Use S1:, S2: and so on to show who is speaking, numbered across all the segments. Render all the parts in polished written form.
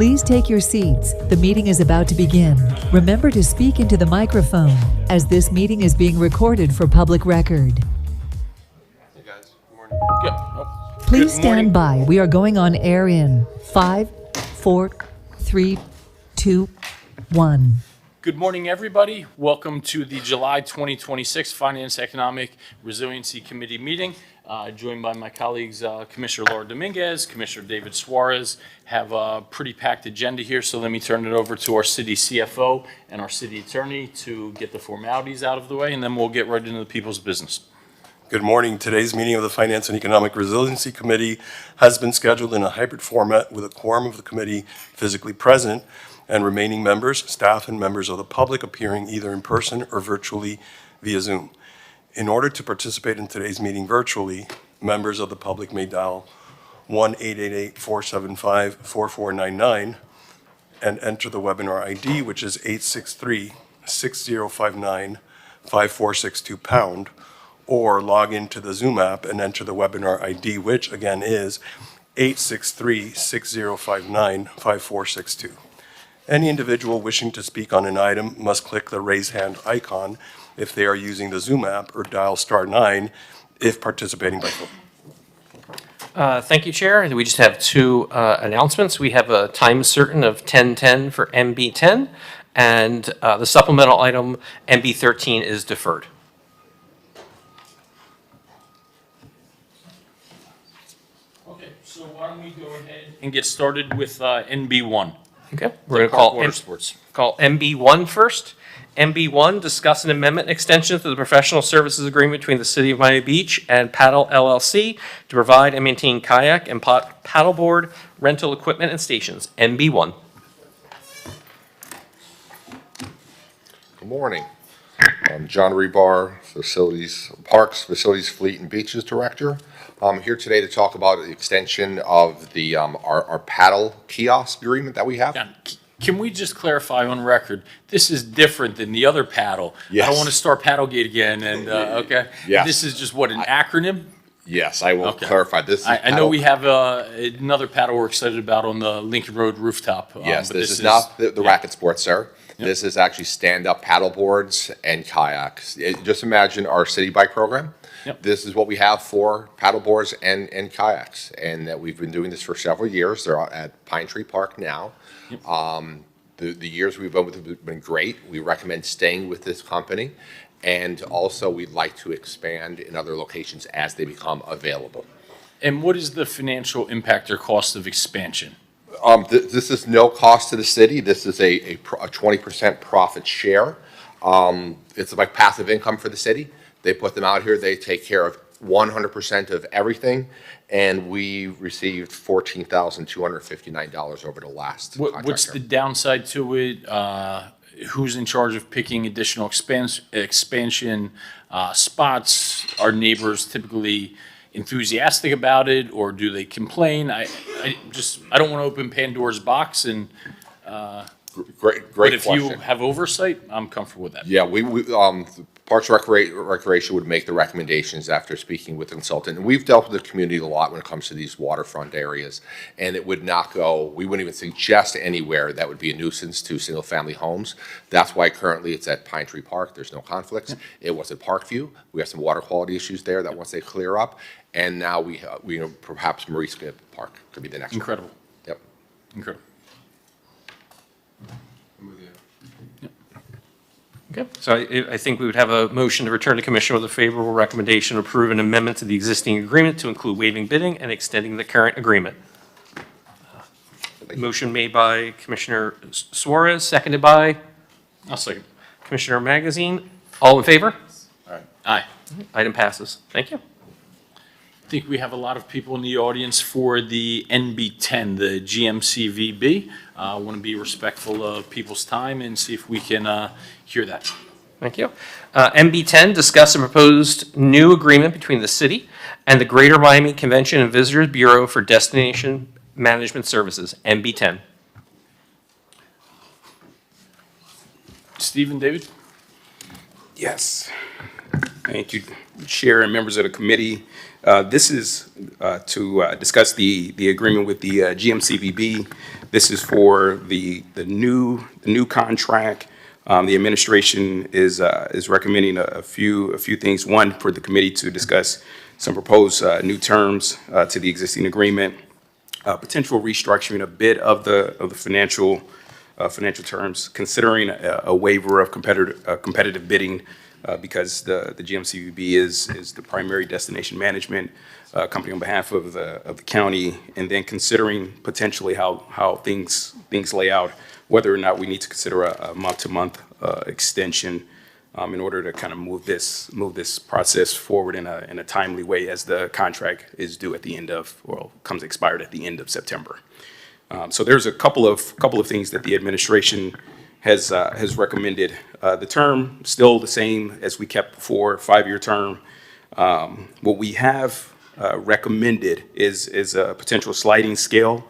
S1: Please take your seats. The meeting is about to begin. Remember to speak into the microphone, as this meeting is being recorded for public record.
S2: Hey guys, good morning.
S3: Good.
S1: Please stand by. We are going on air in 5, 4, 3, 2, 1.
S3: Good morning, everybody. Welcome to the July 2026 Finance Economic Resiliency Committee meeting. Joined by my colleagues, Commissioner Laura Dominguez, Commissioner David Suarez. Have a pretty packed agenda here, so let me turn it over to our city CFO and our city attorney to get the formalities out of the way, and then we'll get right into the people's business.
S2: Good morning. Today's meeting of the Finance and Economic Resiliency Committee has been scheduled in a hybrid format with a quorum of the committee physically present and remaining members, staff, and members of the public appearing either in person or virtually via Zoom. In order to participate in today's meeting virtually, members of the public may dial 1-888-475-4499 and enter the webinar ID, which is 863-6059-5462#, or log into the Zoom app and enter the webinar ID, which again is 863-6059-5462. Any individual wishing to speak on an item must click the raise hand icon if they are using the Zoom app, or dial *9 if participating by phone.
S4: Thank you, Chair. And we just have two announcements. We have a time certain of 10:10 for MB10, and the supplemental item MB13 is deferred.
S3: Okay, so why don't we go ahead and get started with NB1.
S4: Okay, we're going to call MB1 first. MB1, discuss an amendment and extension to the professional services agreement between the City of Miami Beach and Paddle LLC to provide and maintain kayak and paddleboard rental equipment and stations. MB1.
S5: Good morning. I'm John Rebar, Parks, Facilities, Fleet, and Beaches Director. I'm here today to talk about the extension of the our paddle kiosk agreement that we have.
S3: Yeah. Can we just clarify on record, this is different than the other paddle?
S5: Yes.
S3: I don't want to start Paddlegate again, and okay?
S5: Yes.
S3: This is just what, an acronym?
S5: Yes, I will
S3: Okay.
S5: clarify. This is
S3: I know we have another paddle we're excited about on the Lincoln Road rooftop.
S5: Yes,
S3: but
S5: this is not the racket sports, sir.
S3: Yep.
S5: This is actually stand-up paddle boards and kayaks. Just imagine our city bike program.
S3: Yep.
S5: This is what we have for paddle boards and kayaks, and that we've been doing this for several years. They're at Pine Tree Park now.
S3: Yep.
S5: The years we've been with them have been great. We recommend staying with this company, and also we'd like to expand in other locations as they become available.
S3: And what is the financial impact or cost of expansion?
S5: This is no cost to the city. This is a 20% profit share. It's like passive income for the city. They put them out here. They take care of 100% of everything, and we received $14,259 over the last contract.
S3: What's the downside to it? Who's in charge of picking additional expansion spots? Are neighbors typically enthusiastic about it, or do they complain? I don't want to open Pandora's box, and
S5: Great
S3: but if
S5: question.
S3: you have oversight, I'm comfortable with that.
S5: Yeah, Parks Recreation would make the recommendations after speaking with the consultant. And we've dealt with the community a lot when it comes to these waterfront areas. And it would not go, we wouldn't even suggest anywhere that would be a nuisance to single-family homes. That's why currently it's at Pine Tree Park. There's no conflicts. It was at Parkview. We have some water quality issues there that once they clear up. And now we perhaps Maurice Park could be the next one.
S3: Incredible.
S5: Yep.
S3: Incredible.
S4: Okay, so I think we would have a motion to return to commission with a favorable recommendation to approve an amendment to the existing agreement to include waiving bidding and extending the current agreement. Motion made by Commissioner Suarez, seconded by
S3: I'll second.
S4: Commissioner Magazine. All in favor?
S3: Aye.
S4: Item passes. Thank you.
S3: I think we have a lot of people in the audience for the NB10, the GMCVB. I want to be respectful of people's time and see if we can hear that.
S4: Thank you. MB10, discuss a proposed new agreement between the city and the Greater Miami Convention and Visitors Bureau for Destination Management Services, MB10.
S3: Stephen, David?
S6: Yes. Thank you, Chair and members of the committee. This is to discuss the agreement with the GMCVB. This is for the new contract. The administration is recommending a few things. One, for the committee to discuss some proposed new terms to the existing agreement, potential restructuring a bit of the financial terms, considering a waiver of competitive bidding because the GMCVB is the primary destination management company on behalf of the county, and then considering potentially how things lay out, whether or not we need to consider a month-to-month extension in order to kind of move this process forward in a timely way, as the contract is due at the end of, well, comes expired at the end of September. So there's a couple of things that the administration has recommended. The term still the same as we kept before, 5-year term. What we have recommended is a potential sliding scale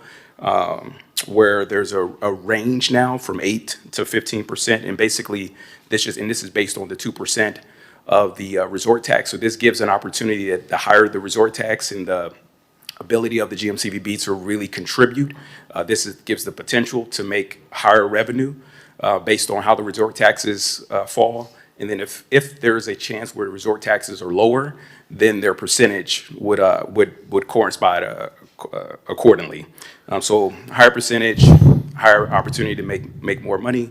S6: where there's a range now from 8 to 15%, and basically this is based on the 2% of the resort tax. So this gives an opportunity that the higher the resort tax and the ability of the GMCVB to really contribute, gives the potential to make higher revenue based on how the resort taxes fall. And then if there is a chance where the resort taxes are lower, then their percentage would correspond accordingly. So higher percentage, higher opportunity to make more money.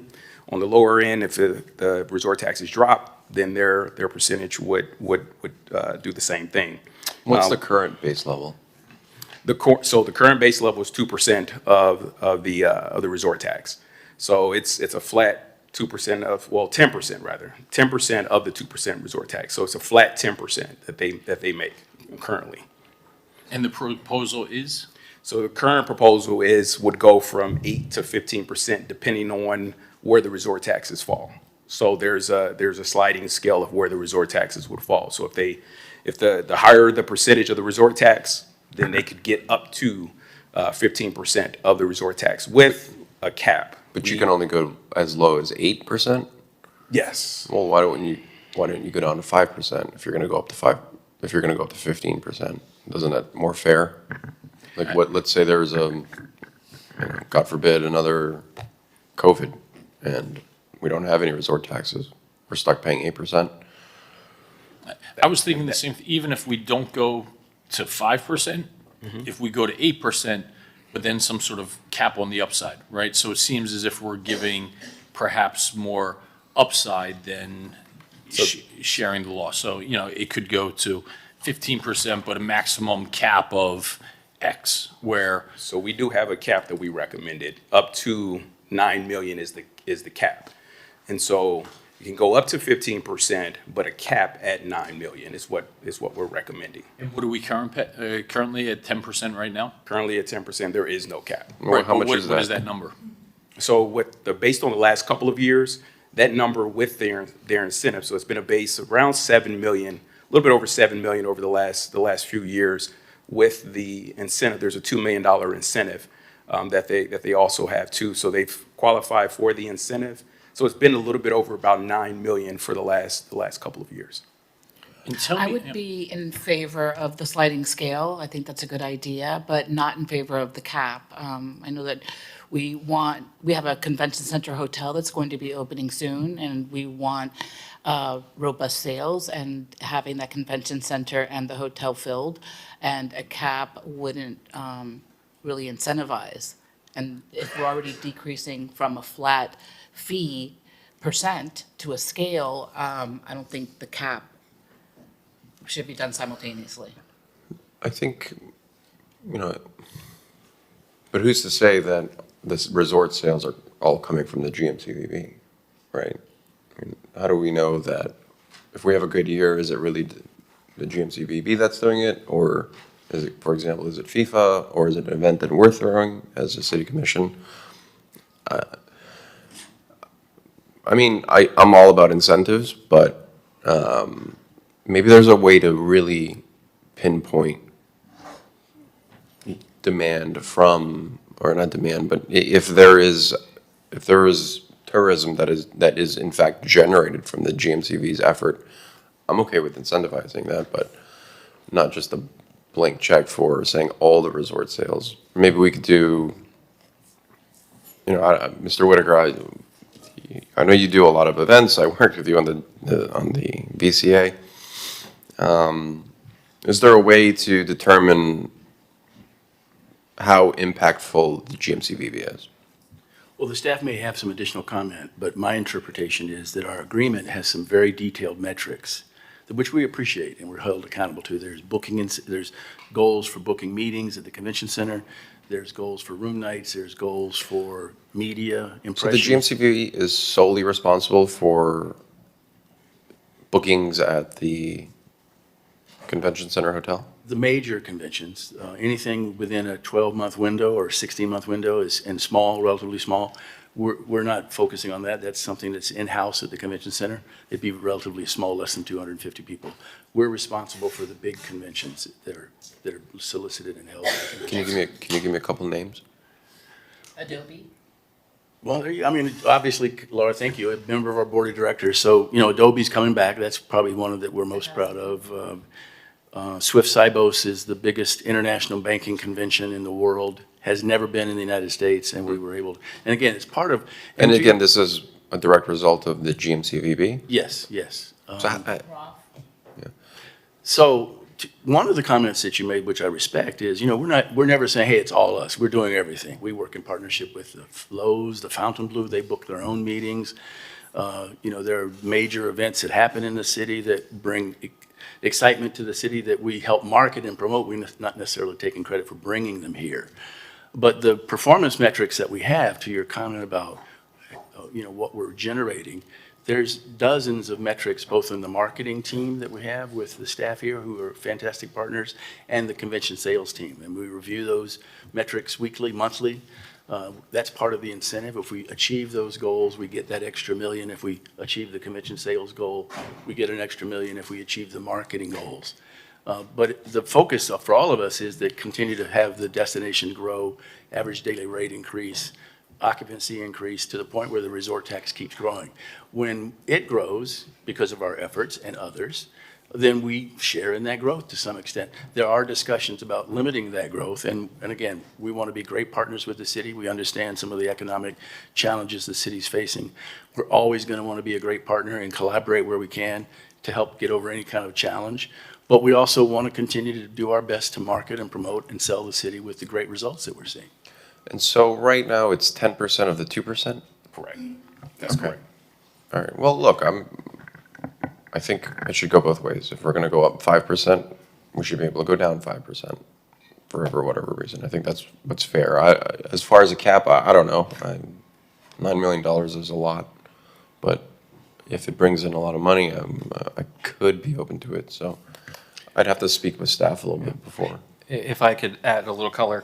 S6: On the lower end, if the resort taxes drop, then their percentage would do the same thing.
S7: What's the current base level?
S6: So the current base level is 2% of the resort tax. So it's a flat 2% of, well, 10% rather, 10% of the 2% resort tax. So it's a flat 10% that they make currently.
S3: And the proposal is?
S6: So the current proposal would go from 8 to 15% depending on where the resort taxes fall. So there's a sliding scale of where the resort taxes would fall. So if the higher the percentage of the resort tax, then they could get up to 15% of the resort tax with a cap.
S7: But you can only go as low as 8%?
S6: Yes.
S7: Well, why don't you go down to 5% if you're gonna go up to 15%? Isn't that more fair? Like let's say there's God forbid, another COVID, and we don't have any resort taxes. We're stuck paying 8%.
S3: I was thinking the same, even if we don't go to 5%, if we go to 8%, but then some sort of cap on the upside, right? So it seems as if we're giving perhaps more upside than sharing the loss. So, it could go to 15%, but a maximum cap of X, where.
S6: So we do have a cap that we recommended. Up to 9 million is the cap. And so you can go up to 15%, but a cap at 9 million is what we're recommending.
S3: And what are we currently at 10% right now?
S6: Currently at 10%, there is no cap.
S7: Well, how much
S3: What
S7: is that?
S3: is that number?
S6: So based on the last couple of years, that number with their incentive, so it's been a base around 7 million, a little bit over 7 million over the last few years. With the incentive, there's a $2 million incentive that they also have too. So they've qualified for the incentive. So it's been a little bit over about 9 million for the last couple of years.
S3: And tell me.
S8: I would be in favor of the sliding scale. I think that's a good idea, but not in favor of the cap. I know that we have a convention center hotel that's going to be opening soon, and we want robust sales and having that convention center and the hotel filled, and a cap wouldn't really incentivize. And if we're already decreasing from a flat fee percent to a scale, I don't think the cap should be done simultaneously.
S7: I think, but who's to say that this resort sales are all coming from the GMCVB, right? I mean, how do we know that if we have a good year, is it really the GMCVB that's doing it? Or is it, for example, is it FIFA, or is it an event that we're throwing as a city commission? I'm all about incentives, but maybe there's a way to really pinpoint demand from, or not demand, but if there is tourism that is in fact generated from the GMCV's effort, I'm okay with incentivizing that, but not just a blank check for saying all the resort sales. Maybe we could do, Mr. Whitaker, I know you do a lot of events. I worked with you on the VCA. Is there a way to determine how impactful the GMCVB is?
S9: Well, the staff may have some additional comment, but my interpretation is that our agreement has some very detailed metrics, which we appreciate and we're held accountable to. There's there's goals for booking meetings at the convention center. There's goals for room nights. There's goals for media
S7: So the
S9: impressions.
S7: GMCVB is solely responsible for bookings at the convention center hotel?
S9: The major conventions, anything within a 12-month window or 16-month window and small, relatively small, we're not focusing on that. That's something that's in-house at the convention center. It'd be relatively small, less than 250 people. We're responsible for the big conventions that are solicited and held.
S7: Can you give me a couple names?
S8: Adobe.
S9: Well, obviously, Laura, thank you, a member of our board of directors. So, Adobe's coming back. That's probably one that we're most proud of. Swift Sibos is the biggest international banking convention in the world, has never been in the United States, and we were able to, and again, it's part of.
S7: And again, this is a direct result of the GMCVB?
S9: Yes.
S7: So
S9: One of the comments that you made, which I respect, is, we're never saying, hey, it's all us. We're doing everything. We work in partnership with the Lowe's, the Fontainebleau. They book their own meetings. There are major events that happen in the city that bring excitement to the city that we help market and promote. We're not necessarily taking credit for bringing them here. But the performance metrics that we have, to your comment about, what we're generating, there's dozens of metrics, both in the marketing team that we have with the staff here, who are fantastic partners, and the convention sales team. And we review those metrics weekly, monthly. That's part of the incentive. If we achieve those goals, we get that extra $1 million. If we achieve the convention sales goal, we get an extra $1 million if we achieve the marketing goals. But the focus for all of us is to continue to have the destination grow, average daily rate increase, occupancy increase to the point where the resort tax keeps growing. When it grows, because of our efforts and others, then we share in that growth to some extent. There are discussions about limiting that growth, and again, we want to be great partners with the city. We understand some of the economic challenges the city's facing. We're always going to want to be a great partner and collaborate where we can to help get over any kind of challenge. But we also want to continue to do our best to market and promote and sell the city with the great results that we're seeing.
S7: And so right now, it's 10% of the 2%?
S9: Correct. That's correct.
S7: All right, well, look, I think it should go both ways. If we're going to go up 5%, we should be able to go down 5% for whatever reason. I think that's what's fair. As far as a cap, I don't know. $9 million is a lot, but if it brings in a lot of money, I could be open to it. So I'd have to speak with staff a little bit before.
S4: If I could add a little color,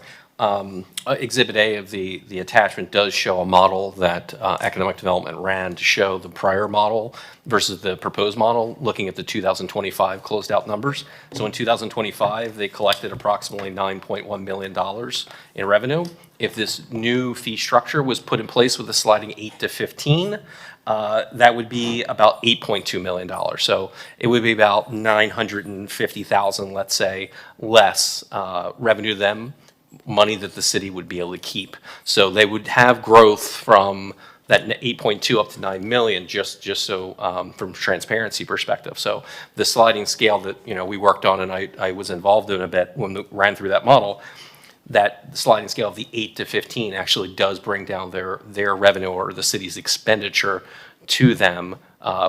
S4: Exhibit A of the attachment does show a model that Economic Development ran to show the prior model versus the proposed model, looking at the 2025 closed out numbers. So in 2025, they collected approximately $9.1 million in revenue. If this new fee structure was put in place with a sliding 8 to 15, that would be about $8.2 million. So it would be about $950,000, let's say, less revenue to them, money that the city would be able to keep. So they would have growth from that 8.2 up to 9 million, just so from transparency perspective. So the sliding scale that we worked on and I was involved in a bit when we ran through that model, that sliding scale of the 8 to 15 actually does bring down their revenue or the city's expenditure to them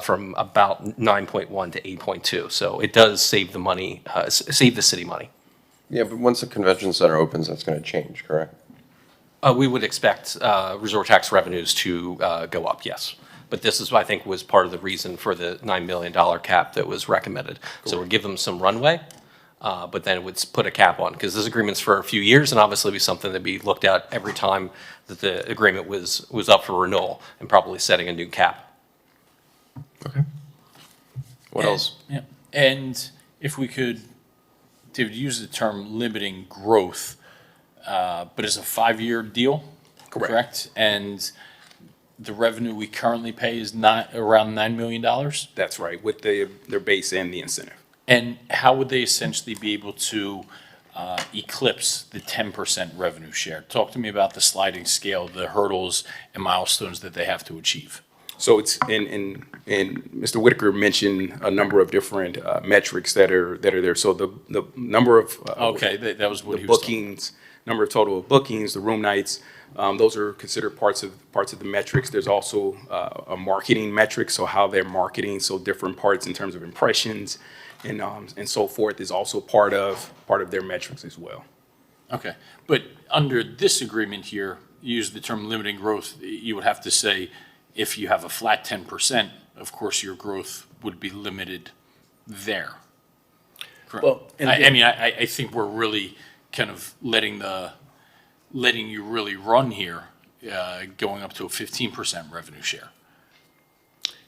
S4: from about 9.1 to 8.2. So it does save the money, save the city money.
S7: Yeah, but once the convention center opens, that's going to change, correct?
S4: We would expect resort tax revenues to go up, yes. But this is, I think, was part of the reason for the $9 million cap that was recommended. Cool. So we'll give them some runway, but then it would put a cap on, because this agreement's for a few years, and obviously be something that be looked at every time that the agreement was up for renewal, and probably setting a new cap.
S7: Okay. What else?
S3: Yeah, and if we could, David, use the term limiting growth, but it's a 5-year deal, correct? And the revenue we currently pay is not around $9 million?
S6: That's right, with their base and the incentive.
S3: And how would they essentially be able to eclipse the 10% revenue share? Talk to me about the sliding scale, the hurdles and milestones that they have to achieve.
S6: So it's, and Mr. Whitaker mentioned a number of different metrics that are there. So the number of.
S3: Okay, that was what
S6: the
S3: he was talking
S6: bookings, number of total bookings, the room nights, those are considered parts of the metrics. There's also a marketing metric, so how they're marketing, so different parts in terms of impressions and so forth is also part of their metrics as well.
S3: Okay, but under this agreement here, you use the term limiting growth, you would have to say, if you have a flat 10%, of course, your growth would be limited there. Correct?
S9: Well, and
S3: I mean, I think we're really kind of letting you really run here, going up to a 15% revenue share.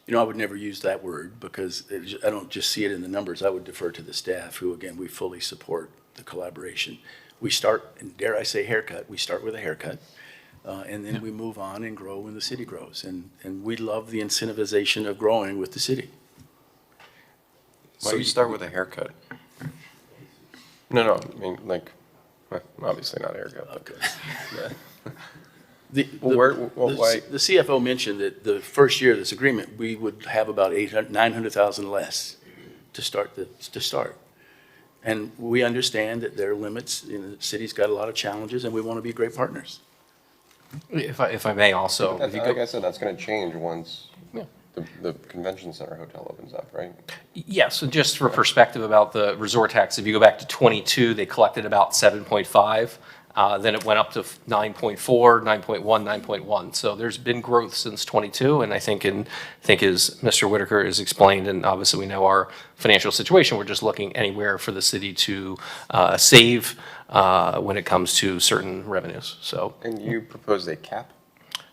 S9: You know, I would never use that word because I don't just see it in the numbers. I would defer to the staff who, again, we fully support the collaboration. We start, and dare I say haircut, we start with a haircut. And then we move on and grow when the city grows. And we love the incentivization of growing with the city.
S7: Why do you start with a haircut? No, I mean, like, obviously not a haircut. But,
S9: Okay.
S7: why?
S9: The CFO mentioned that the first year of this agreement, we would have about 900,000 less to start. And we understand that there are limits, you know, the city's got a lot of challenges, and we want to be great partners.
S4: If I may also, if you
S7: Like
S4: go,
S7: I said, that's going to change once the convention center hotel opens up, right?
S4: yes, and just for perspective about the resort tax, if you go back to 22, they collected about 7.5. Then it went up to 9.4, 9.1, 9.1. So there's been growth since 22, and I think as Mr. Whitaker has explained, and obviously we know our financial situation, we're just looking anywhere for the city to save when it comes to certain revenues. So
S7: And you proposed a cap?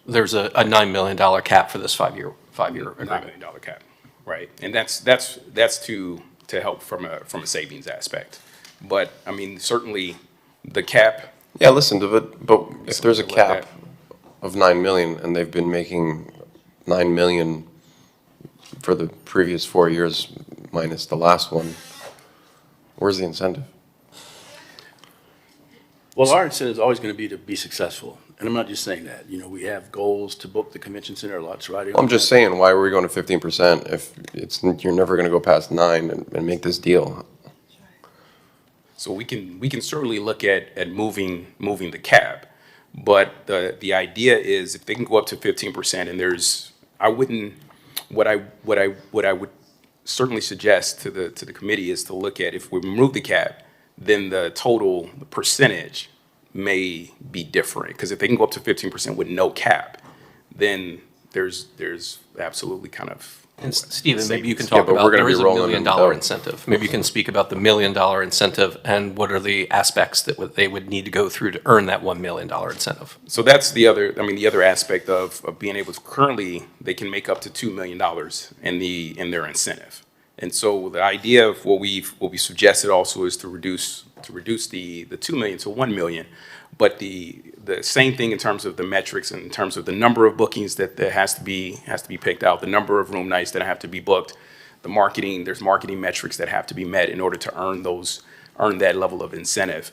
S4: there's a $9 million cap for this five-year
S6: $9
S4: agreement.
S6: million cap, right? And that's to help from a savings aspect. But, I mean, certainly the cap.
S7: Yeah, listen, but if there's a
S6: Something like
S7: cap of 9 million and they've been making 9 million for the previous 4 years minus the last one, where's the incentive?
S9: Well, our incentive is always going to be successful. And I'm not just saying that. You know, we have goals to book the convention center lots right.
S7: I'm just saying, why are we going to 15% if you're never going to go past 9 and make this deal?
S6: So we can certainly look at moving the cap, but the idea is if they can go up to 15%, and what I would certainly suggest to the committee is to look at, if we remove the cap, then the percentage may be different, because if they can go up to 15% with no cap, then there's absolutely kind of.
S4: And Stephen, maybe you can
S7: Yeah,
S4: talk
S7: but
S4: about,
S7: we're gonna
S4: there
S7: be
S4: is a $1
S7: rolling
S4: million
S7: them down.
S4: incentive. Maybe you can speak about the $1 million incentive and what are the aspects that they would need to go through to earn that $1 million incentive.
S6: So that's the other aspect of being able to, currently, they can make up to $2 million in their incentive. And so the idea of what we suggested also is to reduce the 2 million to 1 million. But the same thing in terms of the metrics, and in terms of the number of bookings that has to be picked out, the number of room nights that have to be booked, there's marketing metrics that have to be met in order to earn that level of incentive.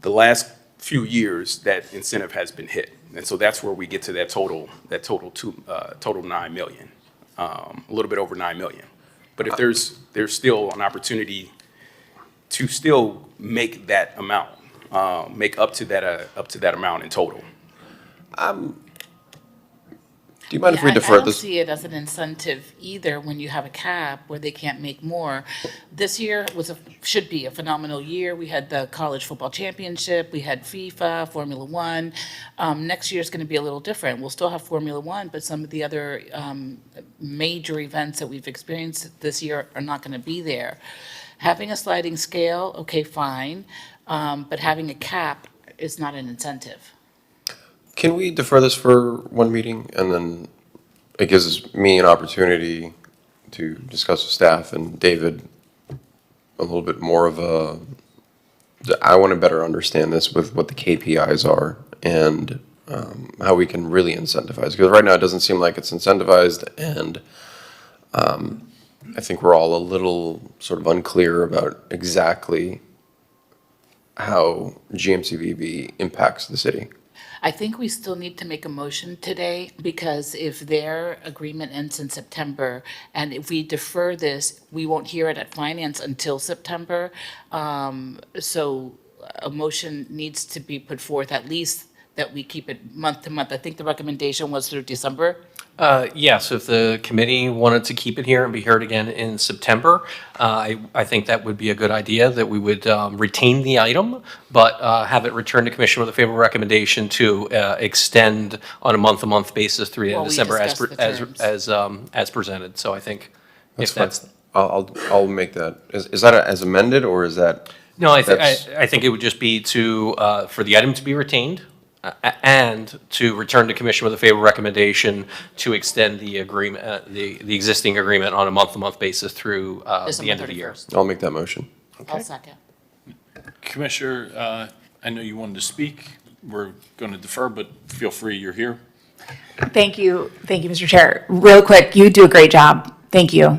S6: The last few years, that incentive has been hit, and so that's where we get to that total 9 million, a little bit over 9 million. But if there's still an opportunity to still make that amount, make up to that amount in total.
S7: Do you mind if we
S8: Yeah,
S7: defer
S8: I don't
S7: this?
S8: see it as an incentive either when you have a cap where they can't make more. This year should be a phenomenal year. We had the college football championship, we had FIFA, Formula One. Next year's going to be a little different. We'll still have Formula One, but some of the other major events that we've experienced this year are not going to be there. Having a sliding scale, okay, fine, but having a cap is not an incentive.
S7: Can we defer this for one meeting, and then it gives me an opportunity to discuss with staff and David a little bit more of I want to better understand this with what the KPIs are and how we can really incentivize, because right now it doesn't seem like it's incentivized, and I think we're all a little sort of unclear about exactly how GMCVB impacts the city.
S8: I think we still need to make a motion today, because if their agreement ends in September, and if we defer this, we won't hear it at finance until September. So a motion needs to be put forth, at least that we keep it month to month. I think the recommendation was through December.
S4: Yes, if the committee wanted to keep it here and be heard again in September, I think that would be a good idea, that we would retain the item, but have it returned to commission with a favorable recommendation to extend on a month-to-month basis through the end
S8: While
S4: of
S8: we
S4: December
S8: discuss the terms.
S4: as presented. So I think if
S7: fine.
S4: that's,
S7: I'll make that, is that as amended, or is that?
S4: no, I
S7: That's-
S4: think it would just be to, for the item to be retained, and to return to commission with a favorable recommendation to extend the agreement, the existing agreement on a month-to-month basis through the
S8: December
S4: end of the year.
S8: 31st.
S7: I'll make that motion.
S8: I'll second.
S3: Commissioner, I know you wanted to speak. We're going to defer, but feel free, you're here.
S10: Thank you, Mr. Chair. Real quick, you do a great job. Thank you.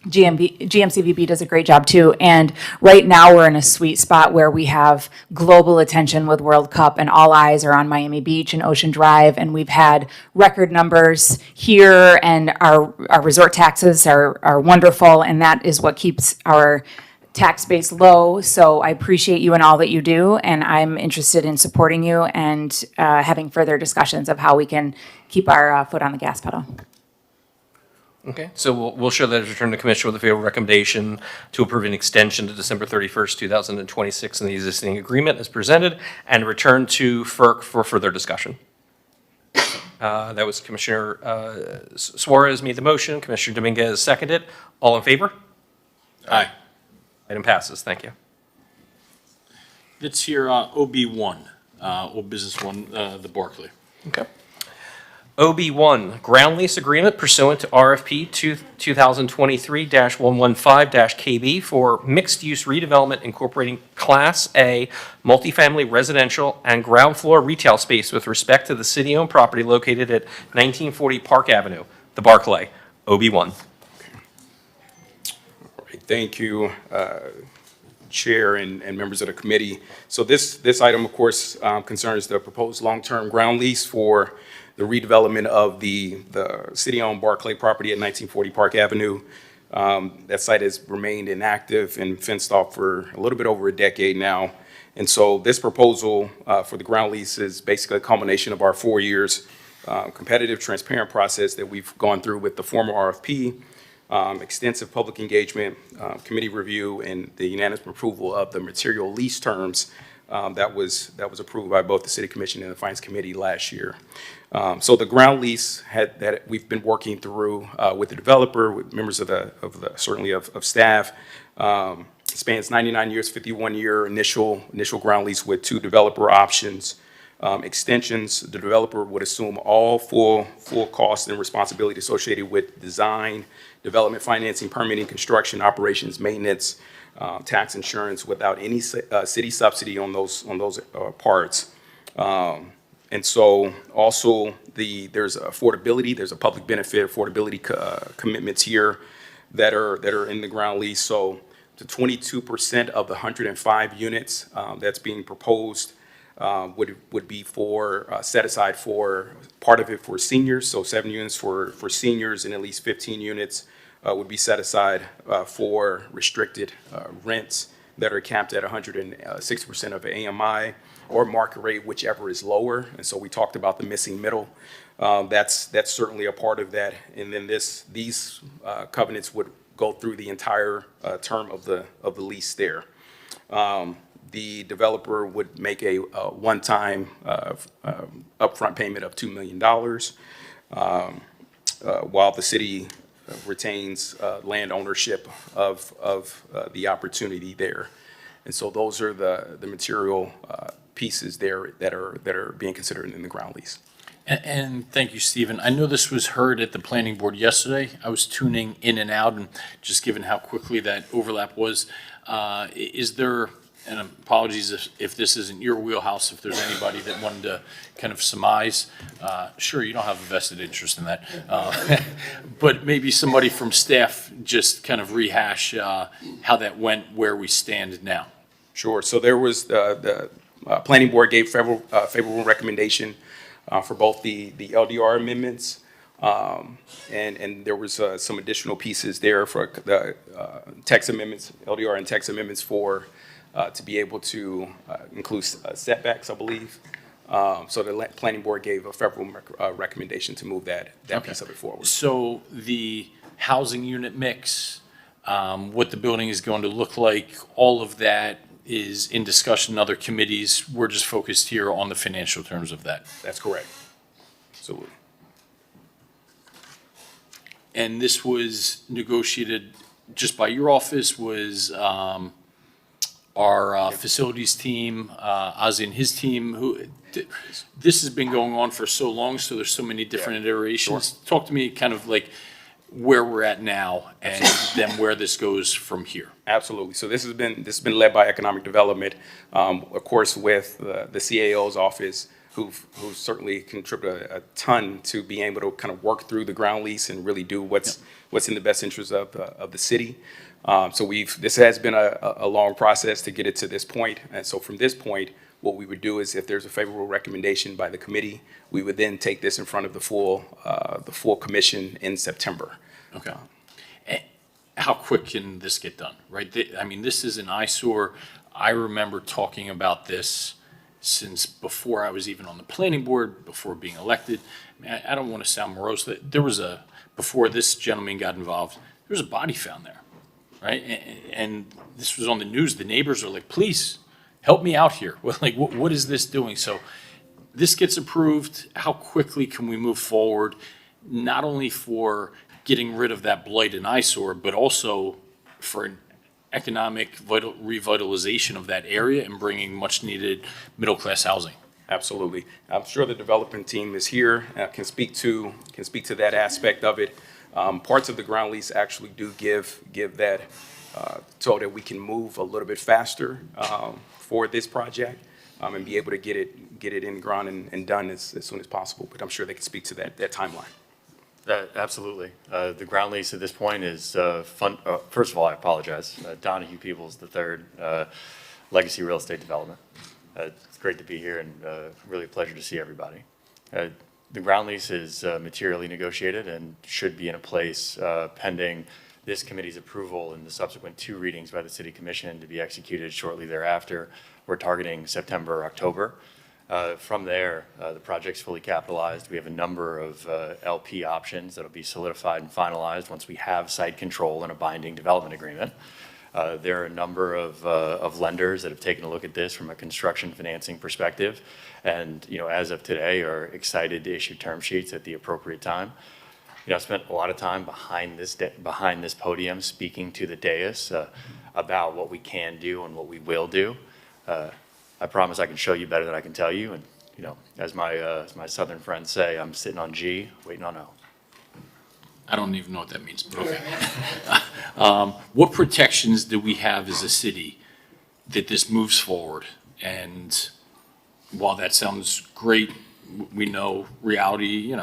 S10: GMCVB does a great job too. And right now we're in a sweet spot where we have global attention with World Cup, and all eyes are on Miami Beach and Ocean Drive. And we've had record numbers here, and our resort taxes are wonderful. And that is what keeps our tax base low. So I appreciate you and all that you do. And I'm interested in supporting you and having further discussions of how we can keep our foot on the gas pedal.
S4: Okay, so we'll show that as return to commission with a favorable recommendation to approve an extension to December 31st, 2026 in the existing agreement as presented, and return to FERC for further discussion. That was Commissioner Suarez made the motion, Commissioner Dominguez seconded. All in favor?
S3: Aye.
S4: Item passes, thank you.
S3: Let's hear OB1, Old Business 1, the Barclay.
S4: Okay. OB1, ground lease agreement pursuant to RFP 2023-115-KB for mixed-use redevelopment incorporating Class A multifamily residential and ground floor retail space with respect to the city-owned property located at 1940 Park Avenue, the Barclay. OB1.
S6: All right, thank you, Chair and members of the committee. So this item, of course, concerns the proposed long-term ground lease for the redevelopment of the city-owned Barclay property at 1940 Park Avenue. That site has remained inactive and fenced off for a little bit over a decade now. And so this proposal for the ground lease is basically a culmination of our 4 years competitive, transparent process that we've gone through with the formal RFP, extensive public engagement, committee review, and the unanimous approval of the material lease terms that was approved by both the City Commission and the Finance Committee last year. So the ground lease that we've been working through with the developer, with members of certainly of staff, spans 99 years, 51-year initial ground lease with 2 developer options. Extensions, the developer would assume all full costs and responsibility associated with design, development, financing, permitting, construction, operations, maintenance, tax insurance, without any city subsidy on those parts. And so also there's affordability, there's a public benefit affordability commitments here that are in the ground lease. So the 22% of the 105 units that's being proposed would be set aside for part of it for seniors. So 7 units for seniors, and at least 15 units would be set aside for restricted rents that are capped at 160% of AMI or market rate, whichever is lower. And so we talked about the missing middle. That's certainly a part of that. And then these covenants would go through the entire term of the lease there. The developer would make a one-time upfront payment of $2 million, while the city retains land ownership of the opportunity there. And so those are the material pieces there that are being considered in the ground lease.
S3: And thank you, Stephen. I know this was heard at the planning board yesterday. I was tuning in and out, and just given how quickly that overlap was, is there and apologies if this isn't your wheelhouse, if there's anybody that wanted to kind of surmise, sure, you don't have a vested interest in that. But maybe somebody from staff just kind of rehash how that went, where we stand now.
S6: Sure. So there was the planning board gave favorable recommendation for both the LDR amendments, and there was some additional pieces there for the text amendments, LDR and text amendments for to be able to include setbacks, I believe. So the planning board gave a favorable recommendation to move that piece of it forward.
S3: So the housing unit mix, what the building is going to look like, all of that is in discussion in other committees. We're just focused here on the financial terms of that.
S6: That's correct. Absolutely.
S3: And this was negotiated just by your office, was our facilities team, Ozzy and his team, this has been going on for so long, so there's so many different iterations. Talk to me kind of like where we're at now and then where this goes from here.
S6: Absolutely. So this has been led by economic development, of course, with the CAO's office, who've certainly contributed a ton to being able to kind of work through the ground lease and really do what's in the best interest of the city. So this has been a long process to get it to this point. And so from this point, what we would do is if there's a favorable recommendation by the committee, we would then take this in front of the full commission in September.
S3: Okay. How quick can this get done, right? I mean, this is an eyesore. I remember talking about this since before I was even on the planning board, before being elected. I mean, I don't want to sound morose. Before this gentleman got involved, there was a body found there, right? And this was on the news. The neighbors are like, please help me out here. Like, what is this doing? So this gets approved. How quickly can we move forward? Not only for getting rid of that blight and eyesore, but also for an economic revitalization of that area and bringing much needed middle-class housing.
S6: Absolutely. I'm sure the development team is here, can speak to that aspect of it. Parts of the ground lease actually do give that so that we can move a little bit faster for this project and be able to get it in the ground and done as soon as possible. But I'm sure they can speak to that timeline.
S11: Absolutely. The ground lease at this point is fun. First of all, I apologize. Donahue Peoples III, Legacy Real Estate Development. It's great to be here and really a pleasure to see everybody. The ground lease is materially negotiated and should be in a place pending this committee's approval and the subsequent 2 readings by the City Commission to be executed shortly thereafter. We're targeting September or October. From there, the project's fully capitalized. We have a number of LP options that'll be solidified and finalized once we have site control and a binding development agreement. There are a number of lenders that have taken a look at this from a construction financing perspective, and as of today, are excited to issue term sheets at the appropriate time. I spent a lot of time behind this podium speaking to the dais about what we can do and what we will do. I promise I can show you better than I can tell you. And, as my Southern friends say, I'm sitting on G, waiting on O.
S3: I don't even know what that means, but okay. What protections do we have as a city that this moves forward? And while that sounds great, we know reality,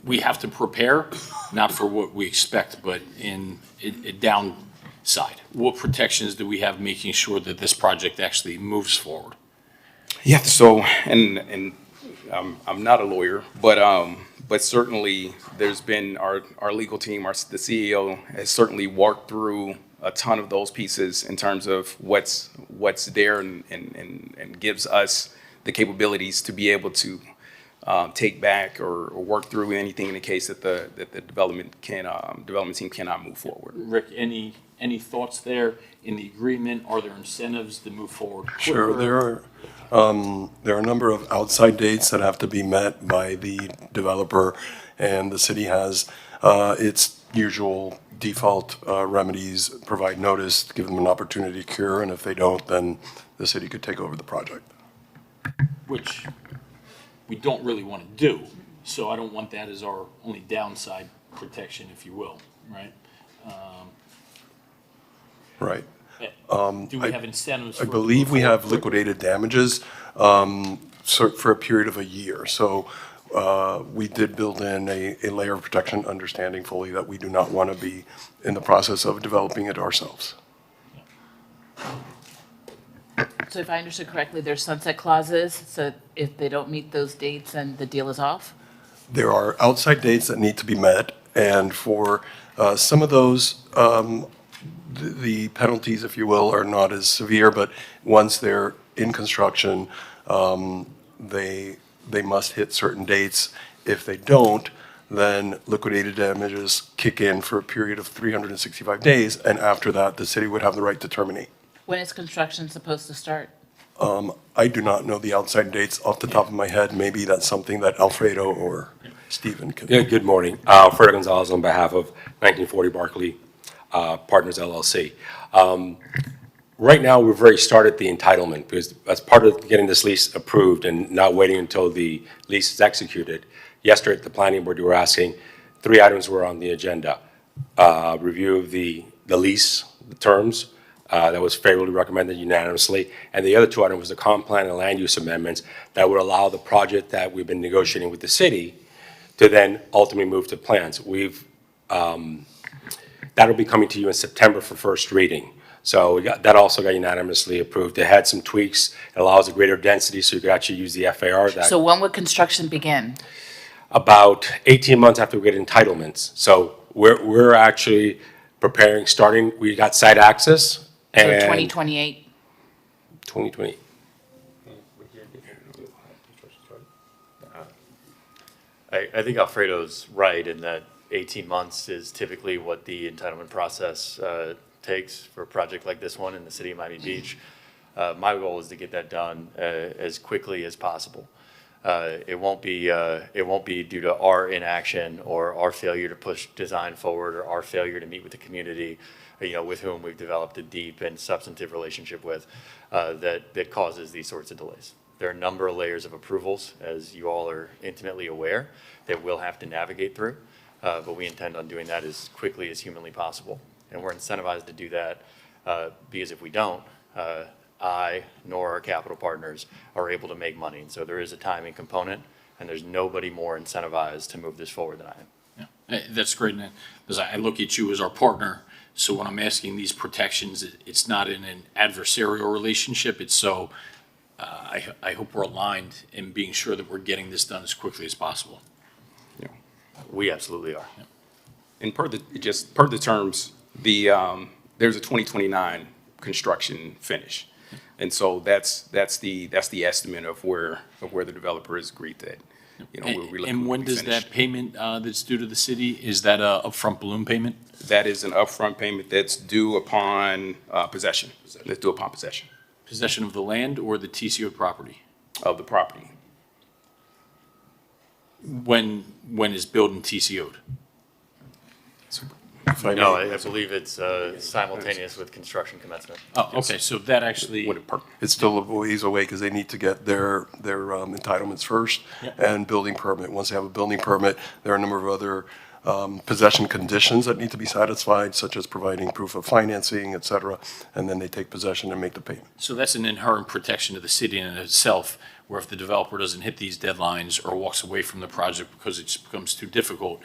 S3: we have to prepare, not for what we expect, but in a downside. What protections do we have making sure that this project actually moves forward?
S6: Yeah, so, and I'm not a lawyer, but certainly there's been our legal team, the CEO has certainly walked through a ton of those pieces in terms of what's there and gives us the capabilities to be able to take back or work through anything in the case that the development team cannot move forward.
S3: Rick, any thoughts there in the agreement? Are there incentives to move forward quicker?
S2: Sure, there are a number of outside dates that have to be met by the developer, and the city has its usual default remedies, provide notice, give them an opportunity to cure, and if they don't, then the city could take over the project.
S3: Which we don't really want to do, so I don't want that as our only downside protection, if you will, right?
S2: Right.
S3: Do we have incentives?
S2: I
S3: for
S2: believe we
S3: moving
S2: have
S3: forward?
S2: liquidated damages for a period of a year. So we did build in a layer of protection, understanding fully that we do not want to be in the process of developing it ourselves.
S8: So if I understood correctly, there's sunset clauses, so if they don't meet those dates, then the deal is off?
S2: There are outside dates that need to be met, and for some of those, the penalties, if you will, are not as severe, but once they're in construction, they must hit certain dates. If they don't, then liquidated damages kick in for a period of 365 days, and after that, the city would have the right to terminate.
S8: When is construction supposed to start?
S2: I do not know the outside dates off the top of my head. Maybe that's something that Alfredo or Stephen could.
S12: Good morning. Alfredo Gonzalez on behalf of 1940 Barclay Partners LLC. Right now, we've already started the entitlement because as part of getting this lease approved and not waiting until the lease is executed. Yesterday at the planning board, you were asking, 3 items were on the agenda. Review of the lease, the terms, that was favorably recommended unanimously. And the other 2 items was the comp plan and land use amendments that would allow the project that we've been negotiating with the city to then ultimately move to plans. That'll be coming to you in September for first reading. So that also got unanimously approved. It had some tweaks. It allows a greater density, so you could actually use the FAR.
S8: So when would construction begin?
S12: About 18 months after we get entitlements. So we're actually preparing, starting, we got site access.
S8: So
S12: And
S8: 2028?
S12: 2020.
S11: I think Alfredo's right in that 18 months is typically what the entitlement process takes for a project like this one in the city of Miami Beach. My goal is to get that done as quickly as possible. It won't be due to our inaction or our failure to push design forward or our failure to meet with the community, with whom we've developed a deep and substantive relationship with, that causes these sorts of delays. There are a number of layers of approvals, as you all are intimately aware, that we'll have to navigate through, but we intend on doing that as quickly as humanly possible. And we're incentivized to do that because if we don't, I nor our capital partners are able to make money. And so there is a timing component, and there's nobody more incentivized to move this forward than I am.
S3: Yeah, that's great, because I look at you as our partner, so when I'm asking these protections, it's not in an adversarial relationship, it's so, I hope we're aligned in being sure that we're getting this done as quickly as possible.
S11: We absolutely are.
S6: And per the terms, there's a 2029 construction finish. And so that's the estimate of where the developer has agreed that, we're looking
S3: And when
S6: to be
S3: does
S6: finished.
S3: that payment that's due to the city, is that a upfront balloon payment?
S6: That is an upfront payment that's due upon possession. That's due upon possession
S3: Possession of the land or the TCO property?
S6: of the property.
S3: When is building TCO'd?
S2: If I
S11: No,
S2: may,
S11: I believe it's simultaneous with construction commencement.
S3: Oh, okay, so that actually,
S6: When it per-
S2: it's still a ways away because they need to get their entitlements first
S3: Yep.
S2: and building permit. Once they have a building permit, there are a number of other possession conditions that need to be satisfied, such as providing proof of financing, et cetera, and then they take possession and make the payment.
S3: so that's an inherent protection to the city in itself, where if the developer doesn't hit these deadlines or walks away from the project because it just becomes too difficult,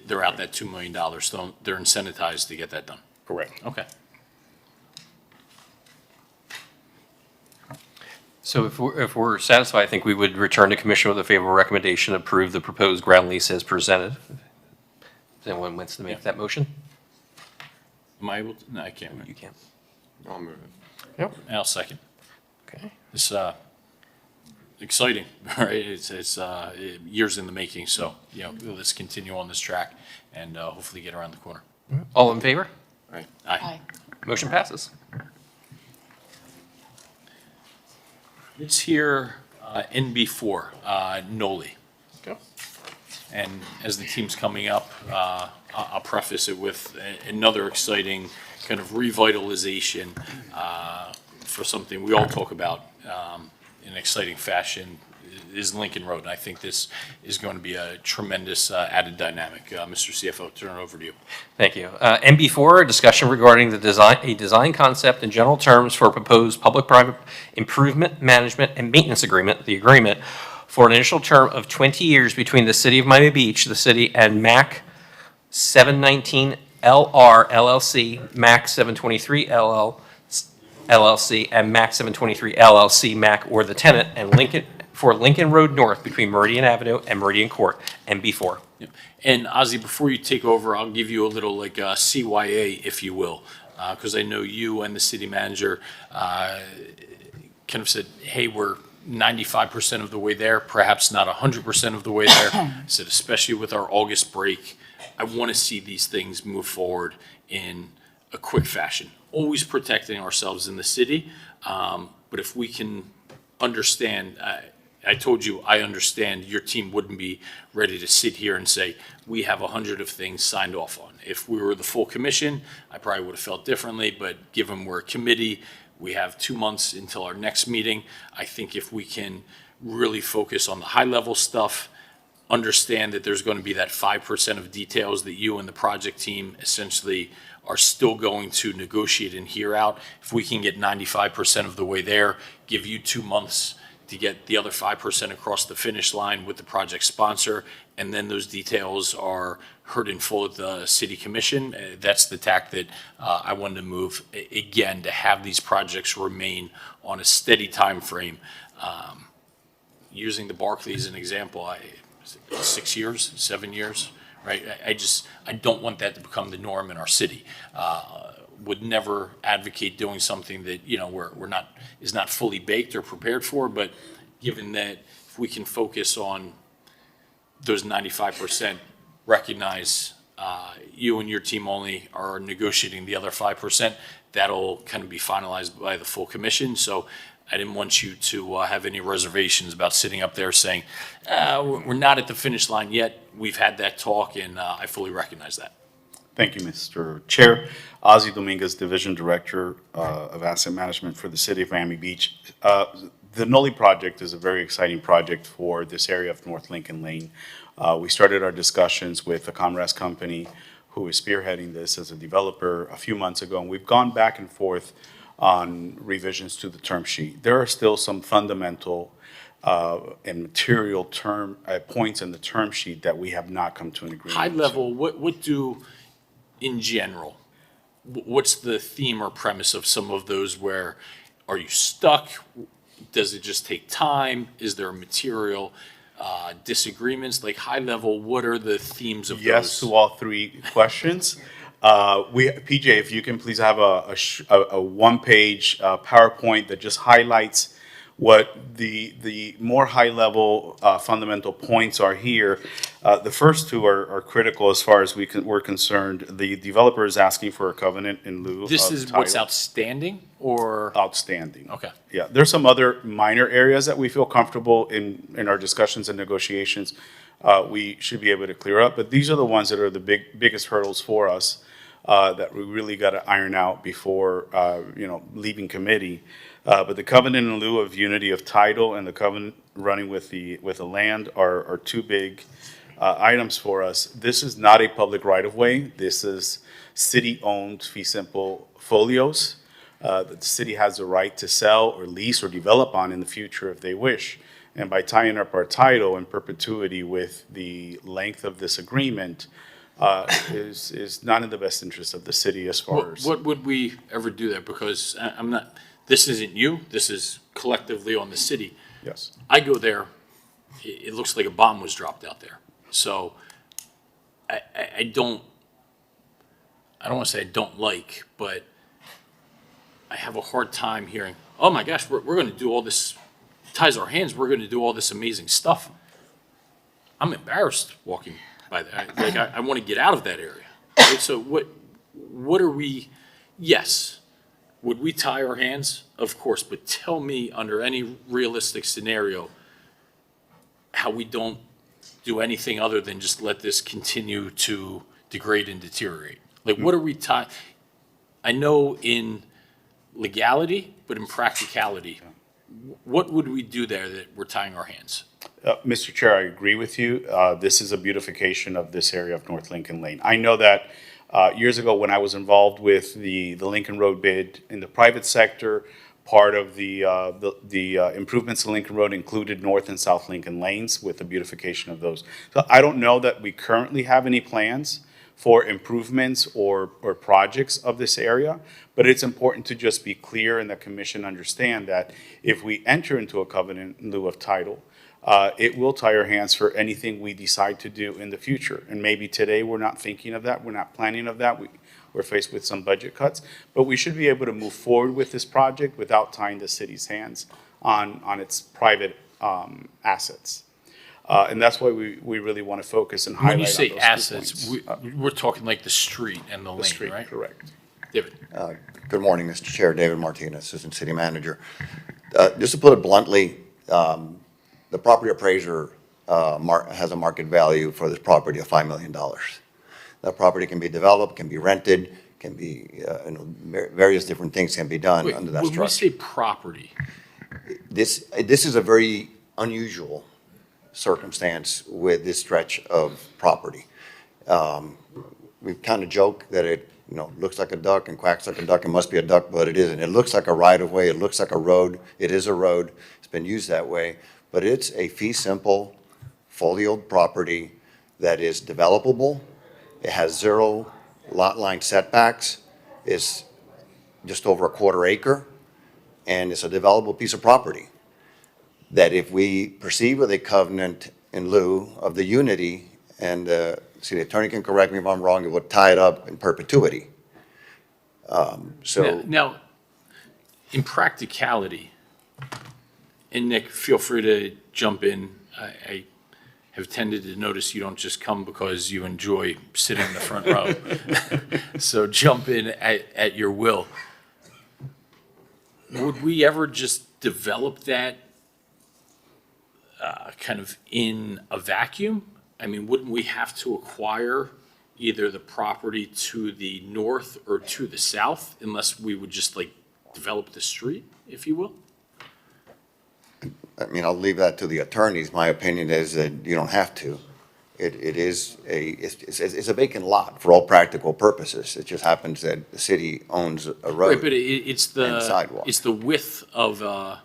S3: they're out that $2 million, so they're incentivized to get that done.
S6: Correct.
S3: Okay.
S4: So if we're satisfied, I think we would return to commission with a favorable recommendation to approve the proposed ground lease as presented. If anyone wants to make that motion?
S3: Am I able to? No, I can't.
S4: You can.
S7: I'll move it.
S3: I'll second.
S4: Okay.
S3: It's exciting, right? It's years in the making, so, let's continue on this track and hopefully get around the corner.
S4: All in favor?
S3: Aye.
S4: Motion passes.
S3: It's here, NB4, Noli.
S4: Okay.
S3: And as the team's coming up, I'll preface it with another exciting kind of revitalization for something we all talk about in an exciting fashion, is Lincoln Road. And I think this is going to be a tremendous added dynamic. Mr. CFO, turn it over to you.
S4: Thank you. MB4, a discussion regarding a design concept in general terms for a proposed public-private improvement, management, and maintenance agreement, the agreement, for an initial term of 20 years between the City of Miami Beach, the city, and MAC 719 LR LLC, MAC 723 LLC, and MAC 723 LLC, MAC, or the tenant, and Lincoln Road North between Meridian Avenue and Meridian Court, MB4.
S3: Yep. And Ozzy, before you take over, I'll give you a little like CYA, if you will, because I know you and the city manager kind of said, hey, we're 95% of the way there, perhaps not 100% of the way there. I said, especially with our August break, I want to see these things move forward in a quick fashion, always protecting ourselves in the city. But if we can understand, I told you, I understand your team wouldn't be ready to sit here and say, we have 100 of things signed off on. If we were the full commission, I probably would have felt differently, but given we're a committee, we have 2 months until our next meeting. I think if we can really focus on the high-level stuff, understand that there's going to be that 5% of details that you and the project team essentially are still going to negotiate and hear out. If we can get 95% of the way there, give you 2 months to get the other 5% across the finish line with the project sponsor, and then those details are heard in full at the city commission. That's the tack that I wanted to move, again, to have these projects remain on a steady time frame. Using the Barclays as an example, 6 years, 7 years, right? I don't want that to become the norm in our city. Would never advocate doing something that, you know, is not fully baked or prepared for, but given that if we can focus on those 95%, recognize you and your team only are negotiating the other 5%, that'll kind of be finalized by the full commission. So I didn't want you to have any reservations about sitting up there saying, we're not at the finish line yet. We've had that talk, and I fully recognize that.
S13: Thank you, Mr. Chair. Ozzy Dominguez, Division Director of Asset Management for the City of Miami Beach. The Noli project is a very exciting project for this area of North Lincoln Lane. We started our discussions with the Comras company who is spearheading this as a developer a few months ago, and we've gone back and forth on revisions to the term sheet. There are still some fundamental and material points in the term sheet that we have not come to an agreement.
S3: High level, what do, in general, what's the theme or premise of some of those? Where are you stuck? Does it just take time? Is there material disagreements? Like high level, what are the themes of those?
S13: Yes to all three questions. PJ, if you can please have a one-page PowerPoint that just highlights what the more high-level fundamental points are here. The first two are critical as far as we're concerned. The developer is asking for a covenant in lieu of
S3: This is
S13: title.
S3: what's outstanding, or?
S13: Outstanding.
S3: Okay.
S13: Yeah, there's some other minor areas that we feel comfortable in our discussions and negotiations. We should be able to clear up, but these are the ones that are the biggest hurdles for us that we really got to iron out before leaving committee. But the covenant in lieu of unity of title and the covenant running with the land are two big items for us. This is not a public right-of-way. This is city-owned fee simple folios that the city has the right to sell or lease or develop on in the future if they wish. And by tying up our title in perpetuity with the length of this agreement is not in the best interest of the city as far as.
S3: What would we ever do that? Because I'm not, this isn't you, this is collectively on the city.
S13: Yes.
S3: I go there, it looks like a bomb was dropped out there. So I don't want to say I don't like, but I have a hard time hearing, oh my gosh, we're going to do all this, ties our hands, we're going to do all this amazing stuff. I'm embarrassed walking by that. Like I want to get out of that area. Right? So what are we, yes, would we tie our hands? Of course, but tell me under any realistic scenario how we don't do anything other than just let this continue to degrade and deteriorate. Like what are we tied? I know in legality, but in practicality, what would we do there that we're tying our hands?
S13: Mr. Chair, I agree with you. This is a beautification of this area of North Lincoln Lane. I know that years ago, when I was involved with the Lincoln Road bid in the private sector, part of the improvements to Lincoln Road included North and South Lincoln Lanes with the beautification of those. So I don't know that we currently have any plans for improvements or projects of this area, but it's important to just be clear and the commission understand that if we enter into a covenant in lieu of title, it will tie our hands for anything we decide to do in the future. And maybe today we're not thinking of that, we're not planning of that, we're faced with some budget cuts, but we should be able to move forward with this project without tying the city's hands on its private assets. And that's why we really want to focus and highlight
S3: When you say
S13: on those
S3: assets,
S13: 2 points.
S3: we're talking like the street and the
S13: The
S3: lane,
S13: street,
S3: right?
S13: correct.
S3: David?
S14: Good morning, Mr. Chair. David Martinez, Assistant City Manager. Just to put it bluntly, the property appraiser has a market value for this property of $5 million. That property can be developed, can be rented, can be, various different things can be done
S3: Wait,
S14: under that
S3: when we
S14: structure.
S3: say property,
S14: This is a very unusual circumstance with this stretch of property. We kind of joke that it, looks like a duck and quacks like a duck, it must be a duck, but it isn't. It looks like a right-of-way, it looks like a road, it is a road, it's been used that way, but it's a fee simple, fully owned property that is developable. It has 0 lot line setbacks, it's just over a 1/4 acre, and it's a developable piece of property that if we proceed with a covenant in lieu of the unity, and the city attorney can correct me if I'm wrong, it would tie it up in perpetuity.
S3: now, in practicality, and Nick, feel free to jump in. I have tended to notice you don't just come because you enjoy sitting in the front row. So jump in at your will. Would we ever just develop that kind of in a vacuum? I mean, wouldn't we have to acquire either the property to the north or to the south unless we would just like develop the street, if you will?
S14: I mean, I'll leave that to the attorneys. My opinion is that you don't have to. It's a vacant lot for all practical purposes. It just happens that the city owns a
S3: Right,
S14: road
S3: but it's
S14: and sidewalk.
S3: it's the width of a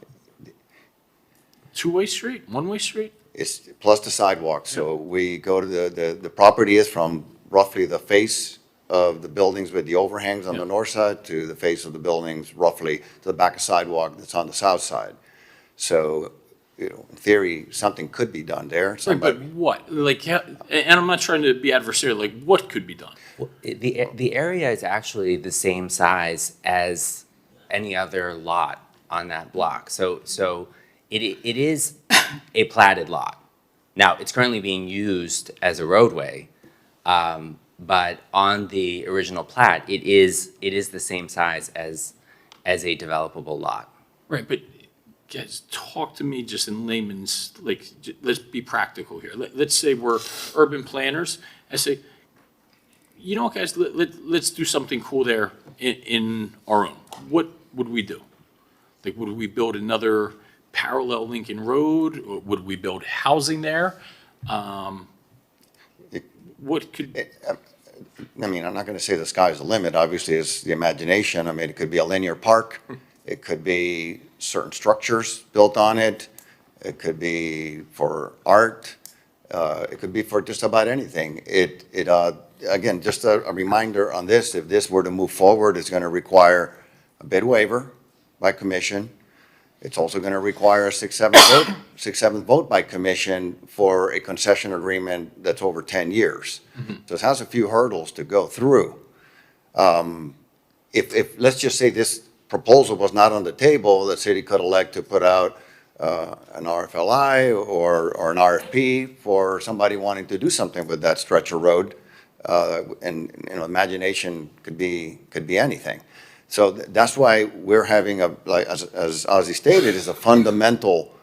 S3: two-way street, one-way street?
S14: It's plus the sidewalk. So we go to the property is from roughly the face of the buildings with the overhangs on the north side to the face of the buildings roughly to the back of sidewalk that's on the south side. So, in theory, something could be done there.
S3: Right, but what? Like, and I'm not trying to be adversarial, like, what could be done?
S15: The area is actually the same size as any other lot on that block. So it is a platted lot. Now, it's currently being used as a roadway, but on the original plat, it is the same size as a developable lot.
S3: Right, but guys, talk to me just in layman's, like, let's be practical here. Let's say we're urban planners. I say, you know what, guys, let's do something cool there in our own. What would we do? Like, would we build another parallel Lincoln Road? Or would we build housing there? What could...
S14: I mean, I'm not going to say the sky's the limit. Obviously, it's the imagination. I mean, it could be a linear park. It could be certain structures built on it. It could be for art. It could be for just about anything. Again, just a reminder on this, if this were to move forward, it's going to require a bid waiver by commission. It's also going to require a 6/7 vote by commission for a concession agreement that's over 10 years. So it has a few hurdles to go through. If let's just say this proposal was not on the table, the city could elect to put out an RFLI or an RFP for somebody wanting to do something with that stretch of road. And imagination could be anything. So that's why we're having as Ozzy stated, is a fundamental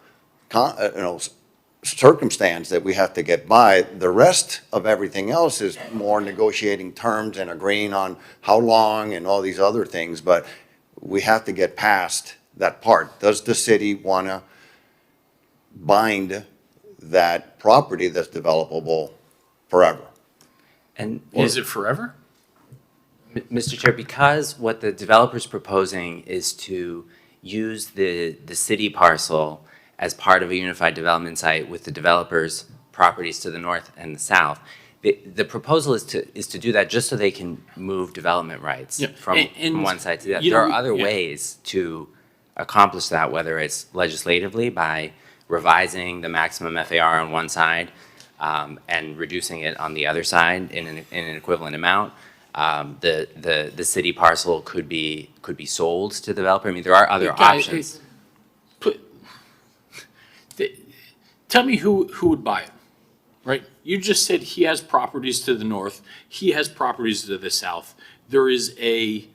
S14: circumstance that we have to get by. The rest of everything else is more negotiating terms and agreeing on how long and all these other things. But we have to get past that part. Does the city want to bind that property that's developable forever?
S15: And
S3: Is it forever?
S15: Mr. Chair, because what the developer's proposing is to use the city parcel as part of a unified development site with the developer's properties to the north and the south, the proposal is to do that just so they can move development rights
S3: Yeah,
S15: from one side to the other.
S3: you know,
S15: There are other
S3: yeah.
S15: ways to accomplish that, whether it's legislatively by revising the maximum FAR on one side and reducing it on the other side in an equivalent amount. The city parcel could be sold to the developer. I mean, there are other options.
S3: Tell me who would buy it, right? You just said he has properties to the north, he has properties to the south. There is a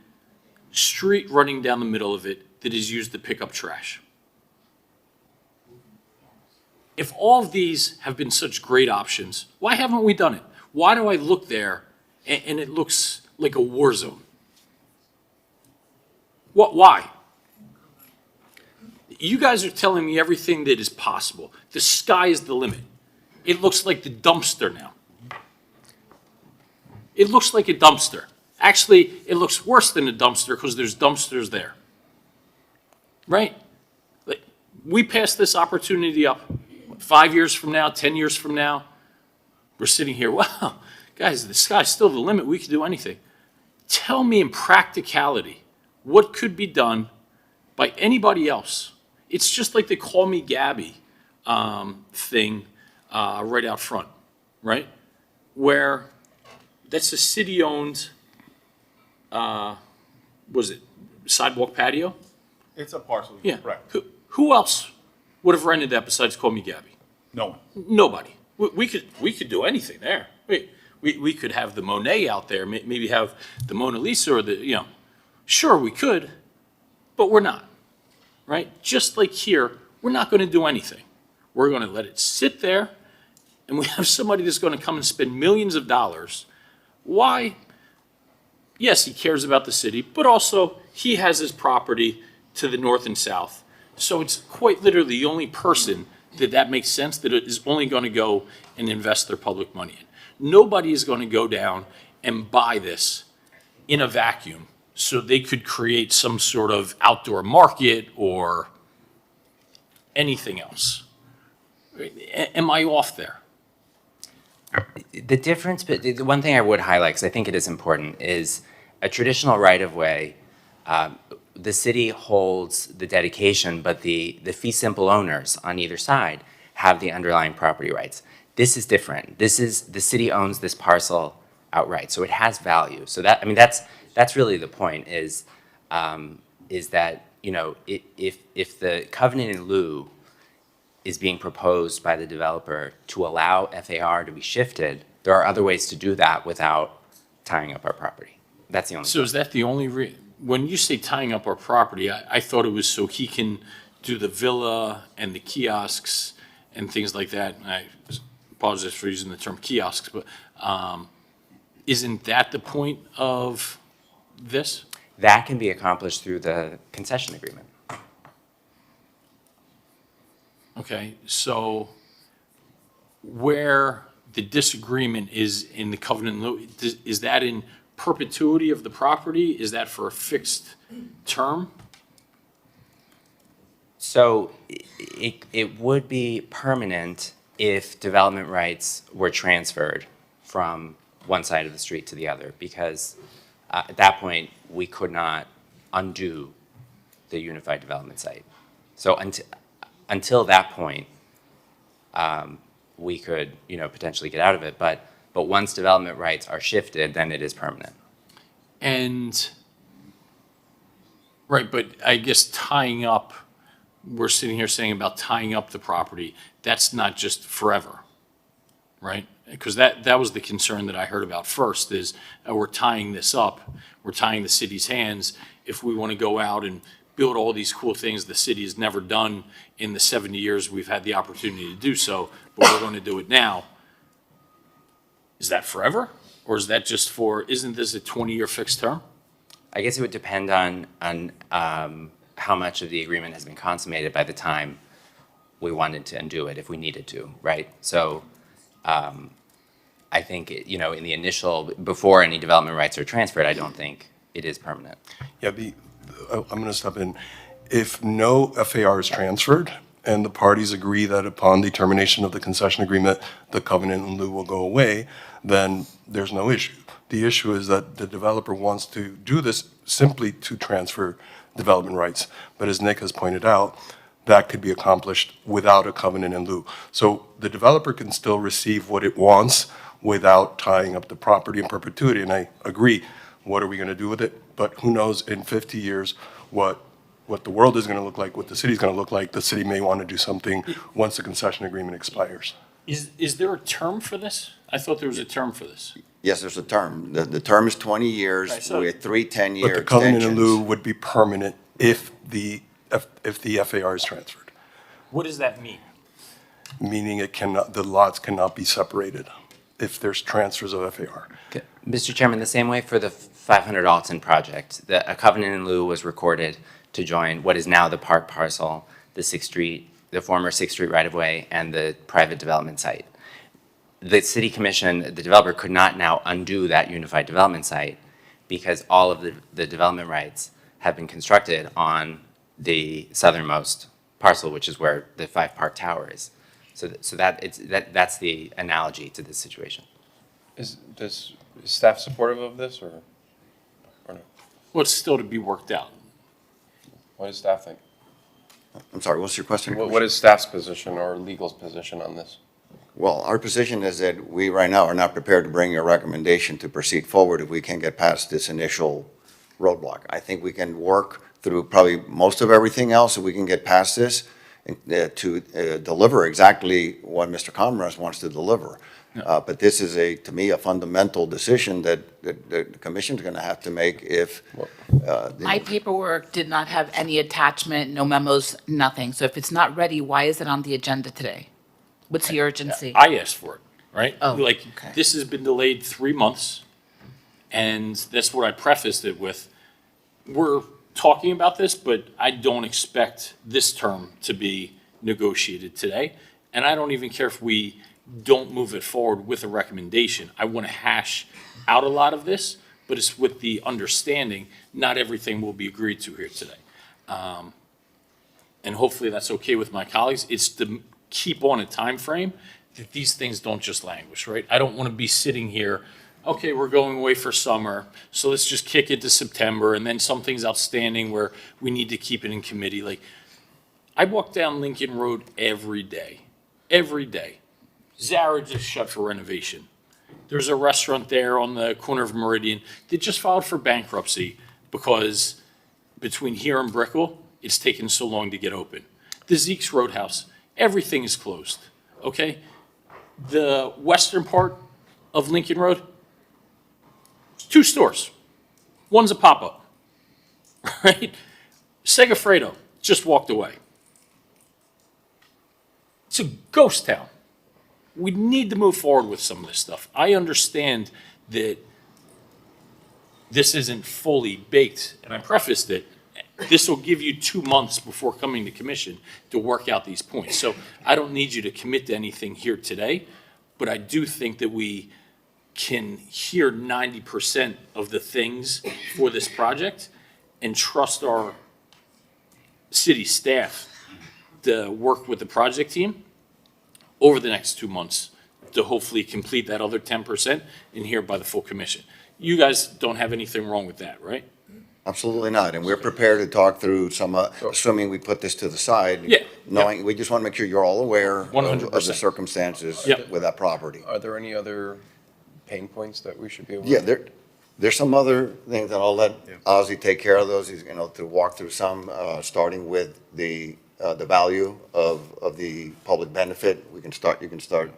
S3: street running down the middle of it that is used to pick up trash. If all of these have been such great options, why haven't we done it? Why do I look there and it looks like a war zone? Why? You guys are telling me everything that is possible. The sky is the limit. It looks like the dumpster now. It looks like a dumpster. Actually, it looks worse than a dumpster because there's dumpsters there. Right? Like, we pass this opportunity up 5 years from now, 10 years from now, we're sitting here, wow, guys, the sky's still the limit. We can do anything. Tell me in practicality what could be done by anybody else. It's just like the Call Me Gabby thing right out front, right? Where that's a city-owned, was it sidewalk patio?
S13: It's a parcel,
S3: Yeah.
S13: correct.
S3: Who else would have rented that besides Call Me Gabby?
S13: No one.
S3: Nobody. We could do anything there. We could have the Monet out there, maybe have the Mona Lisa or the, sure we could, but we're not, right? Just like here, we're not going to do anything. We're going to let it sit there, and we have somebody that's going to come and spend millions of dollars. Why? Yes, he cares about the city, but also he has his property to the north and south. So it's quite literally the only person that makes sense that is only going to go and invest their public money in. Nobody is going to go down and buy this in a vacuum so they could create some sort of outdoor market or anything else. Am I off there?
S15: The difference, but the one thing I would highlight, because I think it is important, is a traditional right-of-way. The city holds the dedication, but the fee simple owners on either side have the underlying property rights. This is different. This is, the city owns this parcel outright, so it has value. So that, I mean, that's really the point, is that, if the covenant in lieu is being proposed by the developer to allow FAR to be shifted, there are other ways to do that without tying up our property. That's the only.
S3: So is that the only when you say tying up our property, I thought it was so he can do the villa and the kiosks and things like that. And I apologize for using the term kiosks, but isn't that the point of this?
S15: That can be accomplished through the concession agreement.
S3: Okay, so where the disagreement is in the covenant, in lieu, is that in perpetuity of the property? Is that for a fixed term?
S15: So it would be permanent if development rights were transferred from one side of the street to the other, because at that point, we could not undo the unified development site. So until that point, we could, potentially get out of it. But once development rights are shifted, then it is permanent.
S3: And, right, but I guess tying up, we're sitting here saying about tying up the property, that's not just forever, right? Because that was the concern that I heard about first is we're tying this up, we're tying the city's hands. If we want to go out and build all these cool things the city has never done in the 70 years we've had the opportunity to do so, but we're going to do it now. Is that forever? Or is that just for, isn't this a 20-year fixed term?
S15: I guess it would depend on how much of the agreement has been consummated by the time we wanted to undo it if we needed to, right? So I think, in the initial, before any development rights are transferred, I don't think it is permanent.
S2: Yeah, I'm going to step in. If no FAR is transferred and the parties agree that upon the termination of the concession agreement, the covenant in lieu will go away, then there's no issue. The issue is that the developer wants to do this simply to transfer development rights. But as Nick has pointed out, that could be accomplished without a covenant in lieu. So the developer can still receive what it wants without tying up the property in perpetuity. And I agree, what are we going to do with it? But who knows in 50 years what the world is going to look like, what the city's going to look like. The city may want to do something once the concession agreement expires.
S3: Is there a term for this? I thought there was a term for this.
S14: Yes, there's a term. The term is 20 years
S3: Right, so-
S14: with 3 10-year
S2: But the covenant in lieu
S14: extensions.
S2: would be permanent if the FAR is transferred,
S3: What does that mean?
S2: meaning the lots cannot be separated if there's transfers of FAR.
S15: Mr. Chairman, the same way for the 500 Alton project, a covenant in lieu was recorded to join what is now the park parcel, the 6th Street, the former 6th Street right-of-way, and the private development site. The city commission, the developer could not now undo that unified development site because all of the development rights have been constructed on the southernmost parcel, which is where the 5 Park Tower is. So that's the analogy to this situation.
S7: Is staff supportive of this, or no?
S3: Well, it's still to be worked out.
S7: What does staff think?
S14: I'm sorry, what's your question?
S7: What is staff's position or legal's position on this?
S14: Well, our position is that we right now are not prepared to bring a recommendation to proceed forward if we can't get past this initial roadblock. I think we can work through probably most of everything else if we can get past this to deliver exactly what Mr. Commerce wants to deliver. But this is to me, a fundamental decision that the commission's going to have to make if.
S8: My paperwork did not have any attachment, no memos, nothing. So if it's not ready, why is it on the agenda today? What's the urgency?
S3: I asked for it, right?
S8: Oh,
S3: Like,
S8: okay.
S3: this has been delayed 3 months, and that's what I prefaced it with. We're talking about this, but I don't expect this term to be negotiated today. And I don't even care if we don't move it forward with a recommendation. I want to hash out a lot of this, but it's with the understanding not everything will be agreed to here today. And hopefully that's okay with my colleagues. It's to keep on a time frame that these things don't just languish, right? I don't want to be sitting here, okay, we're going away for summer, so let's just kick it to September, and then something's outstanding where we need to keep it in committee. Like, I walk down Lincoln Road every day. Zara just shut for renovation. There's a restaurant there on the corner of Meridian that just filed for bankruptcy because between here and Brickell, it's taken so long to get open. The Zeke's Roadhouse, everything is closed, okay? The western part of Lincoln Road, 2 stores. One's a pop-up, right? Segafredo just walked away. It's a ghost town. We need to move forward with some of this stuff. I understand that this isn't fully baked, and I prefaced it. This will give you 2 months before coming to commission to work out these points. So I don't need you to commit to anything here today, but I do think that we can hear 90% of the things for this project and trust our city staff to work with the project team over the next 2 months to hopefully complete that other 10% and hear by the full commission. You guys don't have anything wrong with that, right?
S14: Absolutely not, and we're prepared to talk through some, assuming we put this to the side.
S3: Yeah.
S14: Knowing, we just want to make sure you're all aware of the
S3: 100%.
S14: circumstances
S3: Yep.
S14: with that property.
S7: Are there any other pain points that we should be aware
S14: Yeah,
S7: of?
S14: there's some other things that I'll let Ozzy take care of those. He's, to walk through some, starting with the value of the public benefit. You can start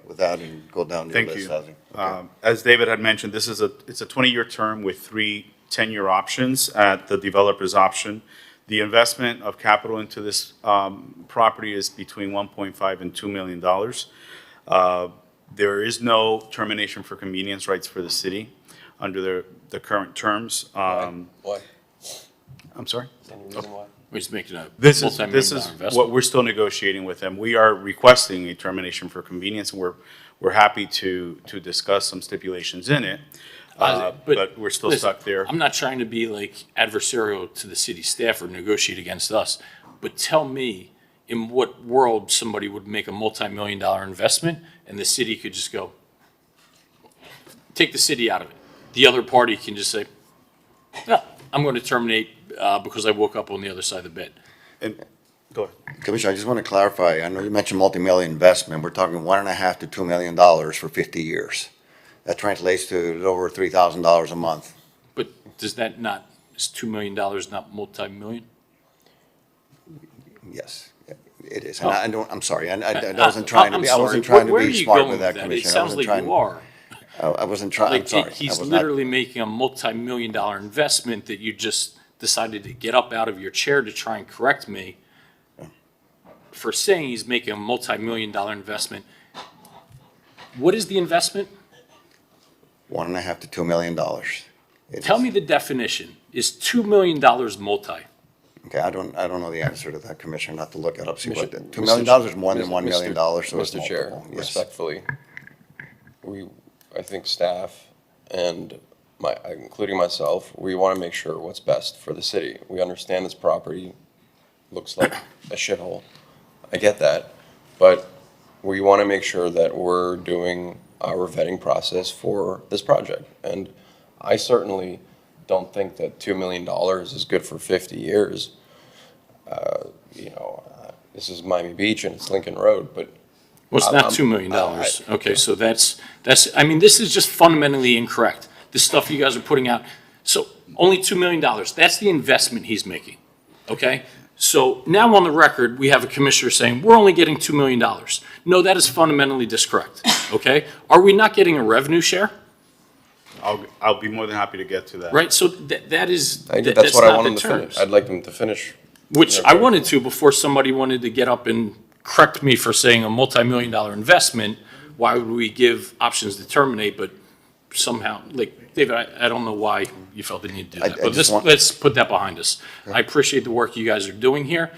S14: with that and go down your
S13: Thank
S14: list,
S13: you.
S14: Ozzy. Okay.
S13: As David had mentioned, it's a 20-year term with 3 10-year options at the developer's option. The investment of capital into this property is between $1.5 and $2 million. There is no termination for convenience rights for the city under the current terms.
S7: Why?
S13: I'm sorry?
S7: Any reason why?
S3: He's making a
S13: This
S3: multi-million
S13: is
S3: dollar investment.
S13: what we're still negotiating with them. We are requesting a termination for convenience, and we're happy to discuss some stipulations in it. But we're still
S3: listen,
S13: stuck there.
S3: I'm not trying to be like adversarial to the city staff or negotiate against us, but tell me in what world somebody would make a multi-million dollar investment and the city could just go, take the city out of it. The other party can just say, no, I'm going to terminate because I woke up on the other side of the bed.
S13: And, go ahead.
S14: Commissioner, I just want to clarify, I know you mentioned multi-million investment, we're talking $1.5 to $2 million for 50 years. That translates to a little over $3,000 a month.
S3: But does that not, is $2 million not multi-million?
S14: Yes, it is. And I don't, I'm sorry, I
S3: I'm
S14: wasn't trying to be, I wasn't
S3: sorry.
S14: trying to
S3: Where are
S14: be
S3: you
S14: smart
S3: going
S14: with that,
S3: It
S14: Commissioner. I
S3: sounds
S14: wasn't
S3: like
S14: trying.
S3: you are.
S14: I wasn't trying, I'm
S3: Like,
S14: sorry.
S3: he's
S14: I was not-
S3: literally making a multi-million dollar investment that you just decided to get up out of your chair to try and correct me for saying he's making a multi-million dollar investment. What is the investment?
S14: $1.5 to $2 million.
S3: Tell me the definition. Is $2 million multi?
S14: Okay, I don't know the answer to that, Commissioner, not to look it up, see what,
S7: Mr.
S14: $2 million is more than $1
S7: Mr.
S14: million, so it's
S7: Mr. Chair,
S14: multiple. Yes.
S7: respectfully, I think staff and including myself, we want to make sure what's best for the city. We understand this property looks like a shithole. I get that, but we want to make sure that we're doing our vetting process for this project. And I certainly don't think that $2 million is good for 50 years. This is Miami Beach and it's Lincoln Road, but.
S3: Well, it's not $2 million. Okay, so that's, I mean, this is just fundamentally incorrect. The stuff you guys are putting out. So only $2 million, that's the investment he's making, okay? So now on the record, we have a commissioner saying, we're only getting $2 million. No, that is fundamentally discorrect, okay? Are we not getting a revenue share?
S13: I'll be more than happy to get to that.
S3: Right, so that is,
S7: That's what I
S3: not
S7: want
S3: the
S7: them to
S3: terms.
S7: finish. I'd like them to finish.
S3: Which I wanted to before somebody wanted to get up and correct me for saying a multi-million dollar investment. Why would we give options to terminate, but somehow, like, David, I don't know why you felt the need to do that. But let's put that behind us. I appreciate the work you guys are doing here.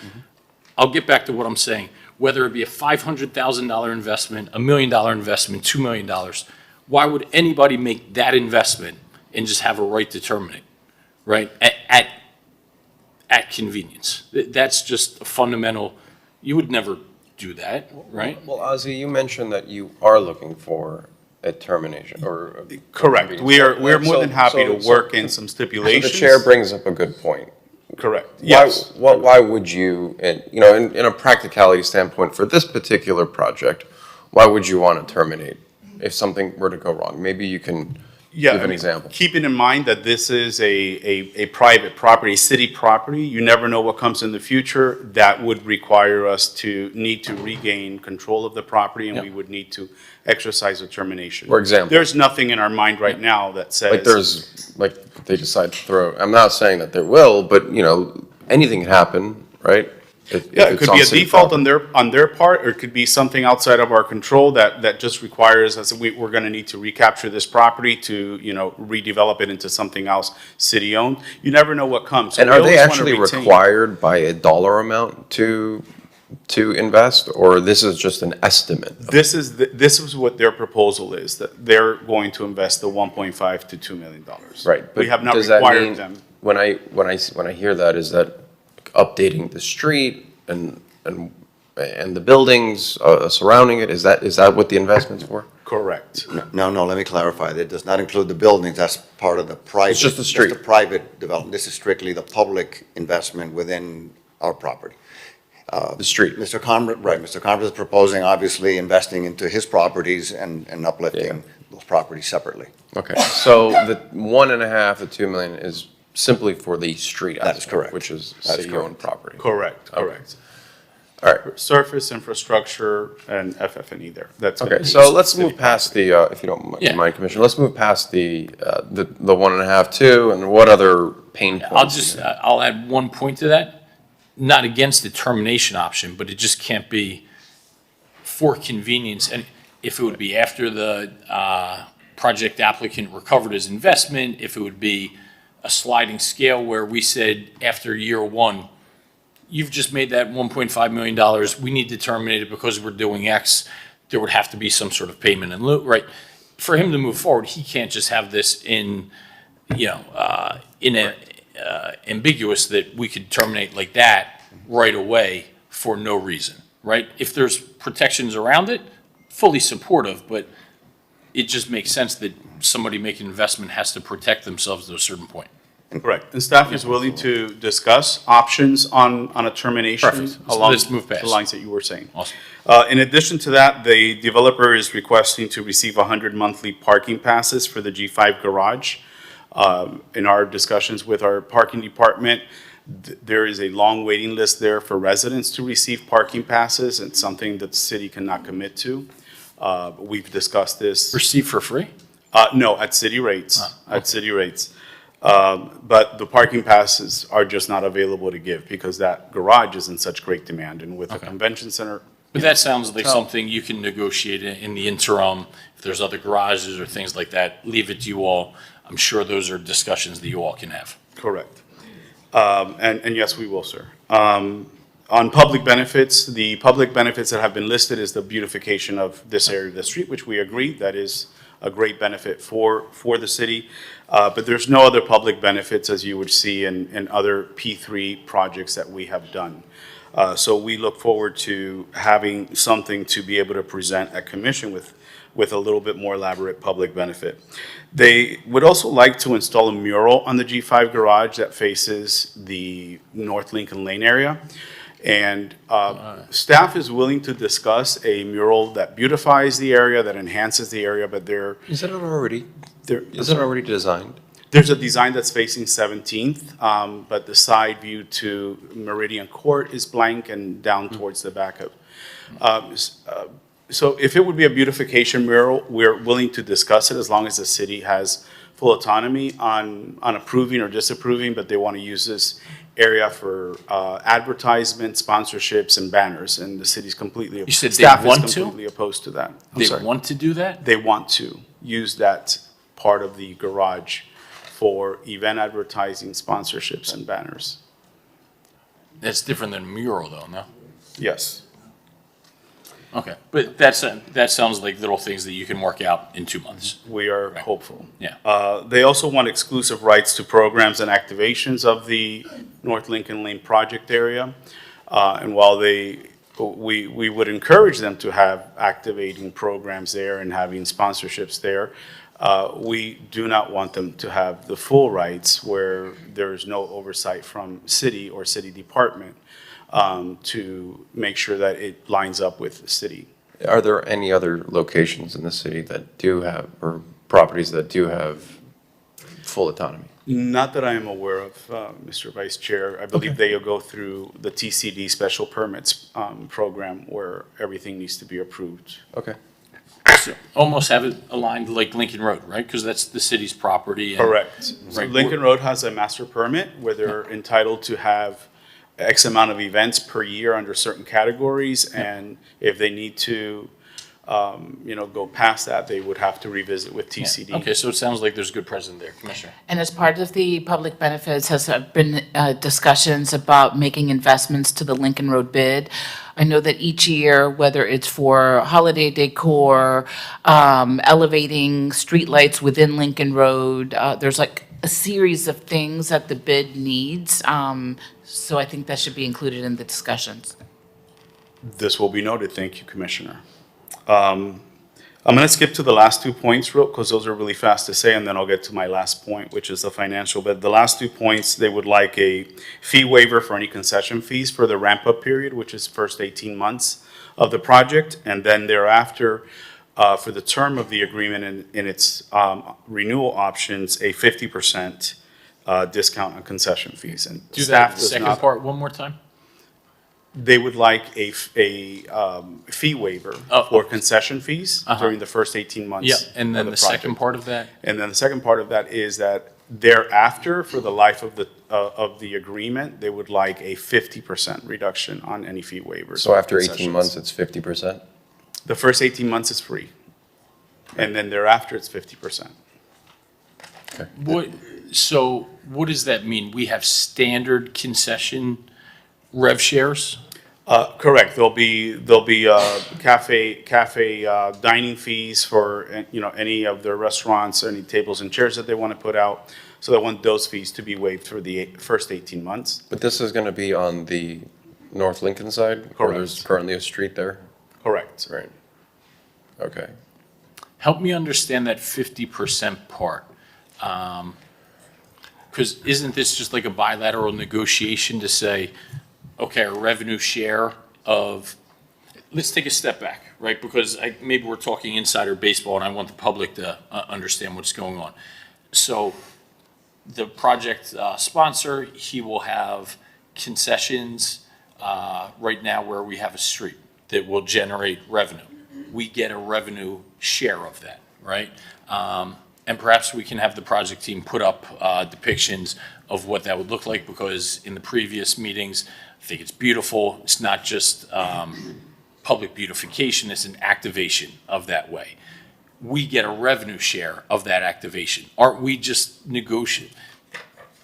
S3: I'll get back to what I'm saying. Whether it be a $500,000 investment, $1 million investment, $2 million, why would anybody make that investment and just have a right to terminate, right? At convenience. That's just a fundamental, you would never do that, right?
S7: Well, Ozzy, you mentioned that you are looking for a termination or.
S13: Correct. We're more than happy to work in some stipulations.
S7: So the chair brings up a good point.
S13: Correct. Yes.
S7: Why would you, in a practicality standpoint, for this particular project, why would you want to terminate if something were to go wrong? Maybe you can give an example.
S13: Keeping in mind that this is a private property, city property, you never know what comes in the future. That would require us to need to regain control of the property, and we would need to exercise a termination.
S7: For example.
S13: There's nothing in our mind right now that says.
S7: They decide to throw, I'm not saying that there will, but, anything can happen, right?
S13: It could be a default on their part, or it could be something outside of our control that just requires us, we're gonna need to recapture this property to, redevelop it into something else city-owned. You never know what comes. So
S7: And
S13: we
S7: are they
S13: always wanna
S7: actually
S13: retain-
S7: required by a dollar amount to invest, or this is just an estimate?
S13: This is what their proposal is, that they're going to invest the $1.5 to $2 million.
S7: Right.
S13: We
S7: but
S13: have not
S7: does that
S13: required
S7: mean-
S13: them.
S7: When I hear that, is that updating the street and the buildings surrounding it? Is that what the investment's for?
S13: Correct.
S14: No, let me clarify. That does not include the buildings. That's part of the private.
S7: It's just the street.
S14: That's the private development. This is strictly the public investment within our property.
S7: The street.
S14: Mr. Conrad is proposing, obviously, investing into his properties and uplifting those properties separately.
S7: Okay, so the 1.5 to 2 million is simply for the street
S14: That is
S7: aspect,
S14: correct.
S7: which is
S14: That is
S7: city-owned property.
S13: Correct.
S7: Okay.
S13: Correct.
S7: All right.
S13: Surface infrastructure and FF&E there. That's gonna
S7: Okay,
S13: be
S7: so let's
S13: city
S7: move past the, if you don't
S3: Yeah.
S7: mind, Commissioner, let's move past the 1.5, 2, and what other pain points?
S3: I'll add one point to that. Not against the termination option, but it just can't be for convenience. And if it would be after the project applicant recovered his investment, if it would be a sliding scale where we said after year one, you've just made that $1.5 million, we need to terminate it because we're doing X, there would have to be some sort of payment in lieu, right? For him to move forward, he can't just have this in, ambiguous that we could terminate like that right away for no reason, right? If there's protections around it, fully supportive, but it just makes sense that somebody making an investment has to protect themselves to a certain point.
S13: Correct. And staff is willing to discuss options on a termination
S3: Perfect. So
S13: along
S3: let's move past.
S13: the lines that you were saying.
S3: Awesome.
S13: In addition to that, the developer is requesting to receive 100 monthly parking passes for the G5 garage. In our discussions with our parking department, there is a long waiting list there for residents to receive parking passes. It's something that the city cannot commit to. We've discussed this.
S3: Receive for free?
S13: No, at city rates, at city rates. But the parking passes are just not available to give because that garage is in such great demand, and with the convention center.
S3: But that sounds like something you can negotiate in the interim. If there's other garages or things like that, leave it to you all. I'm sure those are discussions that you all can have.
S13: Correct. And yes, we will, sir. On public benefits, the public benefits that have been listed is the beautification of this area of the street, which we agree that is a great benefit for the city. But there's no other public benefits as you would see in other P3 projects that we have done. So we look forward to having something to be able to present at commission with a little bit more elaborate public benefit. They would also like to install a mural on the G5 garage that faces the North Lincoln Lane area. And staff is willing to discuss a mural that beautifies the area, that enhances the area, but
S7: Is it already designed?
S13: There's a design that's facing 17th, but the side view to Meridian Court is blank and down towards the back of. So if it would be a beautification mural, we're willing to discuss it as long as the city has full autonomy on approving or disapproving, but they want to use this area for advertisement, sponsorships, and banners, and the city's completely.
S3: You said they
S13: staff
S3: want
S13: is
S3: to?
S13: completely opposed to that.
S3: They want to do that?
S13: They want to use that part of the garage for event advertising, sponsorships, and banners.
S3: That's different than a mural though, no?
S13: Yes.
S3: Okay, but that sounds like little things that you can work out in 2 months.
S13: We are hopeful.
S3: Yeah.
S13: They also want exclusive rights to programs and activations of the North Lincoln Lane project area. And while we would encourage them to have activating programs there and having sponsorships there, we do not want them to have the full rights where there is no oversight from city or city department to make sure that it lines up with the city.
S7: Are there any other locations in the city that do have, or properties that do have full autonomy?
S13: Not that I am aware of, Mr. Vice Chair. I believe they go through the TCD special permits program where everything needs to be approved.
S7: Okay.
S3: So almost have it aligned like Lincoln Road, right? Because that's the city's property. And,
S13: Correct. So
S3: Right.
S13: Lincoln Road has a master permit where they're entitled to have X amount of events per year under certain categories, and if they need to, go past that, they would have to revisit with TCD.
S3: Okay, so it sounds like there's good precedent there, Commissioner.
S8: And as part of the public benefits has been discussions about making investments to the Lincoln Road bid. I know that each year, whether it's for holiday decor, elevating streetlights within Lincoln Road, there's like a series of things that the bid needs. So I think that should be included in the discussions.
S13: This will be noted. Thank you, Commissioner. I'm going to skip to the last 2 points because those are really fast to say, and then I'll get to my last point, which is the financial. But the last 2 points, they would like a fee waiver for any concession fees for the ramp-up period, which is first 18 months of the project, and then thereafter, for the term of the agreement in its renewal options, a 50% discount on concession fees. And
S3: Do
S13: staff
S3: that
S13: does
S3: second
S13: not.
S3: part one more time.
S13: They would like a fee waiver for concession fees during the first 18 months.
S3: Yeah, and then
S13: of
S3: the
S13: project.
S3: second part of that?
S13: And then the second part of that is that thereafter, for the life of the agreement, they would like a 50% reduction on any fee waivers.
S7: So
S13: or
S7: after 18
S13: concessions.
S7: months, it's 50%?
S13: The first 18 months is free. And then thereafter, it's 50%.
S3: So what does that mean? We have standard concession rev shares?
S13: Correct. There'll be cafe dining fees for, any of their restaurants, any tables and chairs that they want to put out. So they want those fees to be waived for the first 18 months.
S7: But this is gonna be on the North Lincoln side? Where there's
S13: Correct.
S7: currently a street there?
S13: Correct.
S7: Right. Okay.
S3: Help me understand that 50% part. Because isn't this just like a bilateral negotiation to say, okay, our revenue share of, let's take a step back, right? Because maybe we're talking insider baseball and I want the public to understand what's going on. So the project sponsor, he will have concessions right now where we have a street that will generate revenue. We get a revenue share of that, right? And perhaps we can have the project team put up depictions of what that would look like, because in the previous meetings, I think it's beautiful. It's not just public beautification, it's an activation of that way. We get a revenue share of that activation. Aren't we just negotiating?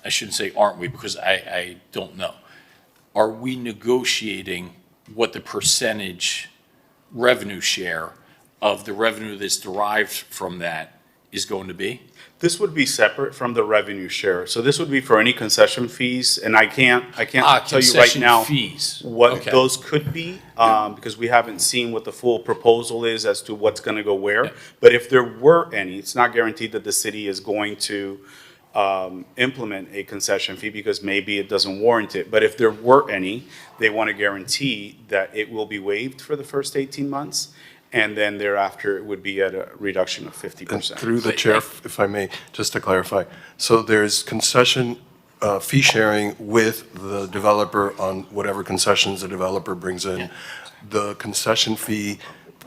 S3: I shouldn't say aren't we, because I don't know. Are we negotiating what the percentage revenue share of the revenue that's derived from that is going to be?
S13: This would be separate from the revenue share. So this would be for any concession fees, and I can't tell you right now
S3: Concession fees.
S13: what
S3: Okay.
S13: those could be, because we haven't seen what the full proposal is as to what's gonna go where. But if there were any, it's not guaranteed that the city is going to implement a concession fee, because maybe it doesn't warrant it. But if there were any, they want to guarantee that it will be waived for the first 18 months, and then thereafter it would be at a reduction of 50%.
S2: Through the chair, if I may, just to clarify. So there's concession fee sharing with the developer on whatever concessions the developer brings in. The concession fee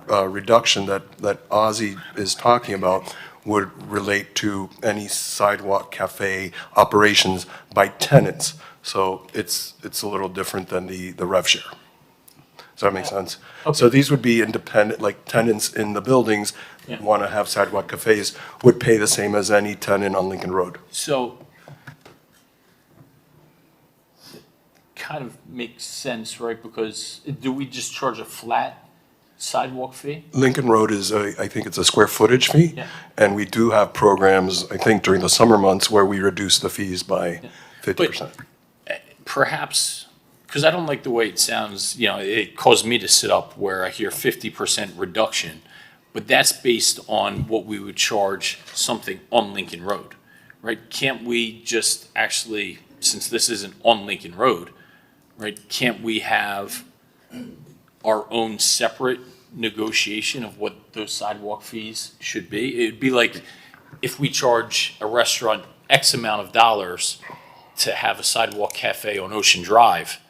S2: reduction that Ozzy is talking about would relate to any sidewalk cafe operations by tenants. So it's a little different than the rev share. Does that make sense? So these would be independent, like tenants in the buildings want to have sidewalk cafes would pay the same as any tenant on Lincoln Road.
S3: So kind of makes sense, right? Because do we just charge a flat sidewalk fee?
S2: Lincoln Road is, I think it's a square footage fee.
S3: Yeah.
S2: And we do have programs, I think during the summer months, where we reduce the fees by 50%.
S3: Perhaps, because I don't like the way it sounds, it caused me to sit up where I hear 50% reduction, but that's based on what we would charge something on Lincoln Road, right? Can't we just actually, since this isn't on Lincoln Road, right, can't we have our own separate negotiation of what those sidewalk fees should be? It'd be like if we charge a restaurant X amount of dollars to have a sidewalk cafe on Ocean Drive,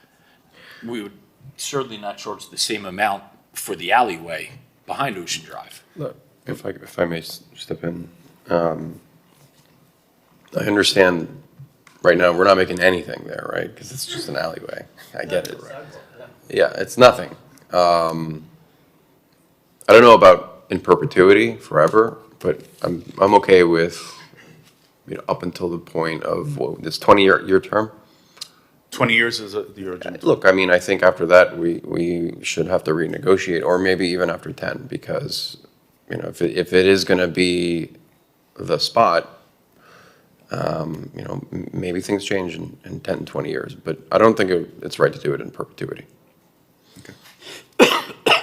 S3: we would certainly not charge the same amount for the alleyway behind Ocean Drive.
S7: Look, if I may step in, I understand right now we're not making anything there, right? Because it's just an alleyway. I get it. Yeah, it's nothing. I don't know about in perpetuity, forever, but I'm okay with, up until the point of this 20-year term.
S13: 20 years is the original.
S7: Look, I think after that, we should have to renegotiate, or maybe even after 10, because, if it is going to be the spot, maybe things change in 10, 20 years, but I don't think it's right to do it in perpetuity.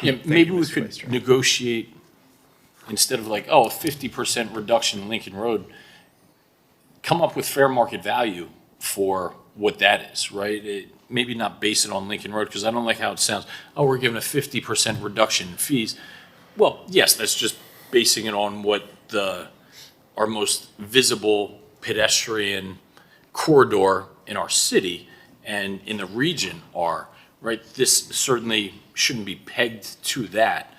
S3: Yeah, maybe we could negotiate, instead of like, a 50% reduction in Lincoln Road, come up with fair market value for what that is, right? Maybe not base it on Lincoln Road, because I don't like how it sounds. Oh, we're giving a 50% reduction in fees. Well, yes, that's just basing it on what our most visible pedestrian corridor in our city and in the region are, right? This certainly shouldn't be pegged to that.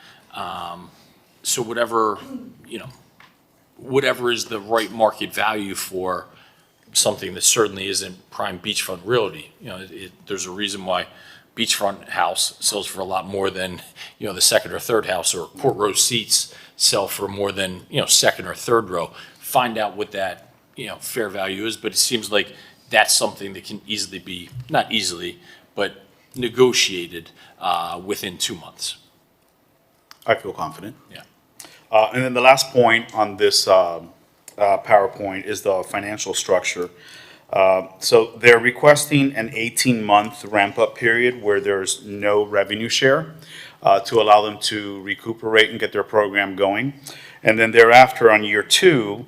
S3: So whatever is the right market value for something that certainly isn't prime beachfront realty. There's a reason why beachfront house sells for a lot more than, the second or third house, or court row seats sell for more than, second or third row. Find out what that, fair value is, but it seems like that's something that can easily be, not easily, but negotiated within 2 months.
S13: I feel confident.
S3: Yeah.
S13: And then the last point on this PowerPoint is the financial structure. So they're requesting an 18-month ramp-up period where there's no revenue share to allow them to recuperate and get their program going. And then thereafter, on year 2,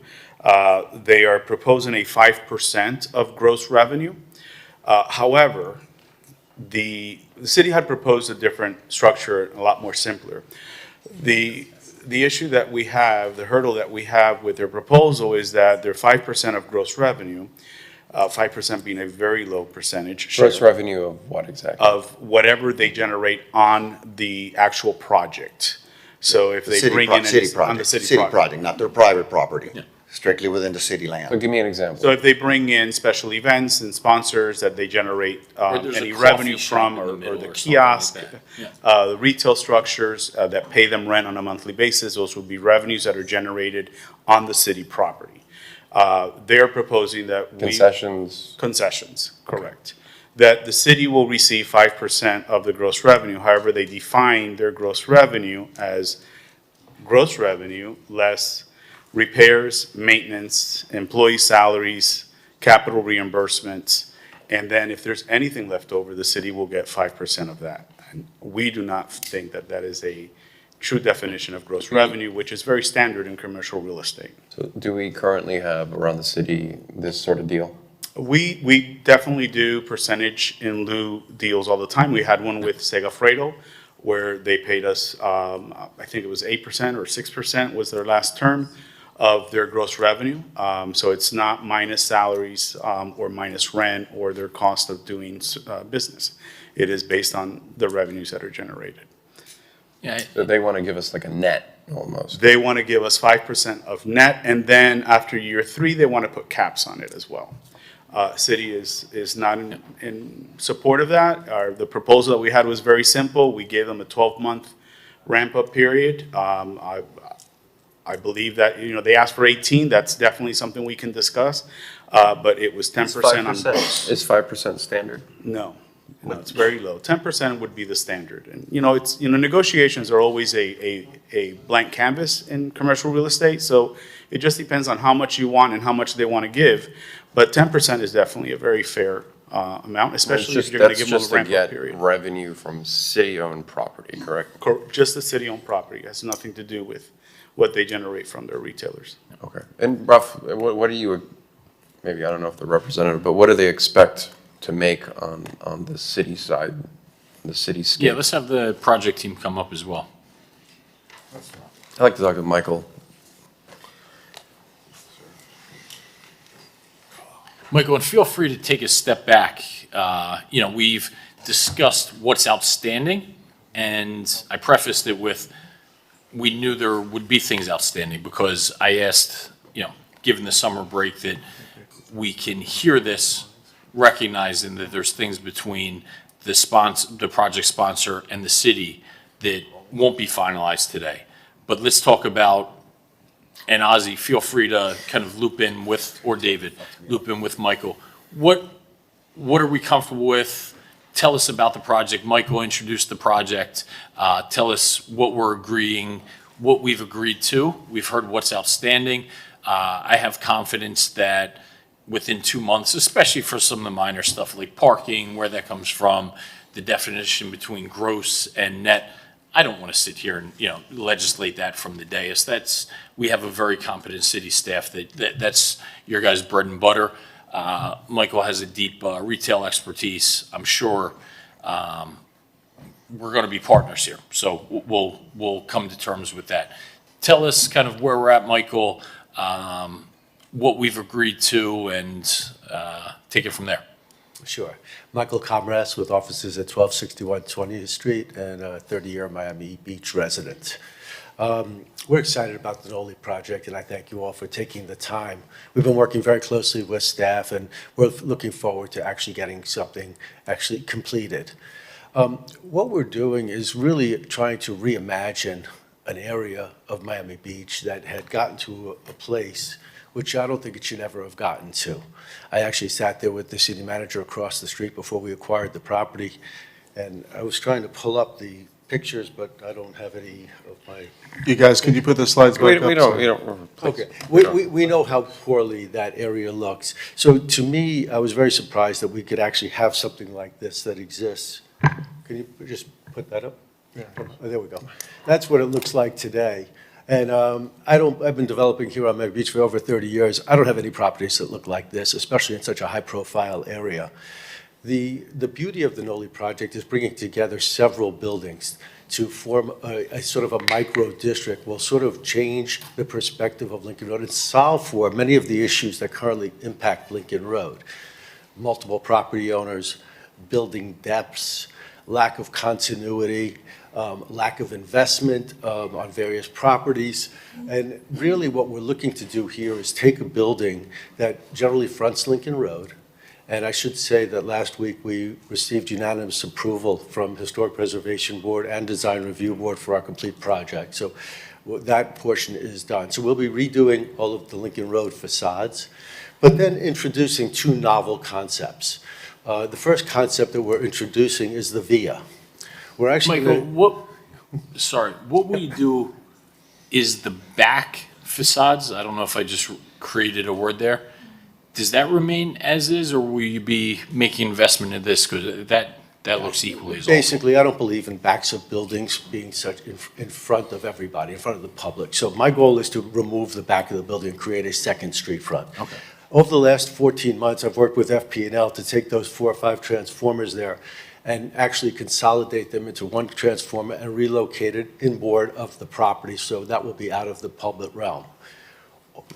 S13: they are proposing a 5% of gross revenue. However, the city had proposed a different structure, a lot more simpler. The issue that we have, the hurdle that we have with their proposal is that they're 5% of gross revenue, 5% being a very low percentage share.
S7: Gross revenue of what exactly?
S13: Of whatever they generate on the actual project. So if they bring in. On the
S14: city project, not their private property. Strictly within the city land.
S7: So give me an example.
S13: So if they bring in special events and sponsors that they generate any revenue from, or the kiosk, the retail structures that pay them rent on a monthly basis, those would be revenues that are generated on the city property. They're proposing that concessions, correct. That the city will receive 5% of the gross revenue. However, they define their gross revenue as gross revenue less repairs, maintenance, employee salaries, capital reimbursements, and then if there's anything left over, the city will get 5% of that. And we do not think that that is a true definition of gross revenue, which is very standard in commercial real estate.
S7: So do we currently have around the city this sort of deal?
S13: We definitely do percentage in lieu deals all the time. We had one with Segafredo where they paid us, I think it was 8% or 6% was their last term of their gross revenue. So it's not minus salaries or minus rent or their cost of doing business. It is based on the revenues that are generated.
S3: Yeah.
S7: So they want to give us like a net almost.
S13: They want to give us 5% of net, and then after year 3, they want to put caps on it as well. City is not in support of that. The proposal that we had was very simple. We gave them a 12-month ramp-up period. I believe that, they asked for 18. That's definitely something we can discuss. But it was 10% on gross.
S7: Is 5% standard?
S13: No, it's very low. 10% would be the standard. And, negotiations are always a blank canvas in commercial real estate. So it just depends on how much you want and how much they want to give. But 10% is definitely a very fair amount, especially if you're going to give them a ramp-up period.
S7: Revenue from city-owned property, correct?
S13: Just the city-owned property. It has nothing to do with what they generate from their retailers.
S7: Okay. And rough, what do you, maybe, I don't know if the representative, but what do they expect to make on the city side, the city scale?
S3: Yeah, let's have the project team come up as well.
S7: I'd like to talk to Michael.
S3: Michael, and feel free to take a step back. We've discussed what's outstanding, and I prefaced it with, we knew there would be things outstanding because I asked, given the summer break, that we can hear this, recognizing that there's things between the project sponsor and the city that won't be finalized today. But let's talk about, and Ozzy, feel free to kind of loop in with, or David, loop in with Michael. What are we comfortable with? Tell us about the project. Michael introduced the project. Tell us what we're agreeing, what we've agreed to. We've heard what's outstanding. I have confidence that within 2 months, especially for some of the minor stuff like parking, where that comes from, the definition between gross and net, I don't want to sit here and, legislate that from the dais. We have a very competent city staff that's your guys' bread and butter. Michael has a deep retail expertise. I'm sure we're going to be partners here. So we'll come to terms with that. Tell us kind of where we're at, Michael, what we've agreed to, and take it from there.
S16: Sure. Michael Comras with offices at 1261 20th Street and a 30-year Miami Beach resident. We're excited about the Noli project, and I thank you all for taking the time. We've been working very closely with staff, and we're looking forward to actually getting something actually completed. What we're doing is really trying to reimagine an area of Miami Beach that had gotten to a place which I don't think it should ever have gotten to. I actually sat there with the city manager across the street before we acquired the property, And I was trying to pull up the pictures, but I don't have any of my.
S17: You guys, could you put the slides back up?
S7: We don't.
S16: Okay, we know how poorly that area looks. So to me, I was very surprised that we could actually have something like this that exists. Can you just put that up?
S17: Yeah.
S16: Oh, there we go. That's what it looks like today. And I've been developing here on Miami Beach for over 30 years. I don't have any properties that look like this, especially in such a high-profile area. The beauty of the Noli project is bringing together several buildings to form a sort of a micro district, will sort of change the perspective of Lincoln Road and solve for many of the issues that currently impact Lincoln Road. Multiple property owners, building depths, lack of continuity, lack of investment on various properties. And really what we're looking to do here is take a building that generally fronts Lincoln Road. And I should say that last week we received unanimous approval from Historic Preservation Board and Design Review Board for our complete project. So that portion is done. So we'll be redoing all of the Lincoln Road facades, but then introducing two novel concepts. The first concept that we're introducing is the via. We're actually
S3: Michael, what we do is the back facades, I don't know if I just created a word there, does that remain as is, or will you be making investment in this? Because that looks equally as well.
S16: Basically, I don't believe in backs of buildings being such in front of everybody, in front of the public. So my goal is to remove the back of the building and create a second street front.
S3: Okay.
S16: Over the last 14 months, I've worked with FP&L to take those 4 or 5 transformers there and actually consolidate them into one transformer and relocate it inboard of the property, so that will be out of the public realm.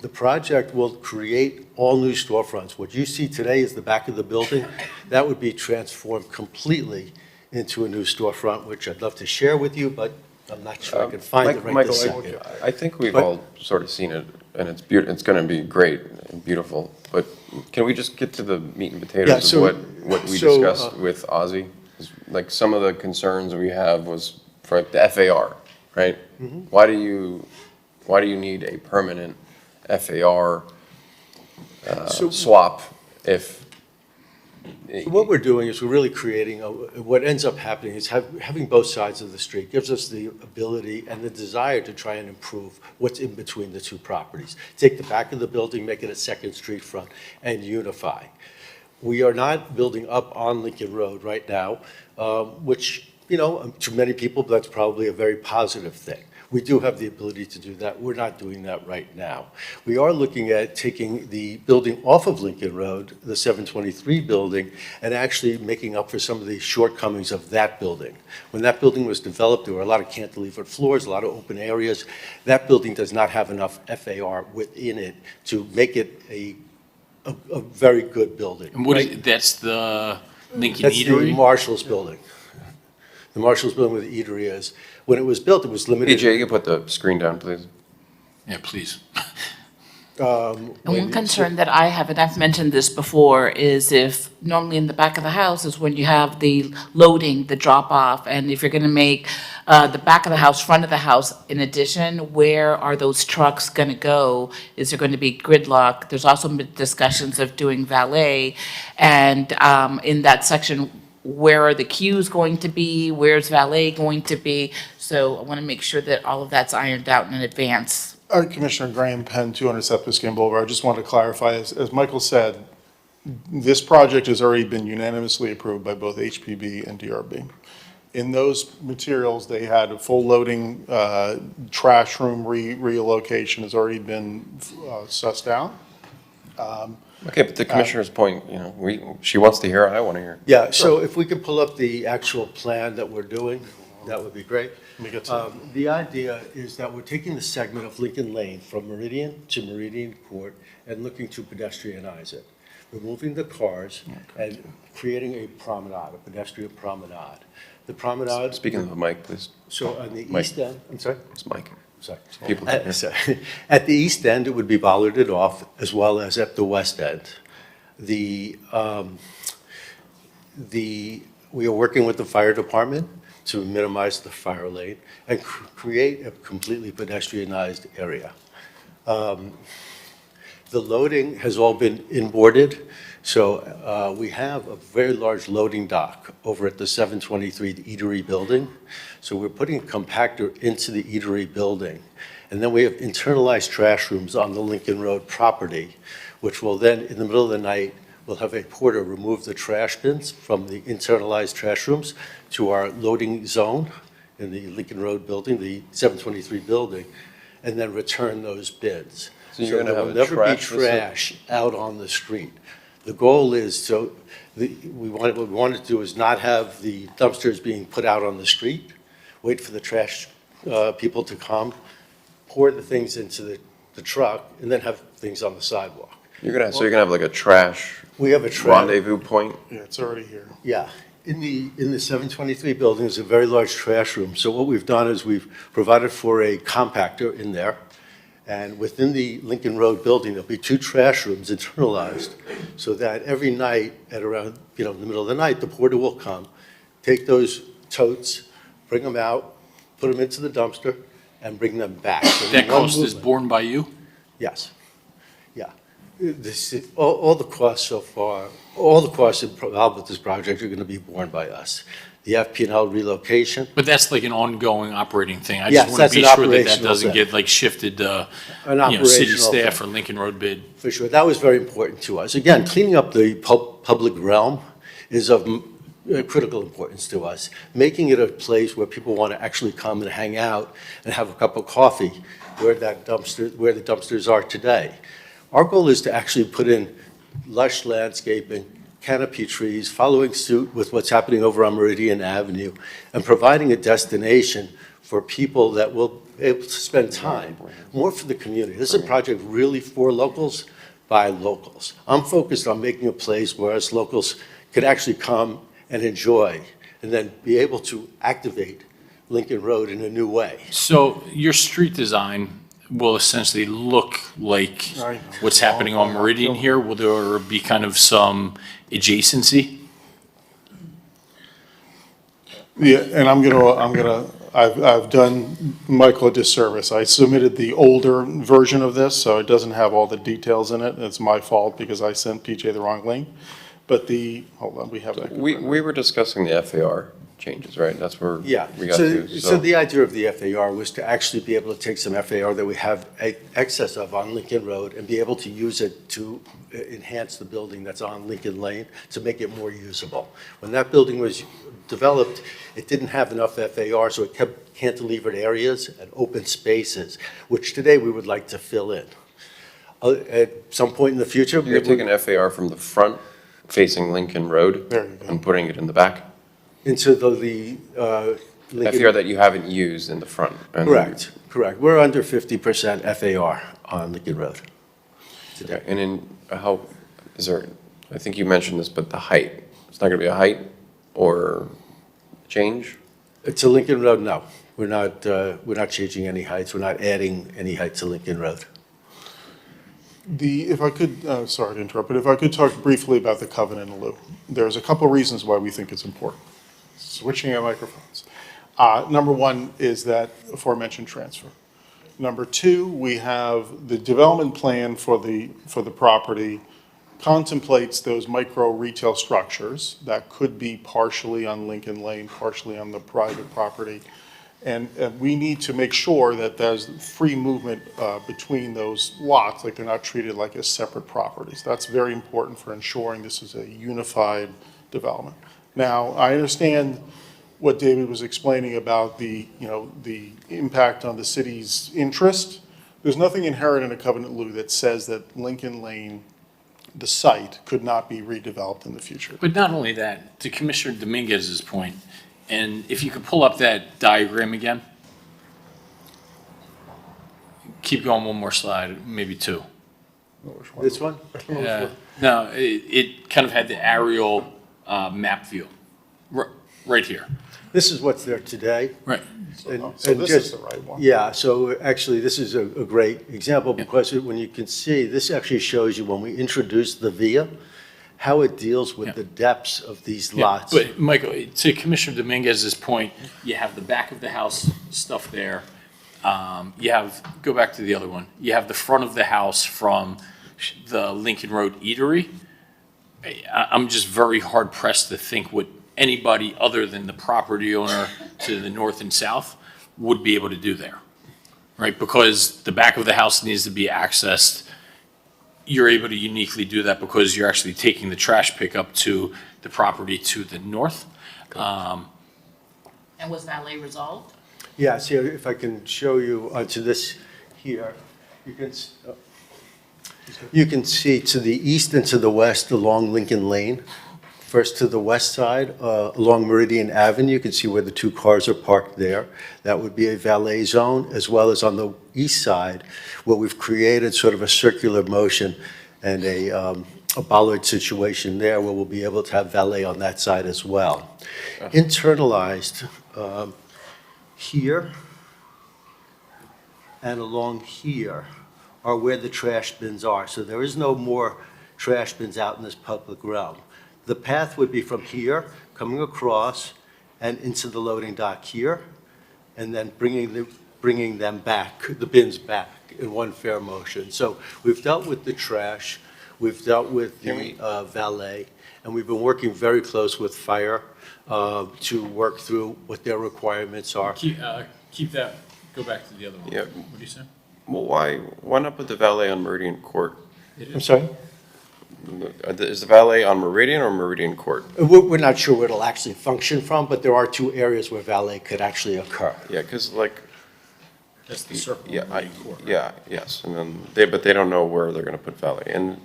S16: The project will create all new storefronts. What you see today is the back of the building. That would be transformed completely into a new storefront, which I'd love to share with you, but I'm not sure I can find it right this second.
S7: I think we've all sort of seen it, and it's it's going to be great and beautiful, but can we just get to the meat and potatoes of what we discussed with Ozzy? Like, some of the concerns we have was for the FAR, right?
S16: Mm-hmm.
S7: Why do you need a permanent FAR swap if?
S16: What we're doing is we're really creating, what ends up happening is having both sides of the street gives us the ability and the desire to try and improve what's in between the two properties. Take the back of the building, make it a second street front, and unify. We are not building up on Lincoln Road right now, which, to many people, that's probably a very positive thing. We do have the ability to do that. We're not doing that right now. We are looking at taking the building off of Lincoln Road, the 723 building, and actually making up for some of the shortcomings of that building. When that building was developed, there were a lot of cantilevered floors, a lot of open areas. That building does not have enough FAR within it to make it a very good building.
S3: And that's the Lincoln
S16: That's
S3: Eatery?
S16: the Marshall's building. The Marshall's building where the eatery is. When it was built, it was limited.
S7: Hey, Jay, you can put the screen down, please.
S3: Yeah, please.
S8: And one concern that I have, and I've mentioned this before, is if normally in the back of the house is when you have the loading, the drop off, and if you're going to make the back of the house, front of the house, in addition, where are those trucks going to go? Is there going to be gridlock? There's also been discussions of doing valet, and in that section, where are the queues going to be? Where's valet going to be? So I want to make sure that all of that's ironed out in advance.
S17: Commissioner Graham Penn, 200 South Biscayne Boulevard. I just wanted to clarify, as Michael said, this project has already been unanimously approved by both HPB and DRB. In those materials, they had a full loading trash room relocation has already been sussed out.
S7: Okay, but the commissioner's point, she wants to hear, I want to hear.
S16: Yeah, so if we could pull up the actual plan that we're doing, that would be great.
S17: Let me get to
S16: The idea is that we're taking the segment of Lincoln Lane from Meridian to Meridian Court and looking to pedestrianize it. Removing the cars and creating a promenade, a pedestrian promenade. The promenade.
S7: Speaking of the mic, please.
S16: So on the
S7: Mike.
S16: east end, I'm sorry?
S7: It's Mike.
S16: Sorry.
S7: People can hear.
S16: Sorry. At the east end, it would be bollarded off, as well as at the west end. We are working with the fire department to minimize the fire lane and create a completely pedestrianized area. The loading has all been inboarded, so we have a very large loading dock over at the 723 Eatery building. So we're putting a compactor into the Eatery building. And then we have internalized trash rooms on the Lincoln Road property, which will then, in the middle of the night, we'll have a porter remove the trash bins from the internalized trash rooms to our loading zone in the Lincoln Road building, the 723 building, and then return those bins.
S7: So you're gonna have a
S16: there will never be
S7: trash facility?
S16: trash out on the street. The goal is what we want to do is not have the dumpsters being put out on the street, wait for the trash people to come, pour the things into the truck, and then have things on the sidewalk.
S7: So you're gonna have like a trash
S16: We have a trash.
S7: rendezvous point?
S17: Yeah, it's already here.
S16: Yeah. In the 723 building is a very large trash room. So what we've done is we've provided for a compactor in there. And within the Lincoln Road building, there'll be 2 trash rooms internalized so that every night at around, in the middle of the night, the porter will come, take those totes, bring them out, put them into the dumpster, and bring them back. So
S3: That
S16: one
S3: cost is
S16: movement.
S3: borne by you?
S16: Yes. Yeah. All the costs so far, all the costs involved with this project are going to be borne by us. The FP&L relocation.
S3: But that's like an ongoing operating thing. I
S16: Yes,
S3: just want to be
S16: that's an
S3: sure that that
S16: operational
S3: doesn't
S16: thing.
S3: get like shifted to,
S16: An
S3: city
S16: operational
S3: staff
S16: thing.
S3: or Lincoln Road bid.
S16: For sure. That was very important to us. Again, cleaning up the public realm is of critical importance to us. Making it a place where people want to actually come and hang out and have a cup of coffee where the dumpsters are today. Our goal is to actually put in lush landscaping, canopy trees, following suit with what's happening over on Meridian Avenue, and providing a destination for people that will be able to spend time, more for the community. This is a project really for locals, by locals. I'm focused on making a place where us locals could actually come and enjoy, and then be able to activate Lincoln Road in a new way.
S3: So your street design will essentially look like
S17: I know.
S3: what's happening on Meridian here? Will there be kind of some adjacency?
S17: Yeah, and I've done Michael a disservice. I submitted the older version of this, so it doesn't have all the details in it. It's my fault because I sent PJ the wrong link. But hold on, we have that.
S7: We were discussing the FAR changes, right? That's where
S16: Yeah,
S7: we got to.
S16: so the idea of the FAR was to actually be able to take some FAR that we have excess of on Lincoln Road and be able to use it to enhance the building that's on Lincoln Lane to make it more usable. When that building was developed, it didn't have enough FAR, so it kept cantilevered areas and open spaces, which today we would like to fill in. At some point in the future.
S7: You're taking FAR from the front facing Lincoln Road
S17: There you go.
S7: and putting it in the back?
S16: Into the Lincoln.
S7: FAR that you haven't used in the front? and-
S16: Correct. We're under 50% FAR on Lincoln Road today.
S7: Okay, and in how, is there, I think you mentioned this, but the height, it's not gonna be a height or change?
S16: To Lincoln Road, no. We're not changing any heights. We're not adding any height to Lincoln Road.
S17: If I could, sorry to interrupt, but if I could talk briefly about the covenant in lieu. There's a couple reasons why we think it's important. Switching our microphones. Number one is that aforementioned transfer. Number two, we have the development plan for the property contemplates those micro retail structures that could be partially on Lincoln Lane, partially on the private property. And we need to make sure that there's free movement between those lots, like they're not treated like as separate properties. That's very important for ensuring this is a unified development. Now, I understand what David was explaining about the impact on the city's interest. There's nothing inherent in a covenant lieu that says that Lincoln Lane, the site, could not be redeveloped in the future.
S3: But not only that, to Commissioner Dominguez's point, and if you could pull up that diagram again. Keep going one more slide, maybe two.
S16: This one?
S3: Yeah. No, it kind of had the aerial map view, right here.
S16: This is what's there today.
S3: Right.
S17: So this is the right one.
S16: Yeah, so actually, this is a great example because when you can see, this actually shows you when we introduced the VIA, how it deals with the depths of these lots.
S3: But Michael, to Commissioner Dominguez's point, you have the back of the house stuff there. You have, go back to the other one. You have the front of the house from the Lincoln Road Eatery, I'm just very hard pressed to think what anybody other than the property owner to the north and south would be able to do there, right? Because the back of the house needs to be accessed. You're able to uniquely do that because you're actually taking the trash pickup to the property to the north.
S8: And was valet resolved?
S16: Yeah, see, if I can show you onto this here, you can see to the east and to the west along Lincoln Lane. First to the west side, along Meridian Avenue, you can see where the two cars are parked there. That would be a valet zone, as well as on the east side, where we've created sort of a circular motion and a bollard situation there, where we'll be able to have valet on that side as well. Internalized here and along here are where the trash bins are. So there is no more trash bins out in this public realm. The path would be from here, coming across and into the loading dock here, and then bringing them back, the bins back in one fair motion. So we've dealt with the trash, we've dealt with the valet, and we've been working very close with fire to work through what their requirements are.
S3: Keep that, go back to the other one.
S7: Yeah.
S3: What do you say?
S7: Well, why not put the valet on Meridian Court?
S16: I'm sorry?
S7: Is the valet on Meridian or Meridian Court?
S16: We're not sure where it'll actually function from, but there are two areas where valet could actually occur.
S7: Yeah, because like,
S3: That's the circle.
S7: yeah,
S3: Meridian Court.
S7: yeah, yes, and then but they don't know where they're gonna put valet. And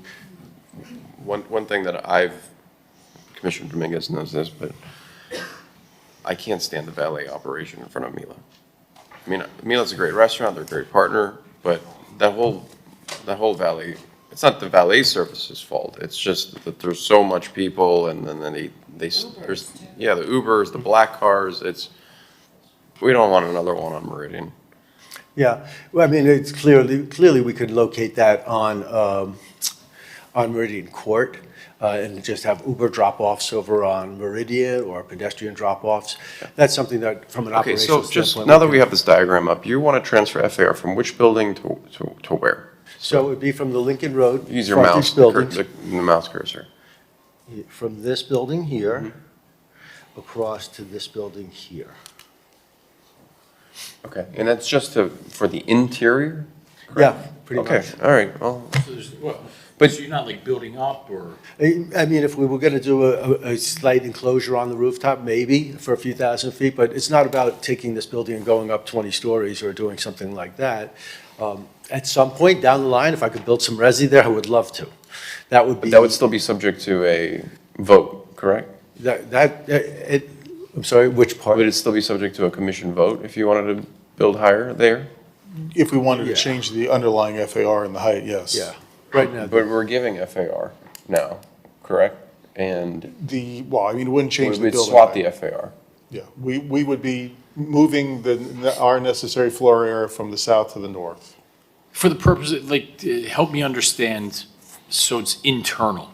S7: one thing that Commissioner Dominguez knows this, but I can't stand the valet operation in front of Mila. I mean, Mila's a great restaurant, they're a great partner, but that whole valet, it's not the valet service's fault. It's just that there's so much people, and then there's the Ubers, the black cars. We don't want another one on Meridian.
S16: Yeah, well, I mean, it's clearly we could locate that on Meridian Court and just have Uber drop-offs over on Meridian or pedestrian drop-offs. That's something that, from an
S7: Okay,
S16: operational
S7: so
S16: standpoint.
S7: just now that we have this diagram up, you want to transfer FAR from which building to where?
S16: So it would be from the Lincoln Road
S7: Use your
S16: frontage
S7: mouse,
S16: buildings,
S7: the mouse cursor.
S16: from this building here across to this building here.
S7: Okay, and that's just for the interior?
S16: Yeah, pretty much.
S7: Okay, all right, well,
S3: But so you're not like building up or?
S16: I mean, if we were going to do a slight enclosure on the rooftop, maybe for a few thousand feet, but it's not about taking this building and going up 20 stories or doing something like that. At some point down the line, if I could build some resi there, I would love to. That would be.
S7: that would still be subject to a vote, correct?
S16: I'm sorry, which part?
S7: Would it still be subject to a commission vote if you wanted to build higher there?
S17: If we wanted to
S16: Yeah.
S17: change the underlying FAR and the height, yes.
S16: Yeah, right now.
S7: But we're giving FAR now, correct? And
S17: Well, I mean, it wouldn't change the
S7: we'd
S17: building
S7: swap
S17: height.
S7: the FAR.
S17: Yeah, we would be moving our necessary floor area from the south to the north.
S3: For the purpose of, help me understand, so it's internal.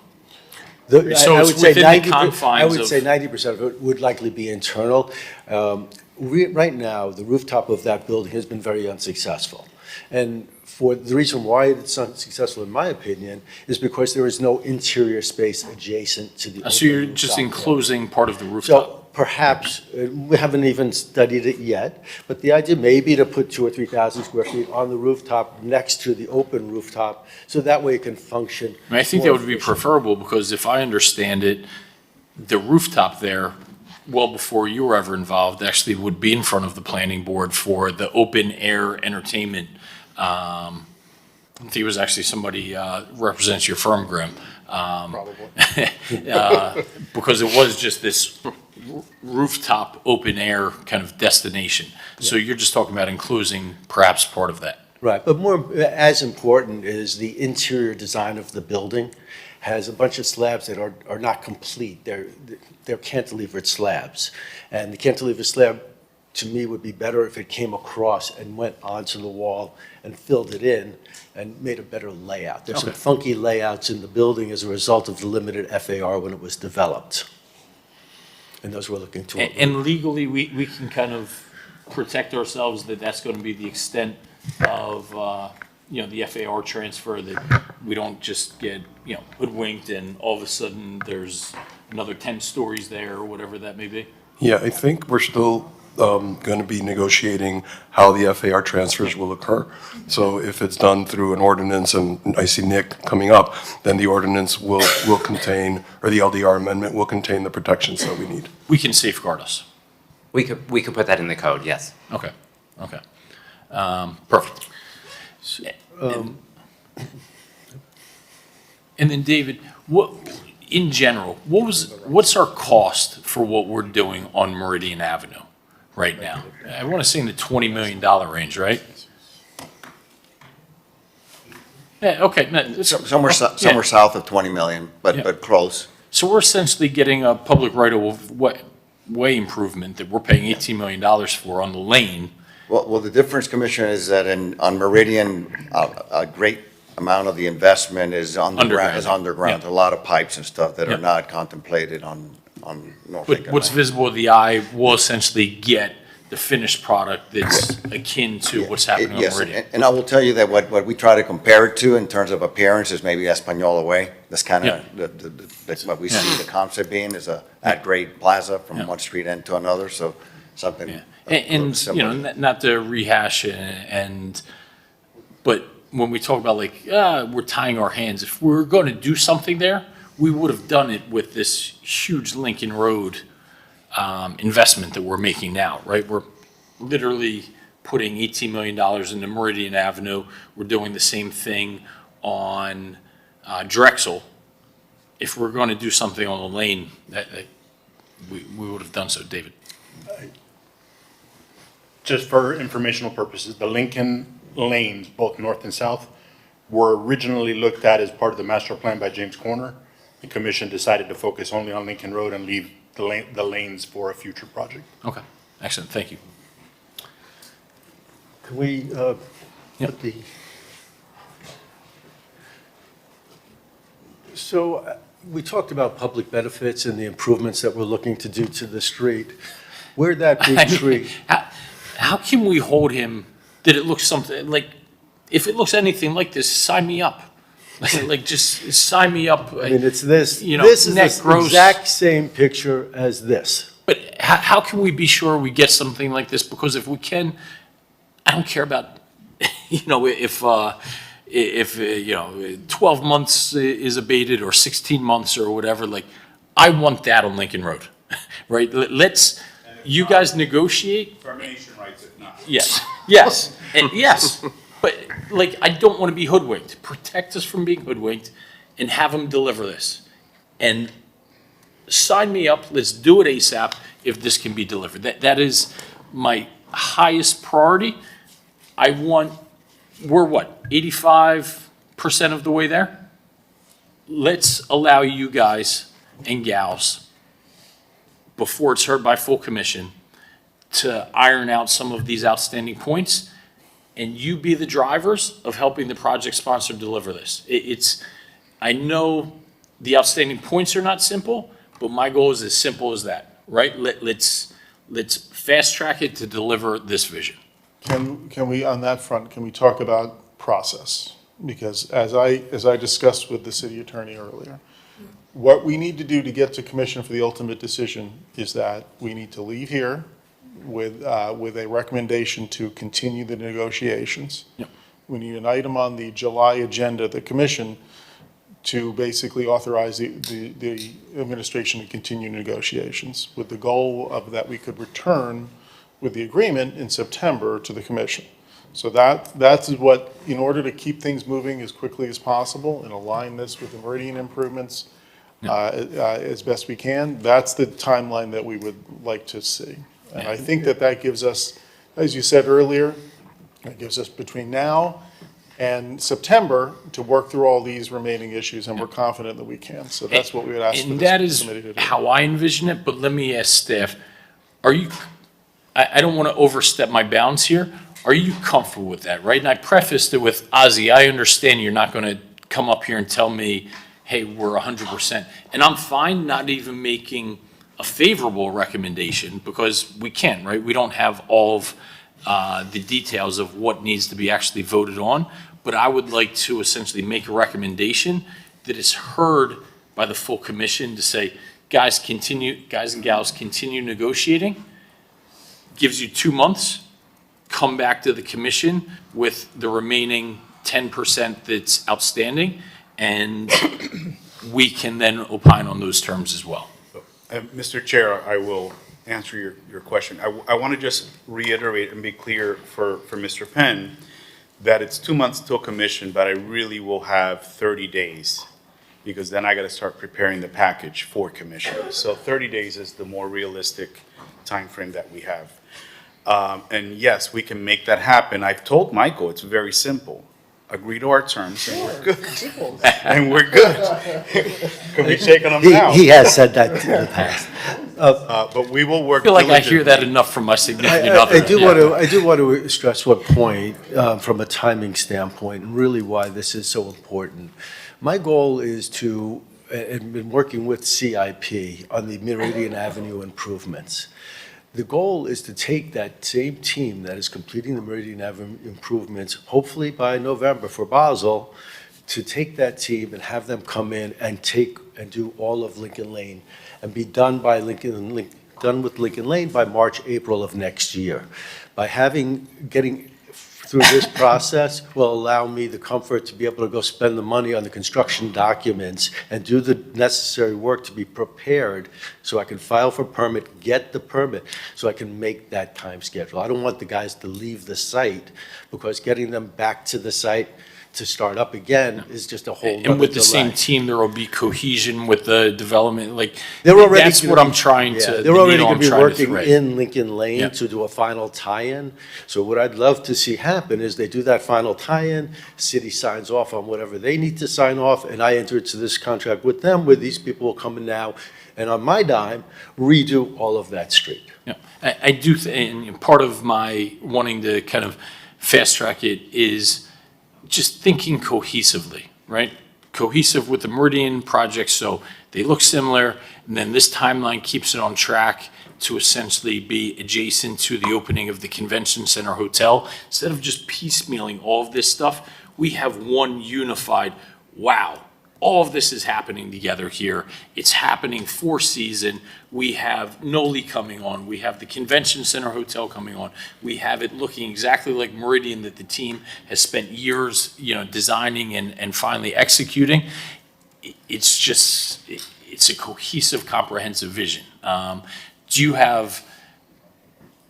S16: So
S3: it's within the confines
S16: I would
S3: of-
S16: say 90% of it would likely be internal. Right now, the rooftop of that building has been very unsuccessful. And for the reason why it's unsuccessful, in my opinion, is because there is no interior space adjacent to the.
S3: So you're
S16: open
S3: just
S16: rooftop.
S3: enclosing part of the rooftop?
S16: So perhaps, we haven't even studied it yet, but the idea may be to put 2,000 or 3,000 square feet on the rooftop next to the open rooftop, so that way it can function.
S3: I mean, I think that would be preferable, because if I understand it, the rooftop there, well before you were ever involved, actually would be in front of the planning board for the open air entertainment. I think it was actually somebody represents your firm, Grim. Because it was just this rooftop, open air kind of destination. So you're just talking about enclosing perhaps part of that.
S16: Right, but as important is the interior design of the building has a bunch of slabs that are not complete. They're cantilevered slabs. And the cantilever slab, to me, would be better if it came across and went onto the wall and filled it in and made a better layout. There's some funky layouts in the building as a result of the limited FAR when it was developed. And those we're looking to.
S3: And legally, we can kind of protect ourselves that that's going to be the extent of you know, the FAR transfer, that we don't just get, you know, hoodwinked and all of a sudden there's another 10 stories there or whatever that may be?
S2: Yeah, I think we're still going to be negotiating how the FAR transfers will occur. So if it's done through an ordinance, and I see Nick coming up, then the ordinance will contain, or the LDR amendment will contain the protections that we need.
S3: We can safeguard us.
S15: We could put that in the code, yes.
S3: Okay, okay. Perfect. And then David, what, in general, what's our cost for what we're doing on Meridian Avenue right now? I want to say in the $20 million range, right? Yeah, okay. No,
S14: Somewhere
S3: yeah.
S14: south of 20 million,
S3: Yeah.
S14: but close.
S3: So we're essentially getting a public right-of-way improvement that we're paying $18 million for on the lane.
S14: Well, the difference, Commissioner, is that on Meridian, a great amount of the investment is underground.
S3: Yeah.
S14: A lot of pipes and stuff that
S3: Yeah.
S14: are not contemplated on North
S3: But
S14: Lincoln.
S3: what's
S14: Lane.
S3: visible to the eye will essentially get the finished product that's akin to what's happening on
S14: Yes,
S3: Meridian.
S14: and I will tell you that what we try to compare it to in terms of appearance is maybe Espanola Way. That's kind of that's what we see the concept being, is a at-grade plaza from one street end to another, so something.
S3: Yeah. And you know, not to rehash but when we talk about like, we're tying our hands, if we were going to do something there, we would have done it with this huge Lincoln Road investment that we're making now, right? We're literally putting $18 million into Meridian Avenue. We're doing the same thing on Drexel. If we're going to do something on the lane, we would have done so. David?
S18: Just for informational purposes, the Lincoln lanes, both north and south, were originally looked at as part of the master plan by James Corner. The commission decided to focus only on Lincoln Road and leave the lanes for a future project.
S3: Okay, excellent, thank you.
S16: Can we put the... So we talked about public benefits and the improvements that we're looking to do to the street. Where'd that big tree?
S3: How can we hold him that it looks something, like, if it looks anything like this, sign me up. Like, just sign me up.
S16: I mean, it's this.
S3: You know,
S16: This is
S3: net
S16: the
S3: gross.
S16: exact same picture as this.
S3: But how can we be sure we get something like this? Because if we can, I don't care about, you know, if you know, 12 months is abated or 16 months or whatever, like, I want that on Lincoln Road, right? Let's, you guys negotiate.
S18: Termination rights if not.
S3: Yes, yes, and yes, but like, I don't want to be hoodwinked. Protect us from being hoodwinked and have them deliver this. And sign me up, let's do it ASAP if this can be delivered. That is my highest priority. We're what, 85% of the way there? Let's allow you guys and gals, before it's heard by full commission, to iron out some of these outstanding points, and you be the drivers of helping the project sponsor deliver this. I know the outstanding points are not simple, but my goal is as simple as that, right? Let's fast track it to deliver this vision.
S17: Can we, on that front, can we talk about process? Because as I discussed with the city attorney earlier, what we need to do to get to commission for the ultimate decision is that we need to leave here with a recommendation to continue the negotiations.
S3: Yep.
S17: We need an item on the July agenda of the commission to basically authorize the administration to continue negotiations with the goal of that we could return with the agreement in September to the commission. So that's what, in order to keep things moving as quickly as possible and align this with the Meridian improvements as best we can, that's the timeline that we would like to see. And I think that gives us, as you said earlier, it gives us between now and September to work through all these remaining issues, and we're confident that we can. So that's what we would ask for
S3: And
S17: this
S3: that is
S17: committee to do.
S3: how I envision it, but let me ask staff, I don't want to overstep my bounds here. Are you comfortable with that, right? And I prefaced it with, Ozzy, I understand you're not going to come up here and tell me, hey, we're 100%. And I'm fine not even making a favorable recommendation because we can't, right? We don't have all of the details of what needs to be actually voted on. but I would like to essentially make a recommendation that is heard by the full commission to say, guys and gals, continue negotiating. Gives you 2 months, come back to the commission with the remaining 10% that's outstanding, and we can then opine on those terms as well.
S13: Mr. Chair, I will answer your question. I want to just reiterate and be clear for Mr. Penn that it's 2 months till commission, but I really will have 30 days because then I got to start preparing the package for commission. So 30 days is the more realistic timeframe that we have. And yes, we can make that happen. I've told Michael it's very simple. Agree to our terms and we're good. And we're good. Can we shake on them now?
S16: He has said that in the past.
S13: But we will work
S3: I feel like I hear that
S13: diligently.
S3: enough from my significant other.
S16: I do want to stress one point from a timing standpoint, and really why this is so important. My goal is to, and been working with CIP on the Meridian Avenue improvements. The goal is to take that same team that is completing the Meridian Avenue improvements, hopefully by November for Basel, to take that team and have them come in and do all of Lincoln Lane and be done done with Lincoln Lane by March, April of next year. By getting through this process will allow me the comfort to be able to go spend the money on the construction documents and do the necessary work to be prepared so I can file for permit, get the permit, so I can make that time schedule. I don't want the guys to leave the site because getting them back to the site to start up again is just a whole nother
S3: And with the
S16: delay.
S3: same team, there will be cohesion with the development, like,
S16: They're already
S3: that's what I'm trying to,
S16: They're
S3: the
S16: already
S3: needle
S16: going
S3: I'm
S16: to be
S3: trying to
S16: working
S3: thread.
S16: in Lincoln Lane
S3: Yeah.
S16: to do a final tie-in. So what I'd love to see happen is they do that final tie-in, city signs off on whatever they need to sign off, and I enter into this contract with them where these people will come in now and on my dime, redo all of that street.
S3: Yeah, I do, and part of my wanting to kind of fast track it is just thinking cohesively, right? Cohesive with the Meridian project, so they look similar, and then this timeline keeps it on track to essentially be adjacent to the opening of the Convention Center Hotel. Instead of just piecemealing all of this stuff, we have one unified, wow, all of this is happening together here. It's happening for season. We have Noli coming on. We have the Convention Center Hotel coming on. We have it looking exactly like Meridian that the team has spent years, designing and finally executing. It's just, it's a cohesive, comprehensive vision. Do you have,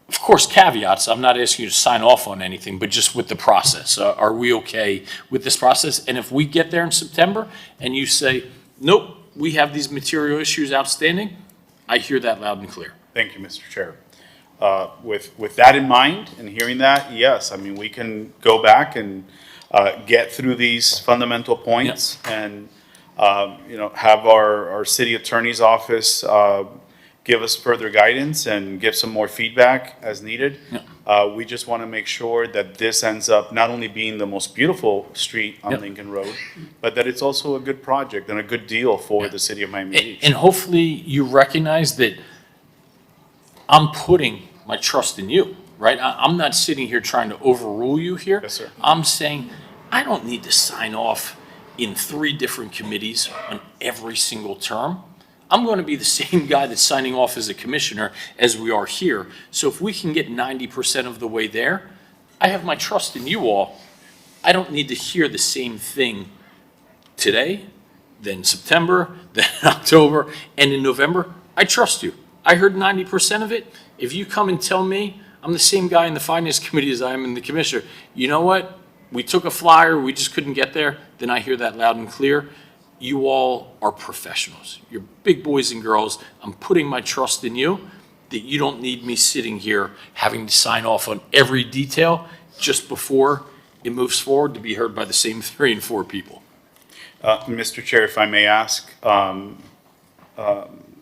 S3: of course, caveats? I'm not asking you to sign off on anything, but just with the process. Are we okay with this process? And if we get there in September and you say, nope, we have these material issues outstanding, I hear that loud and clear.
S13: Thank you, Mr. Chair. With that in mind and hearing that, yes, I mean, we can go back and get through these fundamental points and, have our city attorney's office give us further guidance and give some more feedback as needed. We just want to make sure that this ends up not only being the most beautiful street on Lincoln Road, but that it's also a good project and a good deal for the city of Miami Beach.
S3: And hopefully you recognize that I'm putting my trust in you, right? I'm not sitting here trying to overrule you here.
S13: Yes, sir.
S3: I'm saying I don't need to sign off in 3 different committees on every single term. I'm going to be the same guy that's signing off as a commissioner as we are here. So if we can get 90% of the way there, I have my trust in you all. I don't need to hear the same thing today, then September, then October, and in November. I trust you. I heard 90% of it. If you come and tell me I'm the same guy in the finance committee as I am in the commissioner, you know what? We took a flyer, we just couldn't get there, then I hear that loud and clear. You all are professionals. You're big boys and girls. I'm putting my trust in you that you don't need me sitting here having to sign off on every detail just before it moves forward to be heard by the same 3 and 4 people.
S13: Mr. Chair, if I may ask,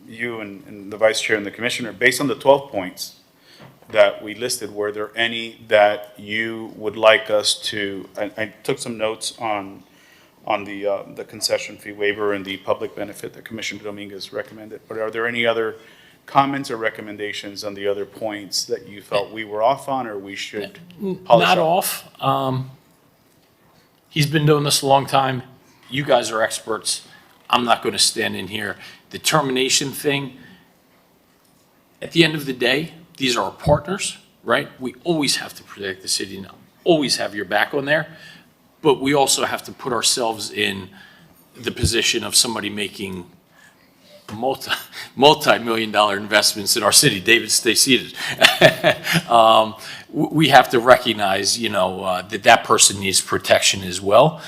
S13: you and the Vice Chair and the Commissioner, based on the 12 points that we listed, were there any that you would like us to, I took some notes on the concession fee waiver and the public benefit that Commissioner Dominguez recommended, but are there any other comments or recommendations on the other points that you felt we were off on or we should polish
S3: Not
S13: up?
S3: off. He's been doing this a long time. You guys are experts. I'm not going to stand in here. The termination thing, at the end of the day, these are our partners, right? We always have to protect the city and always have your back on there. But we also have to put ourselves in the position of somebody making multi-million-dollar investments in our city. David, stay seated. We have to recognize, that person needs protection as well.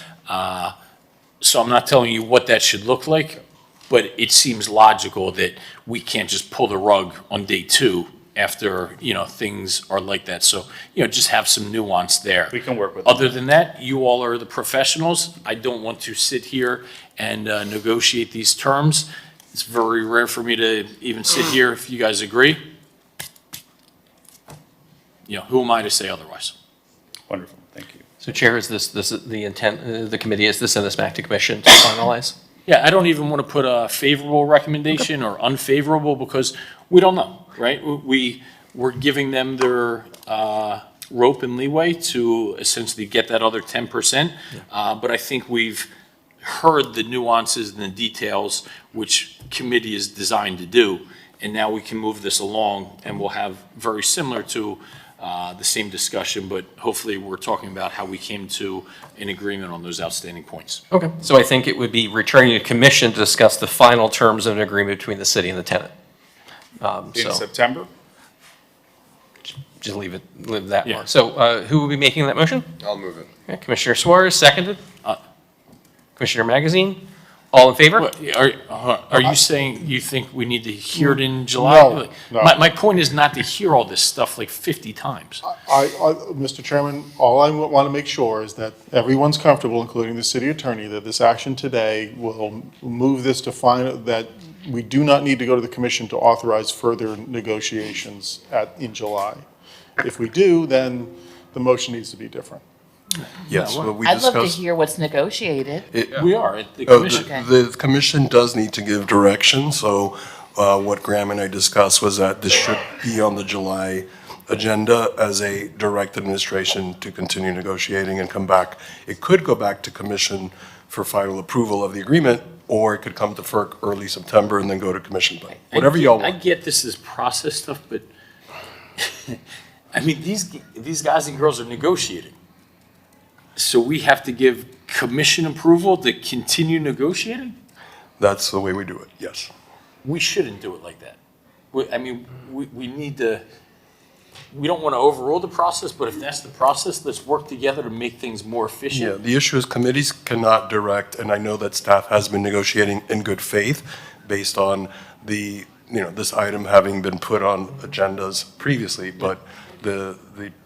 S3: So I'm not telling you what that should look like, but it seems logical that we can't just pull the rug on day 2 after, things are like that. So, just have some nuance there.
S13: We can work with
S3: Other than that, you all are the professionals. I don't want to sit here and negotiate these terms. It's very rare for me to even sit here if you guys agree. Who am I to say otherwise?
S13: Wonderful, thank you.
S4: So Chair, is this is the intent of the committee, is this send this back to commission to finalize?
S3: Yeah, I don't even want to put a favorable recommendation or unfavorable because we don't know, right? We're giving them their rope and leeway to essentially get that other 10%. But I think we've heard the nuances and the details which committee is designed to do. And now we can move this along and we'll have very similar to the same discussion, but hopefully we're talking about how we came to an agreement on those outstanding points.
S4: Okay, so I think it would be returning to commission to discuss the final terms of an agreement between the city and the tenant.
S13: In September?
S4: Just leave that
S3: Yeah.
S4: mark. So who will be making that motion?
S5: I'll move it.
S4: Okay, Commissioner Suarez, seconded. Commissioner Magazine, all in favor?
S3: Are you saying you think we need to hear it in July?
S17: No.
S3: My point is not to hear all this stuff like 50 times.
S17: Mr. Chairman, all I want to make sure is that everyone's comfortable, including the city attorney, that this action today will move this to find that we do not need to go to the commission to authorize further negotiations in July. If we do, then the motion needs to be different.
S2: Yes, what we
S8: I'd love to
S2: discussed.
S8: hear what's negotiated.
S3: We are at the
S2: Oh,
S3: commission.
S2: The commission does need to give direction, so what Graham and I discussed was that this should be on the July agenda as a direct administration to continue negotiating and come back. It could go back to commission for final approval of the agreement, or it could come to FERC early September and then go to commission, but whatever y'all
S3: I
S2: want.
S3: get this is process stuff, but I mean, these guys and girls are negotiating. So we have to give commission approval to continue negotiating?
S2: That's the way we do it, yes.
S3: We shouldn't do it like that. We need to, we don't want to overrule the process, but if that's the process, let's work together to make things more
S2: Yeah,
S3: efficient.
S2: the issue is committees cannot direct, and I know that staff has been negotiating in good faith based on this item having been put on agendas previously, but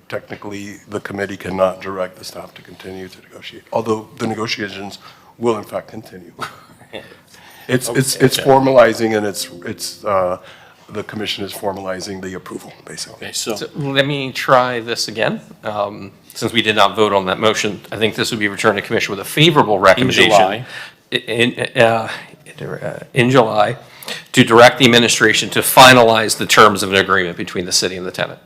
S2: technically, the committee cannot direct the staff to continue to negotiate, although the negotiations will in fact continue. It's formalizing and the commission is formalizing the approval, basically.
S3: Okay, so
S4: So let me try this again. Since we did not vote on that motion, I think this would be returned to commission with a favorable recommendation.
S3: July.
S4: In July, to direct the administration to finalize the terms of an agreement between the city and the tenant.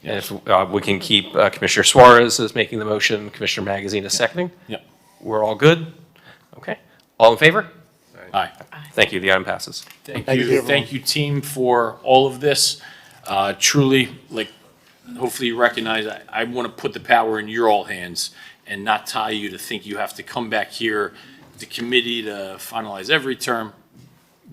S4: And if we can keep Commissioner Suarez as making the motion, Commissioner Magazine is seconding?
S3: Yep.
S4: We're all good? Okay. All in favor?
S3: Aye.
S4: Thank you. The item passes.
S3: Thank
S17: you,
S3: you,
S17: everyone.
S3: thank you, team, for all of this. Truly, hopefully you recognize, I want to put the power in your all hands and not tie you to think you have to come back here, the committee, to finalize every term.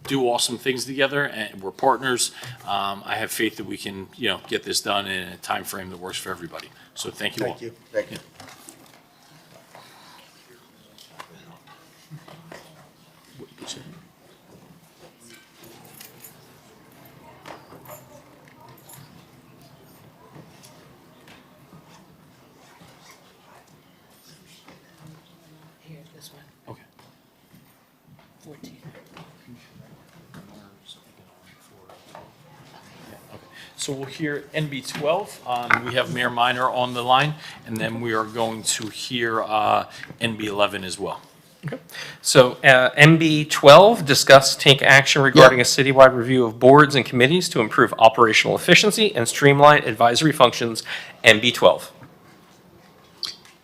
S3: Do awesome things together, and we're partners. I have faith that we can, get this done in a time frame that works for everybody. So thank you all.
S14: Thank you. Thank you.
S8: Here, this one.
S3: Okay.
S8: 14.
S3: So we'll hear NB 12. We have Mayor Minor on the line, and then we are going to hear NB 11 as well.
S4: So MB 12, discuss, take action regarding a citywide review of boards and committees to improve operational efficiency and streamline advisory functions, MB 12.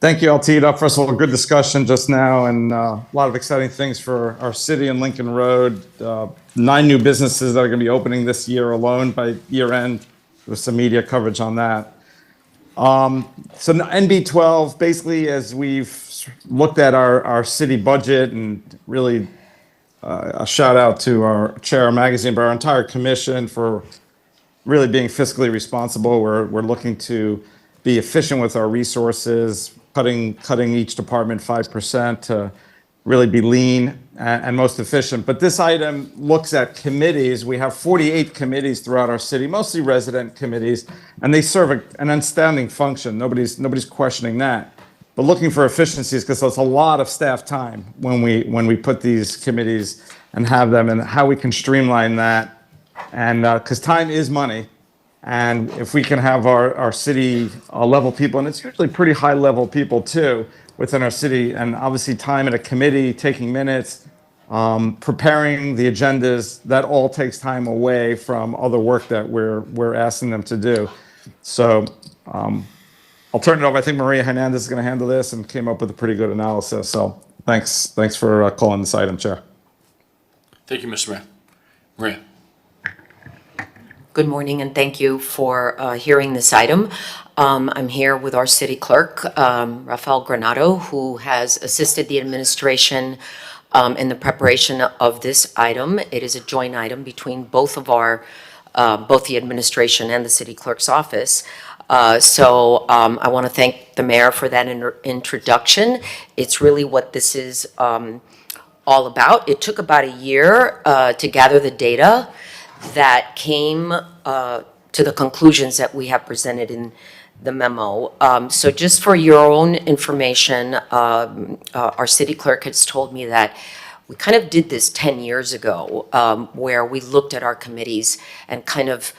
S19: Thank you, Altita. First of all, good discussion just now, and a lot of exciting things for our city and Lincoln Road. 9 new businesses that are going to be opening this year alone by year end, with some media coverage on that. So NB12, basically, as we've looked at our city budget, and really a shout out to our chair of magazine, but our entire commission for really being fiscally responsible. We're looking to be efficient with our resources, cutting each department 5% to really be lean and most efficient. But this item looks at committees. We have 48 committees throughout our city, mostly resident committees, and they serve an outstanding function. Nobody's questioning that. But looking for efficiencies, because there's a lot of staff time when we put these committees and have them, and how we can streamline that. And because time is money, and if we can have our city level people, and it's usually pretty high level people too within our city, and obviously time in a committee, taking minutes, preparing the agendas, that all takes time away from other work that we're asking them to do. So I'll turn it over. I think Maria Hernandez is going to handle this and came up with a pretty good analysis. So thanks for calling this item, Chair.
S3: Thank you, Mr. Mayor. Maria.
S20: Good morning, and thank you for hearing this item. I'm here with our city clerk, Rafael Granado, who has assisted the administration in the preparation of this item. It is a joint item between both the administration and the city clerk's office. So I want to thank the mayor for that introduction. It's really what this is all about. It took about a year to gather the data that came to the conclusions that we have presented in the memo. So just for your own information, our city clerk has told me that we kind of did this 10 years ago, where we looked at our committees and kind of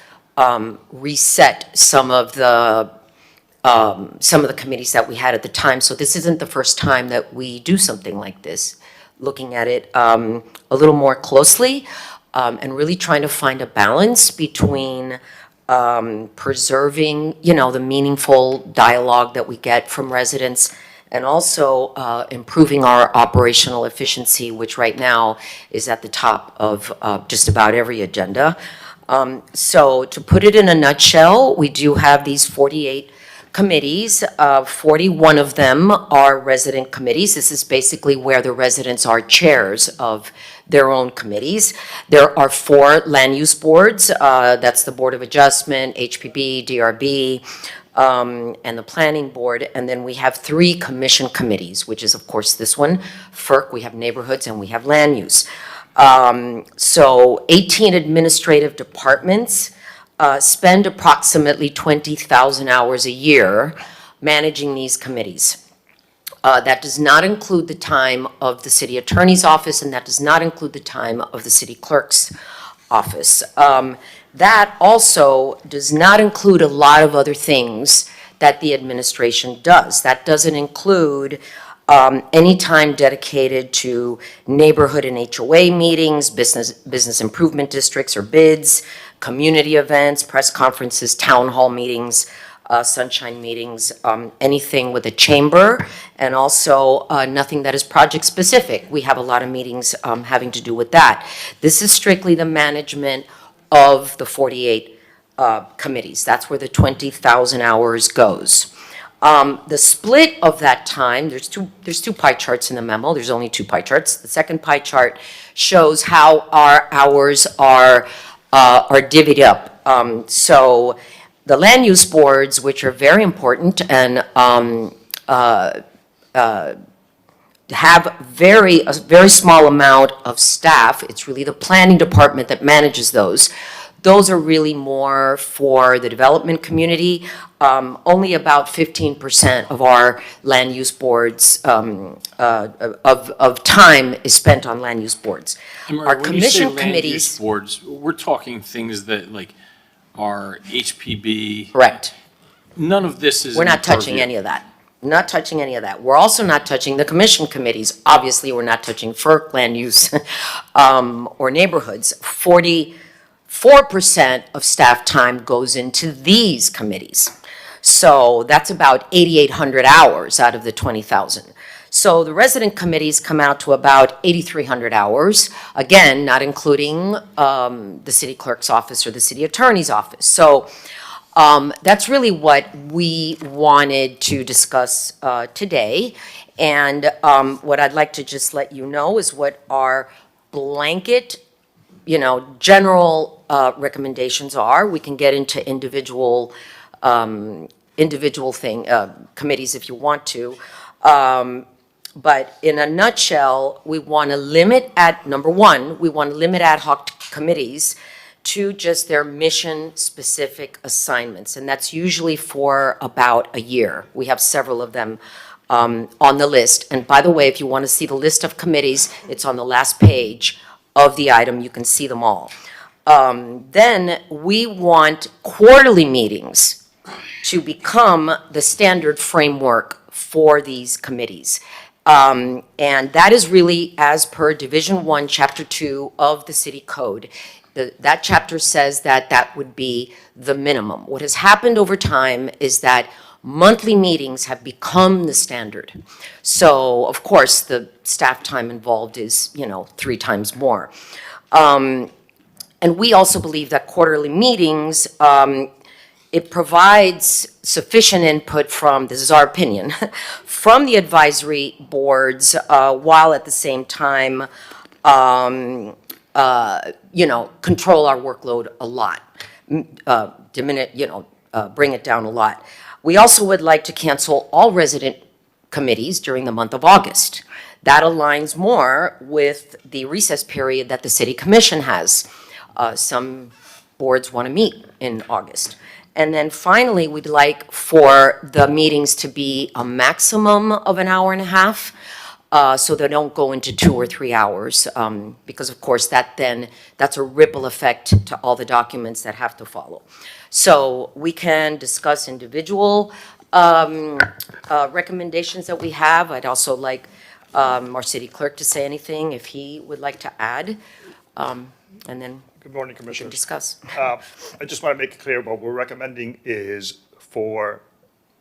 S20: reset some of the committees that we had at the time. So this isn't the first time that we do something like this, looking at it a little more closely. And really trying to find a balance between preserving, the meaningful dialogue that we get from residents, and also improving our operational efficiency, which right now is at the top of just about every agenda. So to put it in a nutshell, we do have these 48 committees. 41 of them are resident committees. This is basically where the residents are chairs of their own committees. There are 4 land use boards. That's the Board of Adjustment, HPB, DRB, and the Planning Board. And then we have 3 commission committees, which is, of course, this one, FERC, we have neighborhoods, and we have land use. So 18 administrative departments spend approximately 20,000 hours a year managing these committees. That does not include the time of the city attorney's office, and that does not include the time of the city clerk's office. That also does not include a lot of other things that the administration does. That doesn't include any time dedicated to neighborhood and HOA meetings, business improvement districts or bids, community events, press conferences, town hall meetings, sunshine meetings, anything with a chamber, and also nothing that is project specific. We have a lot of meetings having to do with that. This is strictly the management of the 48 committees. That's where the 20,000 hours goes. The split of that time, there's two pie charts in the memo. There's only 2 pie charts. The second pie chart shows how our hours are divvied up. So the land use boards, which are very important and have a very small amount of staff. It's really the planning department that manages those. Those are really more for the development community. Only about 15% of our land use boards of time is spent on land use boards. Our commission committees.
S3: Boards, we're talking things that are HPB.
S20: Correct.
S3: None of this is.
S20: We're not touching any of that. Not touching any of that. We're also not touching the commission committees. Obviously, we're not touching FERC, land use, or neighborhoods. 44% of staff time goes into these committees. So that's about 8,800 hours out of the 20,000. So the resident committees come out to about 8,300 hours, again, not including the city clerk's office or the city attorney's office. So that's really what we wanted to discuss today. And what I'd like to just let you know is what our blanket, general recommendations are. We can get into individual committees if you want to. But in a nutshell, we want to limit number one, we want to limit ad hoc committees to just their mission-specific assignments, and that's usually for about a year. We have several of them on the list. And by the way, if you want to see the list of committees, it's on the last page of the item. You can see them all. Then we want quarterly meetings to become the standard framework for these committees. And that is really as per Division 1, Chapter 2 of the City Code. That chapter says that that would be the minimum. What has happened over time is that monthly meetings have become the standard. So, of course, the staff time involved is, 3 times more. And we also believe that quarterly meetings, it provides sufficient input from, this is our opinion, from the advisory boards, while at the same time, control our workload a lot, bring it down a lot. We also would like to cancel all resident committees during the month of August. That aligns more with the recess period that the City Commission has. Some boards want to meet in August. And then finally, we'd like for the meetings to be a maximum of an hour and a half, so they don't go into 2 or 3 hours, because of course that's a ripple effect to all the documents that have to follow. So we can discuss individual recommendations that we have. I'd also like our city clerk to say anything if he would like to add, and then
S21: Good morning,
S20: we can
S21: Commissioners.
S20: discuss.
S21: I just want to make it clear, what we're recommending is for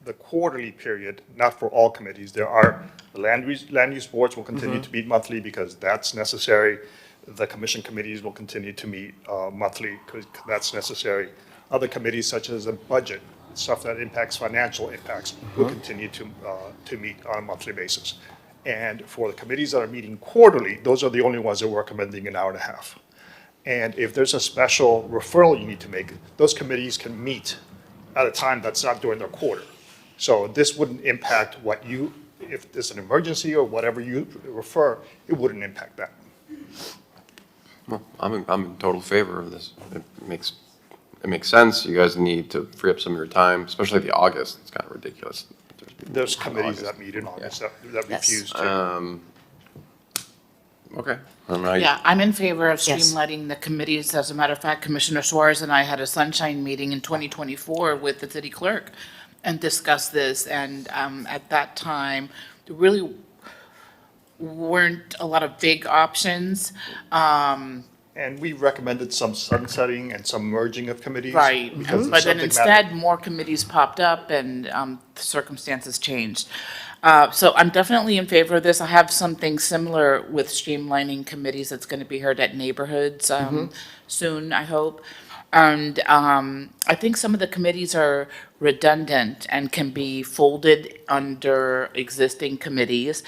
S21: the quarterly period, not for all committees. There are, the land use boards will continue to meet monthly because that's necessary. The commission committees will continue to meet monthly because that's necessary. Other committees such as a budget, stuff that impacts financial impacts, will continue to meet on a monthly basis. And for the committees that are meeting quarterly, those are the only ones that we're recommending an hour and a half. And if there's a special referral you need to make, those committees can meet at a time that's not during their quarter. So this wouldn't impact if there's an emergency or whatever you refer, it wouldn't impact that.
S7: Well, I'm in total favor of this. It makes sense. You guys need to free up some of your time, especially the August. It's kind of ridiculous.
S21: There's committees that meet in August that refuse to.
S7: Okay.
S8: Yeah, I'm in favor of streamlining the committees. As a matter of fact, Commissioner Suarez and I had a sunshine meeting in 2024 with the city clerk and discussed this. And at that time, there really weren't a lot of big options.
S21: And we recommended some sunsetting and some merging of committees.
S8: Right,
S21: because
S8: but then
S21: subject
S8: instead,
S21: matter-
S8: more committees popped up and the circumstances changed. So I'm definitely in favor of this. I have something similar with streamlining committees that's going to be heard at neighborhoods soon, I hope. And I think some of the committees are redundant and can be folded under existing committees.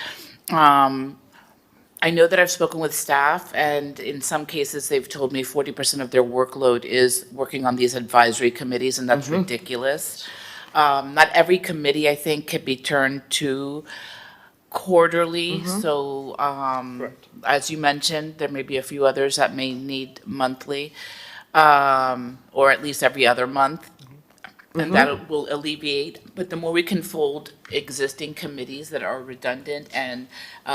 S8: I know that I've spoken with staff, and in some cases, they've told me 40% of their workload is working on these advisory committees, and that's ridiculous. Not every committee, I think, can be turned to quarterly. So, as you mentioned, there may be a few others that may need monthly, or at least every other month. And that will alleviate, but the more we can fold existing committees that are redundant and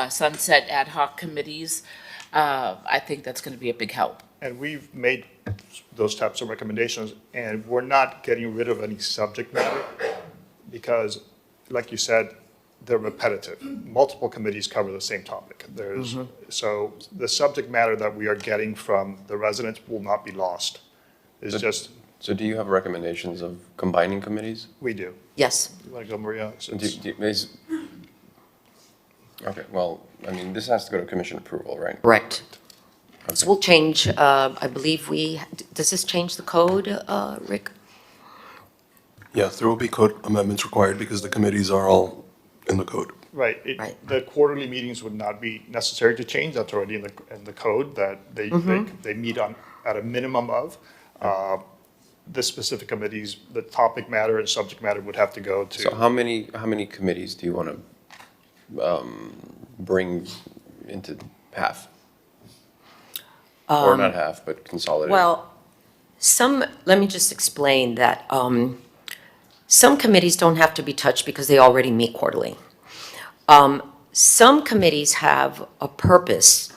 S8: sunset ad hoc committees, I think that's going to be a big help.
S21: And we've made those types of recommendations, and we're not getting rid of any subject matter because, like you said, they're repetitive. Multiple committees cover the same topic. So the subject matter that we are getting from the residents will not be lost. It's just
S7: So do you have recommendations of combining committees?
S21: We do.
S20: Yes.
S21: You want to go, Maria?
S7: Okay, well, I mean, this has to go to commission approval, right?
S20: Correct. This will change, I believe does this change the code, Rick?
S2: Yes, there will be code amendments required because the committees are all in the code.
S21: Right. The quarterly meetings would not be necessary to change. That's already in the code that they meet on, at a minimum of. The specific committees, the topic matter and subject matter would have to go to.
S7: So how many committees do you want to bring into half? Or not half, but consolidate?
S20: Well, let me just explain that some committees don't have to be touched because they already meet quarterly. Some committees have a purpose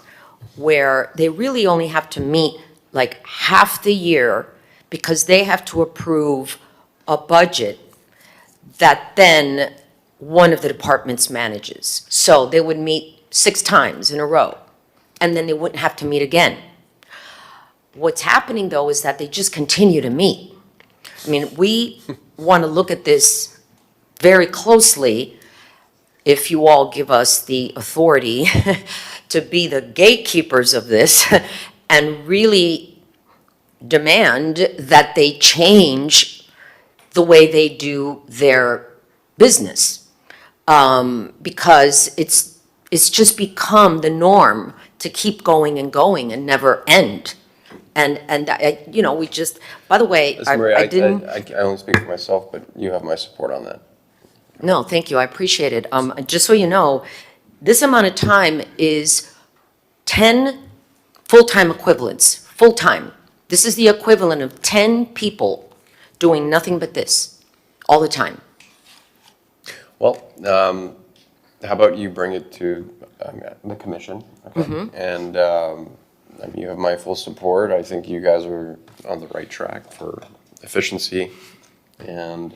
S20: where they really only have to meet like half the year because they have to approve a budget that then one of the departments manages. So they would meet 6 times in a row, and then they wouldn't have to meet again. What's happening, though, is that they just continue to meet. I mean, we want to look at this very closely if you all give us the authority to be the gatekeepers of this and really demand that they change the way they do their business. Because it's just become the norm to keep going and never end. And we just, by the way,
S7: Listen, Maria,
S20: I didn't.
S7: I only speak for myself, but you have my support on that.
S20: No, thank you, I appreciate it. Just so you know, this amount of time is 10 full-time equivalents, full-time. This is the equivalent of 10 people doing nothing but this, all the time.
S7: Well, how about you bring it to the commission? Okay? And I mean, you have my full support. I think you guys are on the right track for efficiency, and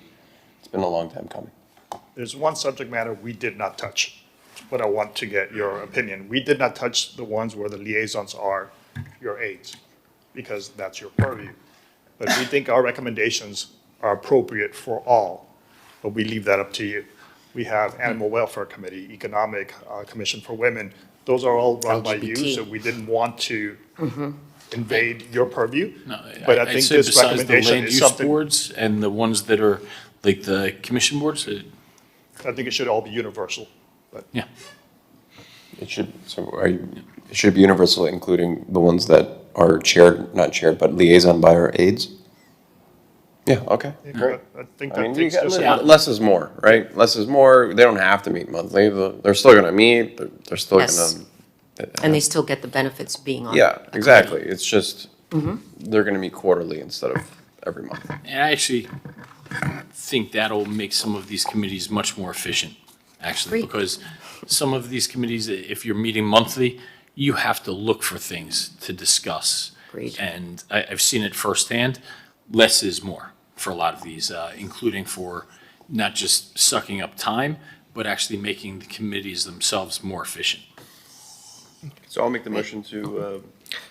S7: it's been a long time coming.
S21: There's one subject matter we did not touch, but I want to get your opinion. We did not touch the ones where the liaisons are your aides, because that's your purview. But we think our recommendations are appropriate for all, but we leave that up to you. We have Animal Welfare Committee, Economic Commission for Women. Those are all run by you,
S20: LGBT.
S21: so we didn't want to invade your purview.
S3: No,
S21: But I
S3: I'd
S21: think
S3: say
S21: this
S3: besides the
S21: recommendation
S3: land
S21: is
S3: use
S21: something,
S3: boards and the ones that are like the commission boards,
S21: I think it should all be universal. But
S3: yeah.
S7: It should, it should be universal, including the ones that are chaired, not chaired, but liaison by our aides? Yeah, okay, great.
S21: I think
S7: I mean,
S21: that takes just.
S7: less is more, right? Less is more. They don't have to meet monthly. They're still gonna meet. They're still
S20: Yes.
S7: gonna.
S20: And they still get the benefits being on.
S7: Yeah, exactly. It's just, they're gonna meet quarterly instead of every month.
S3: And I actually think that'll make some of these committees much more efficient, actually,
S20: Agreed.
S3: because some of these committees, if you're meeting monthly, you have to look for things to discuss.
S20: Agreed.
S3: And I've seen it firsthand. Less is more for a lot of these, including for not just sucking up time, but actually making the committees themselves more efficient.
S7: So I'll make the motion to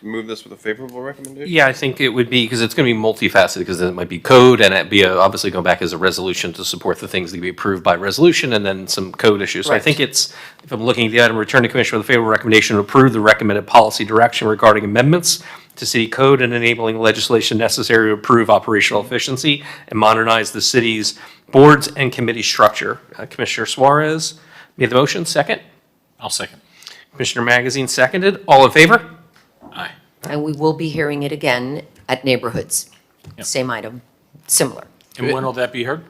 S7: move this with a favorable recommendation?
S4: Yeah, I think it would be, because it's going to be multifaceted, because it might be code, and it'd be obviously going back as a resolution to support the things that be approved by resolution, and then some code issues. So I
S20: Right.
S4: think it's, if I'm looking at the item, return to commission with a favorable recommendation to approve the recommended policy direction regarding amendments to city code and enabling legislation necessary to improve operational efficiency and modernize the city's boards and committee structure. Commissioner Suarez made the motion, second.
S3: I'll second.
S4: Commissioner Magazine seconded. All in favor?
S3: Aye.
S20: And we will be hearing it again at neighborhoods.
S3: Yep.
S20: Same item, similar,
S3: And when will that be heard?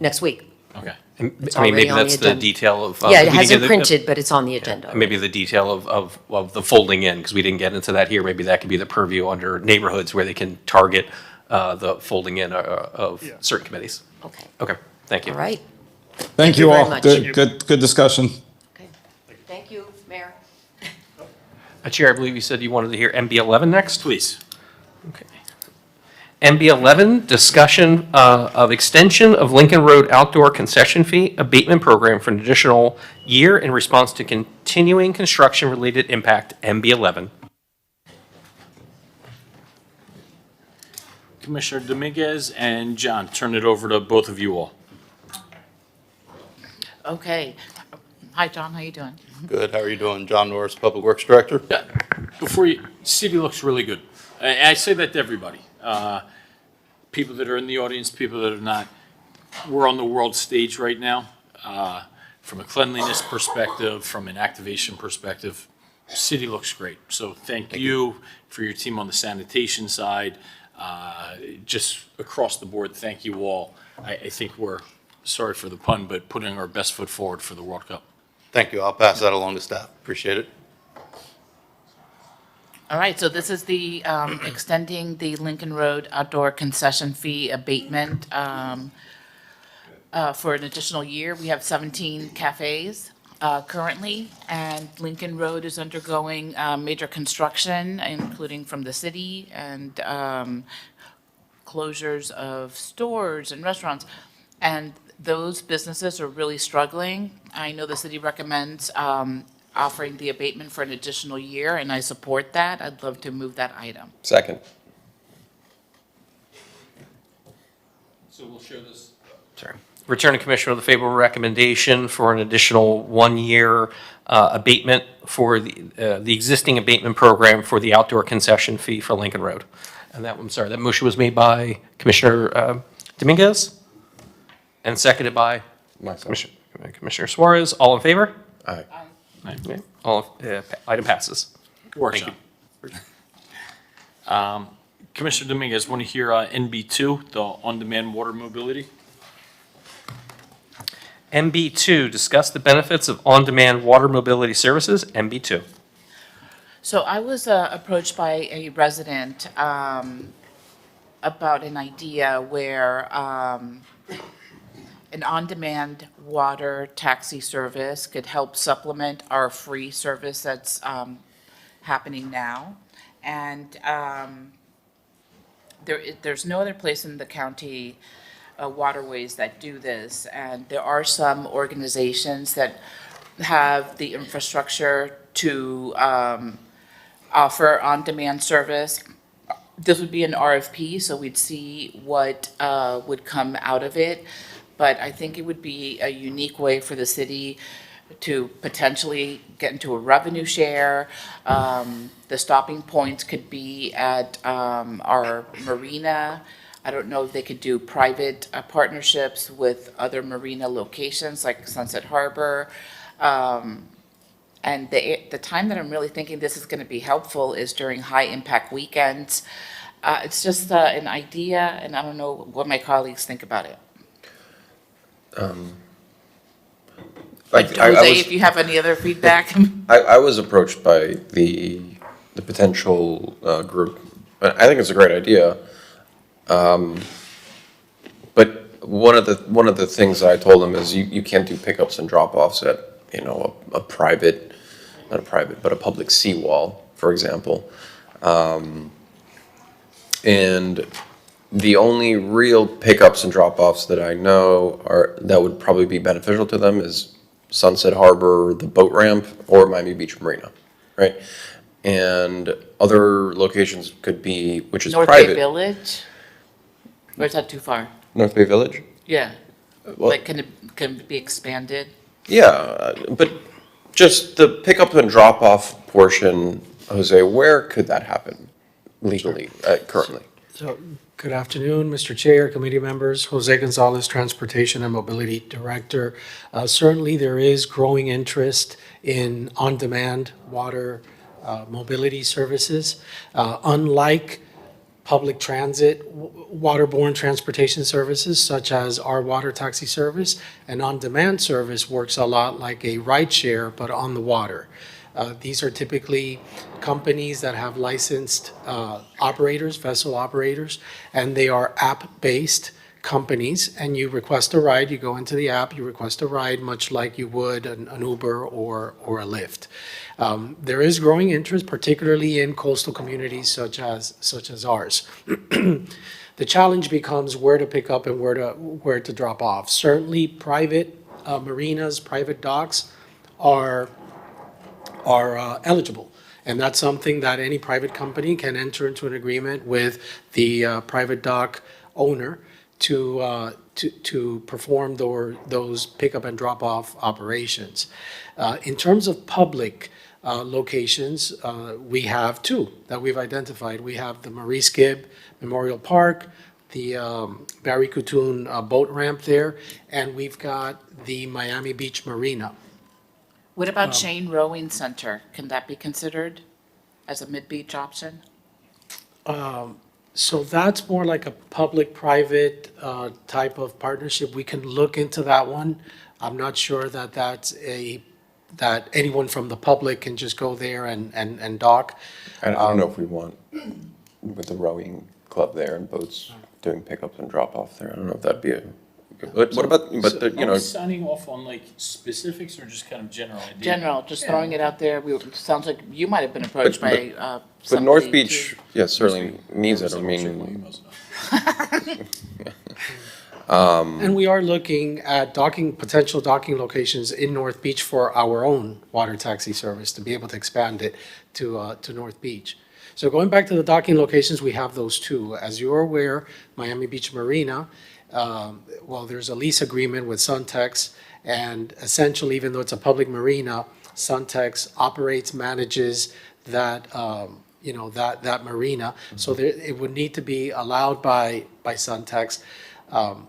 S20: next week.
S3: Okay.
S20: It's
S4: I mean,
S20: already
S4: maybe
S20: on the
S4: that's the
S20: agenda.
S4: detail of.
S20: Yeah, it
S4: we didn't
S20: hasn't
S4: get
S20: printed, but it's on the agenda.
S4: Maybe the detail of the folding in, because we didn't get into that here. Maybe that could be the purview under neighborhoods where they can target the folding in of certain committees.
S20: Okay,
S4: Okay, thank you.
S20: all right.
S19: Thank
S20: you
S19: you
S20: very
S19: all.
S20: much.
S19: Good discussion.
S20: Okay. Thank you, Mayor.
S4: Chair, I believe you said you wanted to hear MB 11 next?
S3: Please.
S4: Okay. MB 11, discussion of extension of Lincoln Road outdoor concession fee abatement program for an additional year in response to continuing construction-related impact, MB 11.
S3: Commissioner Dominguez and John, turn it over to both of you all.
S8: Okay. Hi, John, how you doing?
S1: Good, how are you doing? John Norris, Public Works Director.
S3: Before you, city looks really good. I say that to everybody. People that are in the audience, people that are not. We're on the world stage right now. From a cleanliness perspective, from an activation perspective, city looks great. So thank you for your team on the sanitation side. Just across the board, thank you all. I think we're, sorry for the pun, but putting our best foot forward for the World Cup.
S1: Thank you. I'll pass that along to staff. Appreciate it.
S8: All right, so this is the extending the Lincoln Road outdoor concession fee abatement for an additional year. We have 17 cafes currently, and Lincoln Road is undergoing major construction, including from the city, and closures of stores and restaurants. And those businesses are really struggling. I know the city recommends offering the abatement for an additional year, and I support that. I'd love to move that item.
S7: Second.
S3: So we'll share this.
S4: Sorry. Return to Commissioner with a favorable recommendation for an additional 1-year abatement for the existing abatement program for the outdoor concession fee for Lincoln Road. And that, I'm sorry, that motion was made by Commissioner Dominguez and seconded by Commissioner Suarez. All in favor?
S7: Aye.
S4: Okay. Item passes.
S3: Workshop. Commissioner Dominguez, want to hear NB2, the on-demand water mobility?
S4: MB2, discuss the benefits of on-demand water mobility services, MB2.
S8: So I was approached by a resident about an idea where an on-demand water taxi service could help supplement our free service that's happening now. And there's no other place in the county waterways that do this. And there are some organizations that have the infrastructure to offer on-demand service. This would be an RFP, so we'd see what would come out of it. But I think it would be a unique way for the city to potentially get into a revenue share. The stopping points could be at our marina. I don't know if they could do private partnerships with other marina locations like Sunset Harbor. And the time that I'm really thinking this is going to be helpful is during high-impact weekends. It's just an idea, and I don't know what my colleagues think about it. Jose, if you have any other feedback.
S7: I was approached by the potential group. I think it's a great idea. But one of the things I told them is you can't do pickups and drop-offs at a private, not a private, but a public seawall, for example. And the only real pickups and drop-offs that I know that would probably be beneficial to them is Sunset Harbor, the boat ramp, or Miami Beach Marina, right? And other locations could be, which is
S8: North
S7: private.
S8: Bay Village? Or is that too far?
S7: North Bay Village?
S8: Yeah.
S7: Well,
S8: Like, can it be expanded?
S7: yeah, but just the pickup and drop-off portion, Jose, where could that happen legally, currently?
S22: So, good afternoon, Mr. Chair, committee members. Jose Gonzalez, Transportation and Mobility Director. Certainly, there is growing interest in on-demand water mobility services. Unlike public transit, waterborne transportation services, such as our water taxi service, an on-demand service works a lot like a rideshare, but on the water. These are typically companies that have licensed operators, vessel operators, and they are app-based companies, and you request a ride, you go into the app, you request a ride, much like you would an Uber or a Lyft. There is growing interest, particularly in coastal communities such as ours. The challenge becomes where to pick up and where to drop off. Certainly, private marinas, private docks are eligible. And that's something that any private company can enter into an agreement with the private dock owner to perform those pickup and drop-off operations. In terms of public locations, we have two that we've identified. We have the Maurice Gibb Memorial Park, the Barry Kutoon boat ramp there, and we've got the Miami Beach Marina.
S8: What about Shane Rowing Center? Can that be considered as a mid-beach option?
S22: So that's more like a public-private type of partnership. We can look into that one. I'm not sure that that anyone from the public can just go there and dock.
S7: I don't know if we want, with the rowing club there and boats doing pickups and drop-off there, I don't know if that'd be a, what about, but, the, you
S3: Are
S7: know,
S3: we signing off on like specifics or just kind of general ideas?
S8: General, just throwing it out there. Sounds like you might have been approached by
S7: but
S8: somebody
S7: North Beach,
S8: too.
S7: yeah, certainly needs it, I mean.
S22: And we are looking at potential docking locations in North Beach for our own water taxi service to be able to expand it to North Beach. So going back to the docking locations, we have those two. As you're aware, Miami Beach Marina, well, there's a lease agreement with Suntex, and essentially, even though it's a public marina, Suntex operates, manages that, that marina. So it would need to be allowed by Suntex.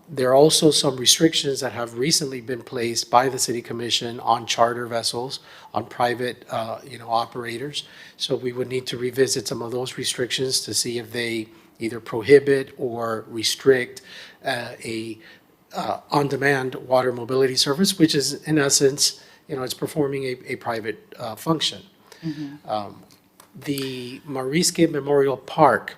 S22: There are also some restrictions that have recently been placed by the City Commission on charter vessels, on private, operators. So we would need to revisit some of those restrictions to see if they either prohibit or restrict a on-demand water mobility service, which is in essence, it's performing a private function. The Maurice Gibb Memorial Park.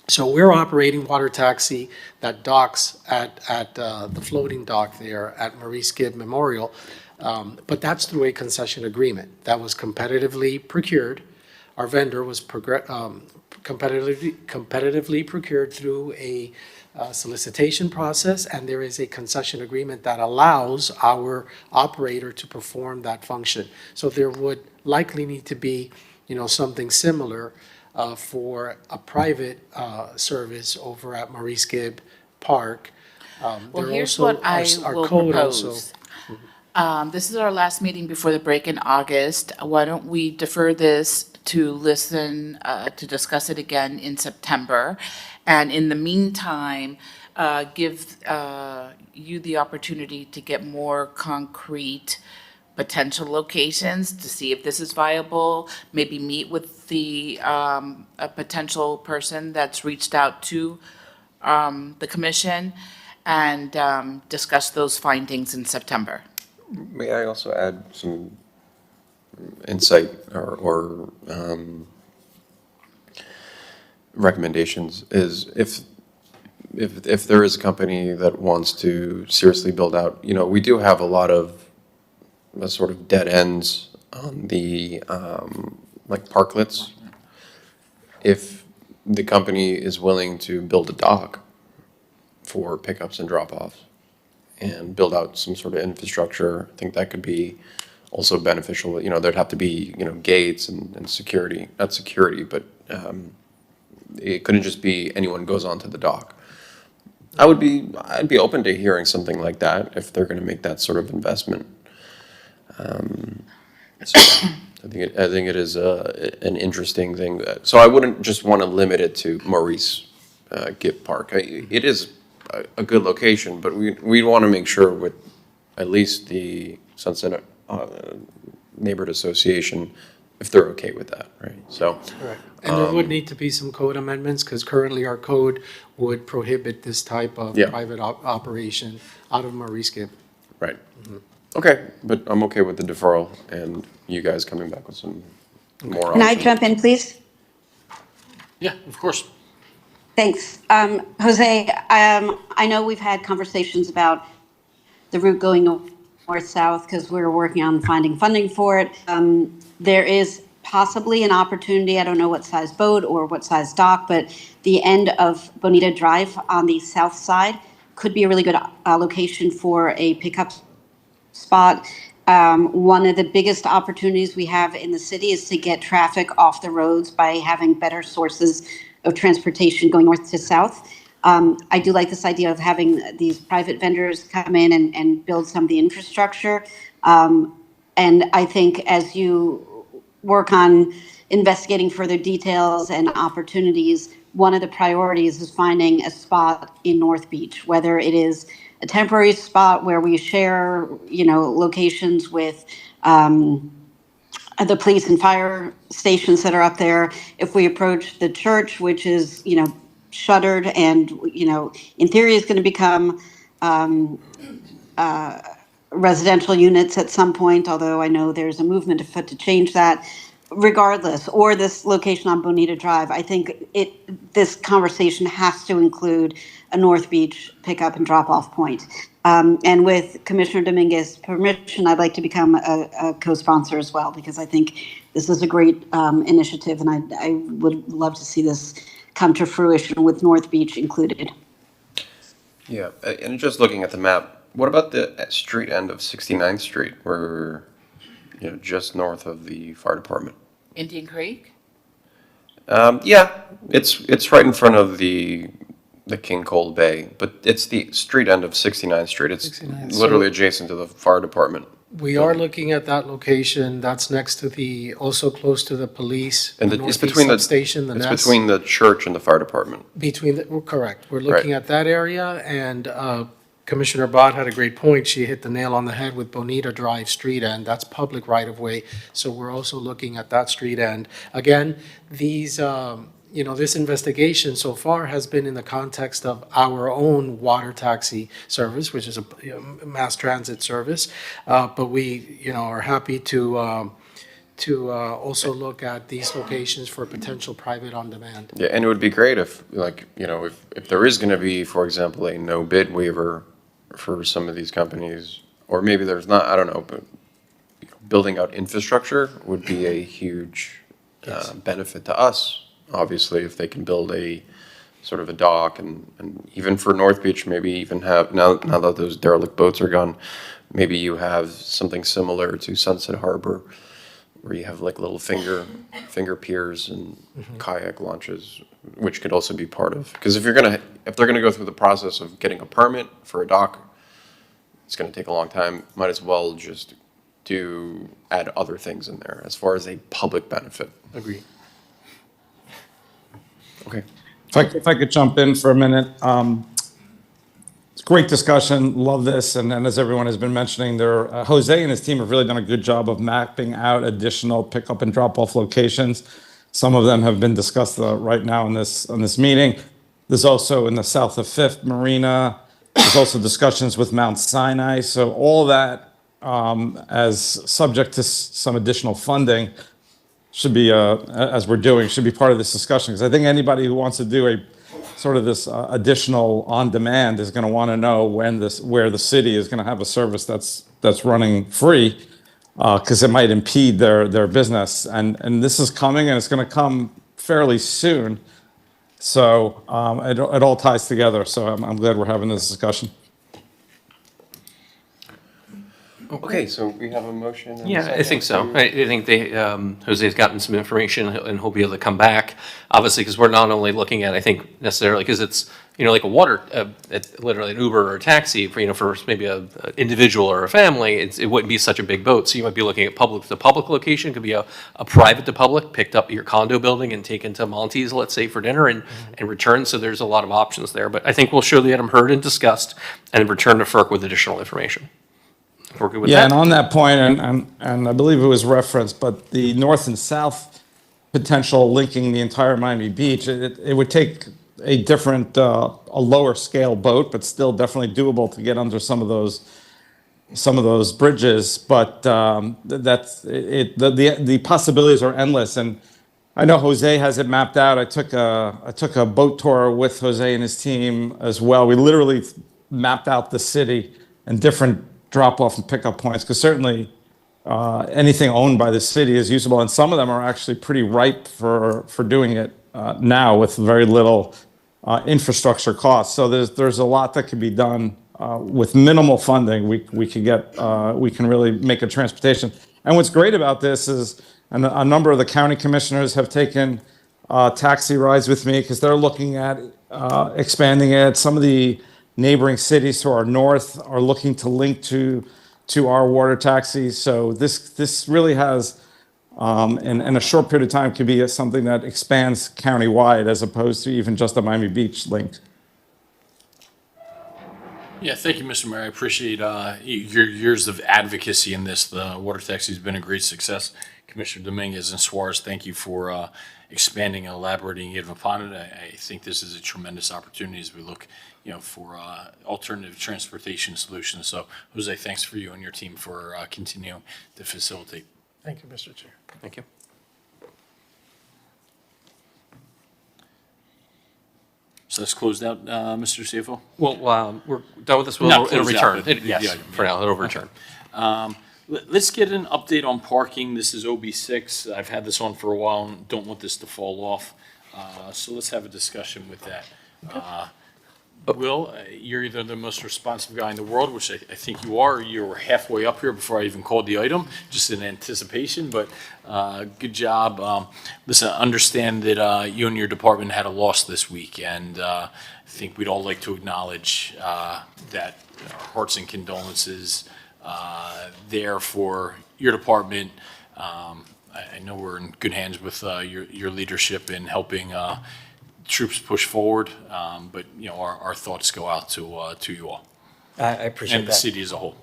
S22: So we're operating water taxi that docks at the floating dock there at Maurice Gibb Memorial, but that's through a concession agreement that was competitively procured. Our vendor was competitively procured through a solicitation process, and there is a concession agreement that allows our operator to perform that function. So there would likely need to be, something similar for a private service over at Maurice Gibb Park.
S8: Well,
S22: There
S8: here's
S22: also
S8: what I
S22: our
S8: will
S22: code also-
S8: propose. This is our last meeting before the break in August. Why don't we defer this to listen, to discuss it again in September? And in the meantime, give you the opportunity to get more concrete potential locations to see if this is viable, maybe meet with the, a potential person that's reached out to the commission and discuss those findings in September.
S7: May I also add some insight or recommendations? Is if there is a company that wants to seriously build out, we do have a lot of sort of dead ends on the like parklets. If the company is willing to build a dock for pickups and drop-offs and build out some sort of infrastructure, I think that could be also beneficial. There'd have to be, gates and security, not security, but it couldn't just be anyone goes onto the dock. I'd be open to hearing something like that if they're gonna make that sort of investment. So I think it is an interesting thing. So I wouldn't just want to limit it to Maurice Gibb Park. It is a good location, but we want to make sure with at least the Sunset Neighborhood Association, if they're okay with that, right? So.
S22: Correct. And there would need to be some code amendments, because currently our code would prohibit this type of private operation out of Maurice Gibb.
S7: Right. Okay, but I'm okay with the deferral and you guys coming back with some more
S9: Can I
S7: options.
S9: jump in, please?
S3: Yeah, of course.
S9: Thanks. Jose, I know we've had conversations about the route going north-south because we're working on finding funding for it. There is possibly an opportunity, I don't know what size boat or what size dock, but the end of Bonita Drive on the south side could be a really good location for a pickup spot. One of the biggest opportunities we have in the city is to get traffic off the roads by having better sources of transportation going north to south. I do like this idea of having these private vendors come in and build some of the infrastructure. And I think as you work on investigating further details and opportunities, one of the priorities is finding a spot in North Beach, whether it is a temporary spot where we share, locations with the police and fire stations that are up there. If we approach the church, which is, shuttered and, in theory is going to become residential units at some point, although I know there's a movement afoot to change that. Regardless, or this location on Bonita Drive, I think this conversation has to include a North Beach pickup and drop-off point. And with Commissioner Dominguez's permission, I'd like to become a co-sponsor as well, because I think this is a great initiative, and I would love to see this come to fruition with North Beach included.
S7: Yeah, and just looking at the map, what about the street end of 69th Street, where, just north of the fire department?
S8: Indian Creek?
S7: Yeah, it's right in front of the King Cole Bay, but it's the street end of 69th Street. It's
S22: 69th.
S7: literally adjacent to the fire department.
S22: We are looking at that location. That's next to also close to the police.
S7: And
S22: the
S7: it's
S22: northeast
S7: between
S22: substation,
S7: it's
S22: Nest.
S7: between the church and the fire department.
S22: We're correct. We're looking at that area, and Commissioner Bott had a great point. She hit the nail on the head with Bonita Drive street end. That's public right-of-way, so we're also looking at that street end. Again, these, this investigation so far has been in the context of our own water taxi service, which is a mass transit service, but we, are happy to also look at these locations for potential private on-demand.
S7: Yeah, and it would be great if, if there is going to be, for example, a no bid waiver for some of these companies, or maybe there's not, I don't know, but building out infrastructure would be a huge benefit to us. Obviously, if they can build a sort of a dock, and even for North Beach, maybe even have, now that those derelict boats are gone, maybe you have something similar to Sunset Harbor, where you have like little finger piers and kayak launches, which could also be part of, because if they're gonna go through the process of getting a permit for a dock, it's gonna take a long time. Might as well just add other things in there as far as a public benefit.
S22: Agree.
S7: Okay.
S19: If I could jump in for a minute. It's a great discussion, love this, and as everyone has been mentioning, Jose and his team have really done a good job of mapping out additional pickup and drop-off locations. Some of them have been discussed right now in this meeting. There's also in the south of Fifth Marina, there's also discussions with Mount Sinai, so all that as subject to some additional funding should be, as we're doing, should be part of this discussion, because I think anybody who wants to do a sort of this additional on-demand is going to want to know where the city is going to have a service that's running free, because it might impede their business. And this is coming, and it's going to come fairly soon. So it all ties together. So I'm glad we're having this discussion.
S7: Okay, so we have a motion. And a
S4: Yeah, I
S7: second
S4: think so.
S7: to-
S4: I think Jose's gotten some information and he'll be able to come back. Obviously, because we're not only looking at, I think necessarily, because it's, like a water, literally an Uber or a taxi for maybe a individual or a family, it wouldn't be such a big boat. So you might be looking at public to public location, could be a private to public, picked up at your condo building and taken to Monty's, let's say, for dinner and return. So there's a lot of options there. But I think we'll show the item heard and discussed and return to FERC with additional information. We're good with
S19: Yeah,
S4: that?
S19: and on that point, and I believe it was referenced, but the north and south potential linking the entire Miami Beach, it would take a different, a lower scale boat, but still definitely doable to get under some of those bridges. But the possibilities are endless, and I know Jose has it mapped out. I took a boat tour with Jose and his team as well. We literally mapped out the city and different drop-off and pickup points, because certainly anything owned by the city is usable, and some of them are actually pretty ripe for doing it now with very little infrastructure costs. So there's a lot that can be done with minimal funding, we can really make a transportation. And what's great about this is a number of the county commissioners have taken taxi rides with me because they're looking at expanding it. Some of the neighboring cities to our north are looking to link to our water taxis. So this really has, in a short period of time, could be something that expands countywide as opposed to even just a Miami Beach link.
S3: Yeah, thank you, Mr. Mayor. I appreciate your years of advocacy in this. The water taxi has been a great success. Commissioner Dominguez and Suarez, thank you for expanding and elaborating it upon it. I think this is a tremendous opportunity as we look, for alternative transportation solutions. So, Jose, thanks for you and your team for continuing to facilitate.
S22: Thank you, Mr. Chair.
S4: Thank you.
S3: So that's closed out, Mr. CFO?
S4: Well, we're done with this. It'll
S3: closed out,
S4: return.
S3: but
S4: Yes, for now, it'll return.
S3: Let's get an update on parking. This is OB6. I've had this on for a while and don't want this to fall off. So let's have a discussion with that. Will, you're either the most responsive guy in the world, which I think you are. You were halfway up here before I even called the item, just in anticipation, but good job. Listen, understand that you and your department had a loss this week, and I think we'd all like to acknowledge that our hearts and condolences there for your department. I know we're in good hands with your leadership in helping troops push forward, but our thoughts go out to you all.
S10: I appreciate that.
S3: And the city as a whole.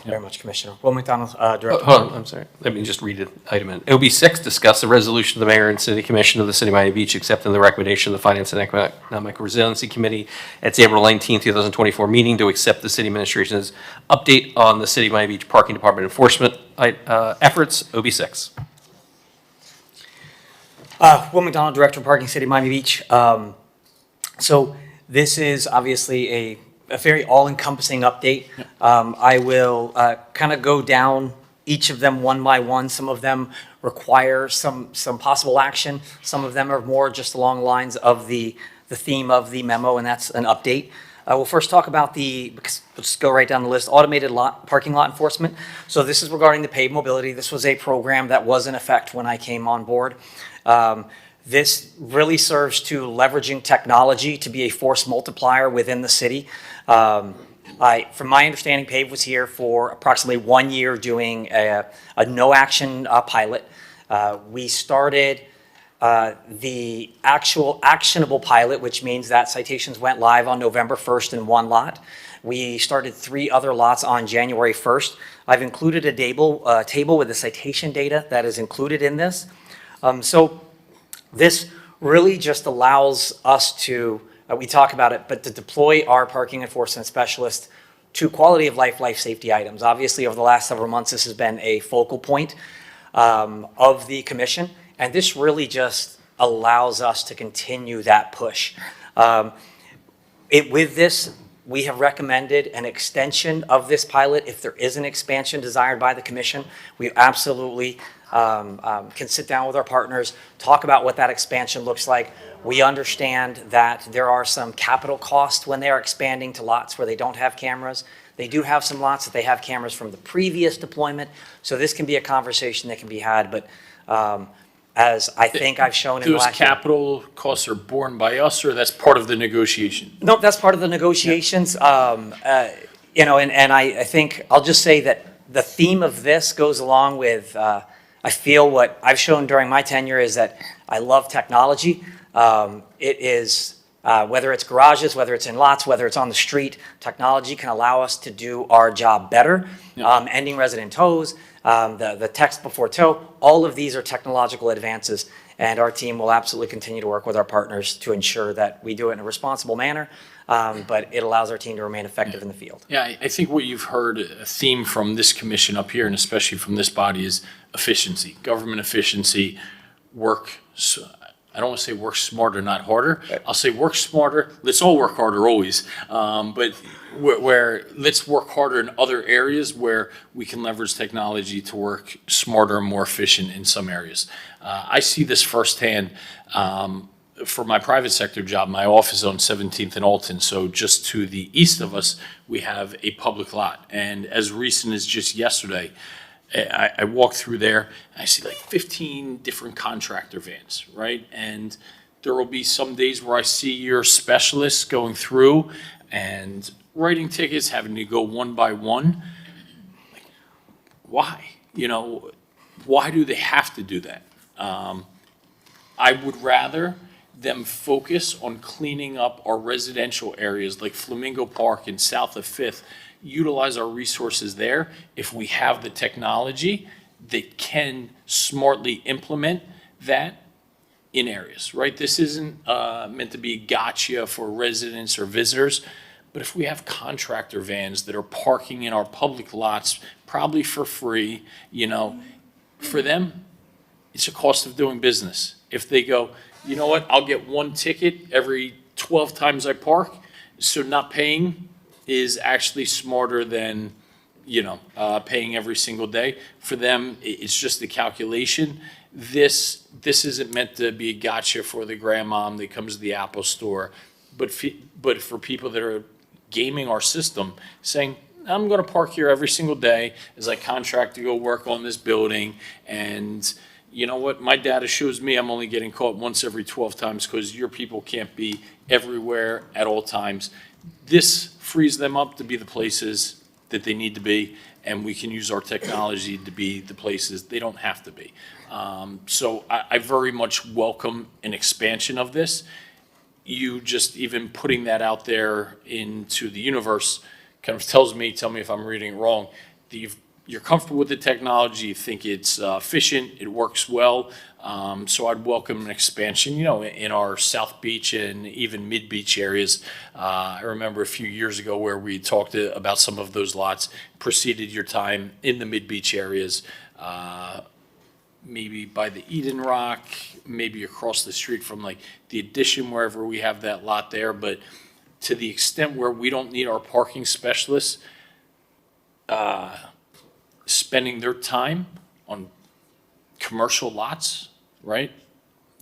S10: Very much, Commissioner. Will McDonald, Director.
S4: Hold on, I'm sorry. Let me just read an item in. OB6, discuss the resolution of the mayor and city commission of the city of Miami Beach accepting the recommendation of the Finance and Economic Resiliency Committee at its April 19, 2024 meeting to accept the city administration's update on the city of Miami Beach Parking Department enforcement efforts, OB6.
S10: Will McDonald, Director of Parking, City of Miami Beach. So this is obviously a very all-encompassing update. I will kind of go down each of them one by one. Some of them require some possible action. Some of them are more just along the lines of the theme of the memo, and that's an update. We'll first talk about let's just go right down the list, automated parking lot enforcement. So this is regarding the paid mobility. This was a program that was in effect when I came on board. This really serves to leveraging technology to be a force multiplier within the city. From my understanding, PAVE was here for approximately 1 year doing a no-action pilot. We started the actual actionable pilot, which means that citations went live on November 1st in one lot. We started 3 other lots on January 1st. I've included a table with the citation data that is included in this. So this really just allows us to, we talk about it, but to deploy our parking enforcement specialists to quality of life safety items. Obviously, over the last several months, this has been a focal point of the commission, and this really just allows us to continue that push. With this, we have recommended an extension of this pilot. If there is an expansion desired by the commission, we absolutely can sit down with our partners, talk about what that expansion looks like. We understand that there are some capital costs when they are expanding to lots where they don't have cameras. They do have some lots that they have cameras from the previous deployment. So this can be a conversation that can be had, but as I think I've shown in the last year.
S3: Those capital costs are borne by us, or that's part of the negotiation?
S10: No, that's part of the negotiations. And I think I'll just say that the theme of this goes along with, I feel what I've shown during my tenure is that I love technology. It is, whether it's garages, whether it's in lots, whether it's on the street, technology can allow us to do our job better. Ending resident tows, the text before tow, all of these are technological advances, and our team will absolutely continue to work with our partners to ensure that we do it in a responsible manner, but it allows our team to remain effective in the field.
S3: Yeah, I think what you've heard, a theme from this commission up here, and especially from this body, is efficiency, government efficiency, I don't want to say work smarter, not harder. I'll say work smarter. Let's all work harder always. But where let's work harder in other areas where we can leverage technology to work smarter and more efficient in some areas. I see this firsthand. for my private sector job, my office is on 17th and Alton, so just to the east of us, we have a public lot. And as recent as just yesterday, I walk through there, and I see like 15 different contractor vans, right? And there will be some days where I see your specialists going through and writing tickets, having to go one by one. Like, why? You know, why do they have to do that? I would rather them focus on cleaning up our residential areas like Flamingo Park and south of Fifth, utilize our resources there. If we have the technology that can smartly implement that in areas, right? This isn't meant to be a gotcha for residents or visitors, but if we have contractor vans that are parking in our public lots, probably for free, you know, for them, it's a cost of doing business. If they go, you know what, I'll get one ticket every 12 times I park, so not paying is actually smarter than, you know, paying every single day. For them, it's just a calculation. This isn't meant to be a gotcha for the grandmom that comes to the Apple store, but for people that are gaming our system, saying, I'm going to park here every single day as I contract to go work on this building. And you know what? My data shows me I'm only getting caught once every 12 times because your people can't be everywhere at all times. This frees them up to be the places that they need to be, and we can use our technology to be the places they don't have to be. So I very much welcome an expansion of this. You just even putting that out there into the universe kind of tells me, tell me if I'm reading it wrong, that you're comfortable with the technology, you think it's efficient, it works well. So I'd welcome an expansion, you know, in our South Beach and even Mid-Beach areas. I remember a few years ago where we talked about some of those lots, preceded your time in the Mid-Beach areas, maybe by the Eden Rock, maybe across the street from like the Addition, wherever we have that lot there. But to the extent where we don't need our parking specialists spending their time on commercial lots, right?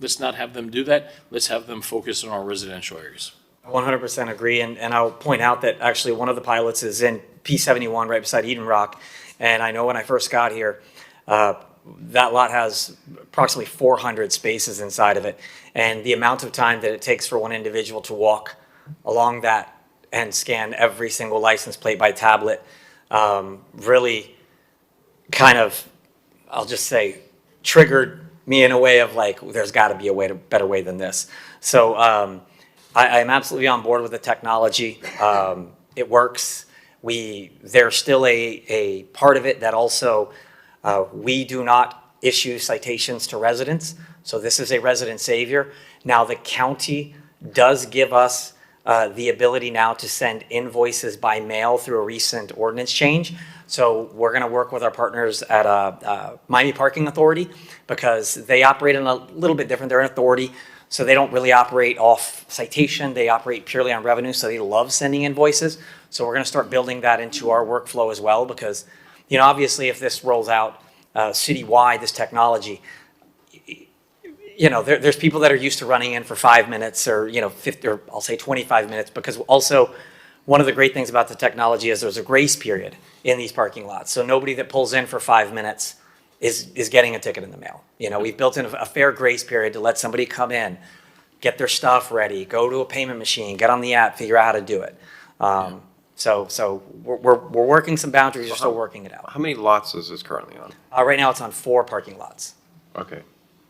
S3: Let's not have them do that. Let's have them focus on our residential areas.
S10: I 100% agree, and I'll point out that actually one of the pilots is in P71 right beside Eden Rock, and I know when I first got here, that lot has approximately 400 spaces inside of it, and the amount of time that it takes for one individual to walk along that and scan every single license plate by tablet really kind of, I'll just say, triggered me in a way of like, there's got to be a better way than this. So I am absolutely on board with the technology. It works. There's still a part of it that also we do not issue citations to residents. So this is a resident savior. Now the county does give us the ability now to send invoices by mail through a recent ordinance change. So we're going to work with our partners at Miami Parking Authority because they operate in a little bit different. They're an authority, so they don't really operate off citation. They operate purely on revenue, so they love sending invoices. So we're going to start building that into our workflow as well because, you know, obviously if this rolls out citywide, this technology, you know, there's people that are used to running in for 5 minutes or, you know, 50, or I'll say 25 minutes because also one of the great things about the technology is there's a grace period in these parking lots. So nobody that pulls in for 5 minutes is getting a ticket in the mail. You know, we've built in a fair grace period to let somebody come in, get their stuff ready, go to a payment machine, get on the app, figure out how to do it. So we're working some boundaries, we're still working it out.
S7: How many lots is this currently on?
S10: Right now it's on 4 parking lots.
S7: Okay.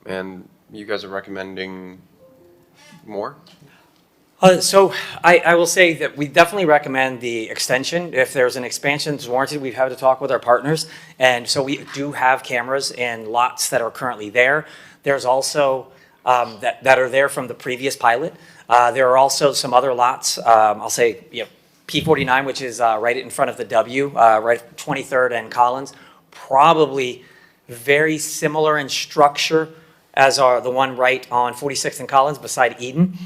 S7: And you guys are recommending more?
S10: So I will say that we definitely recommend the extension. If there's an expansion that's warranted, we've had to talk with our partners. And so we do have cameras in lots that are currently there. There's also that are there from the previous pilot. There are also some other lots, I'll say, you know, P49, which is right in front of the W, right 23rd and Collins, probably very similar in structure as are the one right on 46th and Collins beside Eden,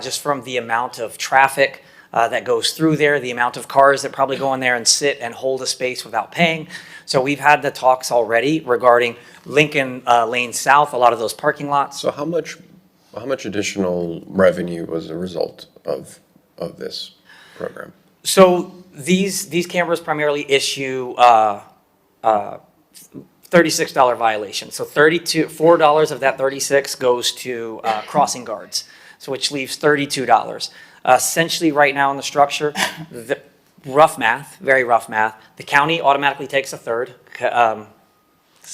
S10: just from the amount of traffic that goes through there, the amount of cars that probably go in there and sit and hold a space without paying. So we've had the talks already regarding Lincoln Lane South, a lot of those parking lots.
S7: So how much How much additional revenue was a result of this program?
S10: So these cameras primarily issue $36 violation. So $4 of that 36 goes to crossing guards, so which leaves $32. Essentially, right now in the structure, the rough math, very rough math, the county automatically takes a third.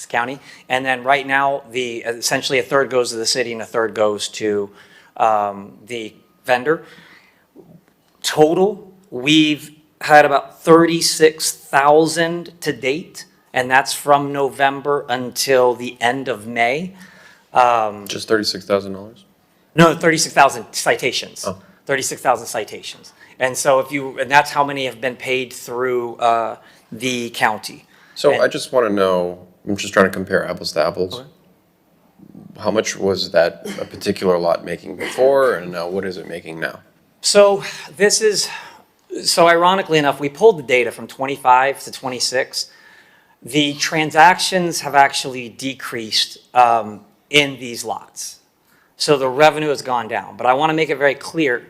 S10: County, and then right now, essentially a third goes to the city and a third goes to the vendor. Total, we've had about 36,000 to date, and that's from November until the end of May.
S7: Just $36,000?
S10: No, 36,000 citations.
S7: Oh.
S10: 36,000 citations. And so and that's how many have been paid through the county.
S7: So I just want to know, I'm just trying to compare apples to apples.
S10: Okay.
S7: How much was that a particular lot making before, and now what is it making now?
S10: So ironically enough, we pulled the data from 25 to 26. The transactions have actually decreased in these lots. So the revenue has gone down. But I want to make it very clear,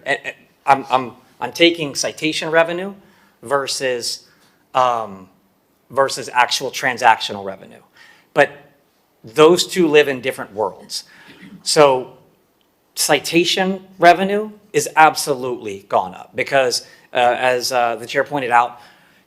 S10: I'm taking citation revenue versus actual transactional revenue. But those two live in different worlds. So citation revenue is absolutely gone up because as the chair pointed out,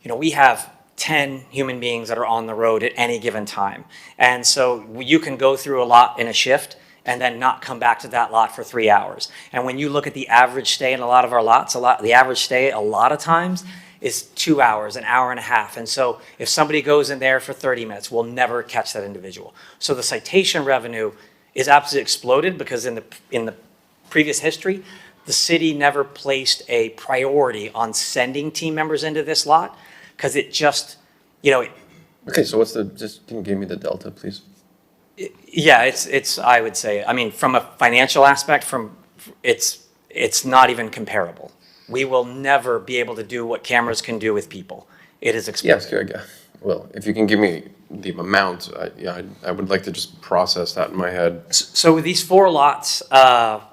S10: we have 10 human beings that are on the road at any given time. And so you can go through a lot in a shift and then not come back to that lot for 3 hours. And when you look at the average stay in a lot of our lots, the average stay a lot of times is 2 hours, an hour and a half. And so if somebody goes in there for 30 minutes, we'll never catch that individual. So the citation revenue is absolutely exploded because in the previous history, the city never placed a priority on sending team members into this lot because it just,
S7: Okay, so just can you give me the delta, please?
S10: Yeah, it's I would say, from a financial aspect, it's not even comparable. We will never be able to do what cameras can do with people. It is expensive.
S7: Yes, well, if you can give me the amount, I would like to just process that in my head.
S10: So with these 4 lots,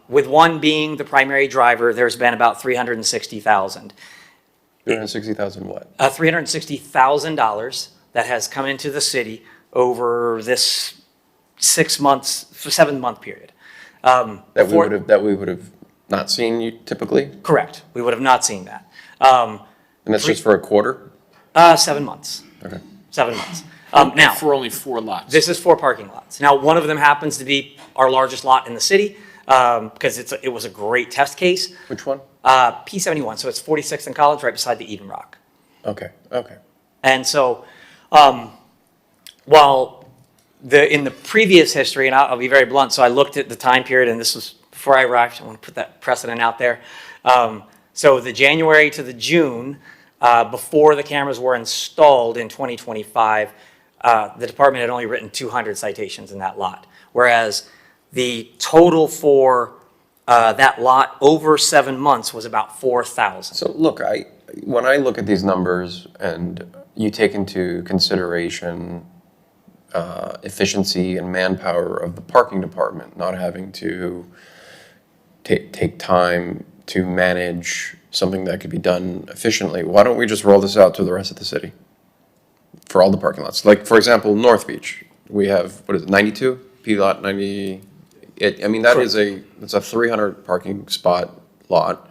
S10: with one being the primary driver, there's been about $360,000.
S7: 360,000 what?
S10: $360,000 that has come into the city over this 7-month period.
S7: That we would have not seen you typically?
S10: Correct. We would have not seen that.
S7: And that's just for a quarter?
S10: 7 months.
S7: Okay.
S10: 7 months.
S3: Now, for only 4 lots.
S10: This is 4 parking lots. Now, one of them happens to be our largest lot in the city because it was a great test case.
S7: Which one?
S10: P71. So it's 46th and College, right beside the Eden Rock.
S7: Okay.
S10: And so, while in the previous history, and I'll be very blunt, so I looked at the time period, and this was before I arrived. I want to put that precedent out there. So the January to the June, before the cameras were installed in 2025, the department had only written 200 citations in that lot, whereas the total for that lot over 7 months was about 4,000.
S7: So look, when I look at these numbers and you take into consideration efficiency and manpower of the parking department, not having to take time to manage something that could be done efficiently, why don't we just roll this out to the rest of the city for all the parking lots? Like, for example, North Beach, we have, 92? P-lot 90, it's a 300 parking spot lot,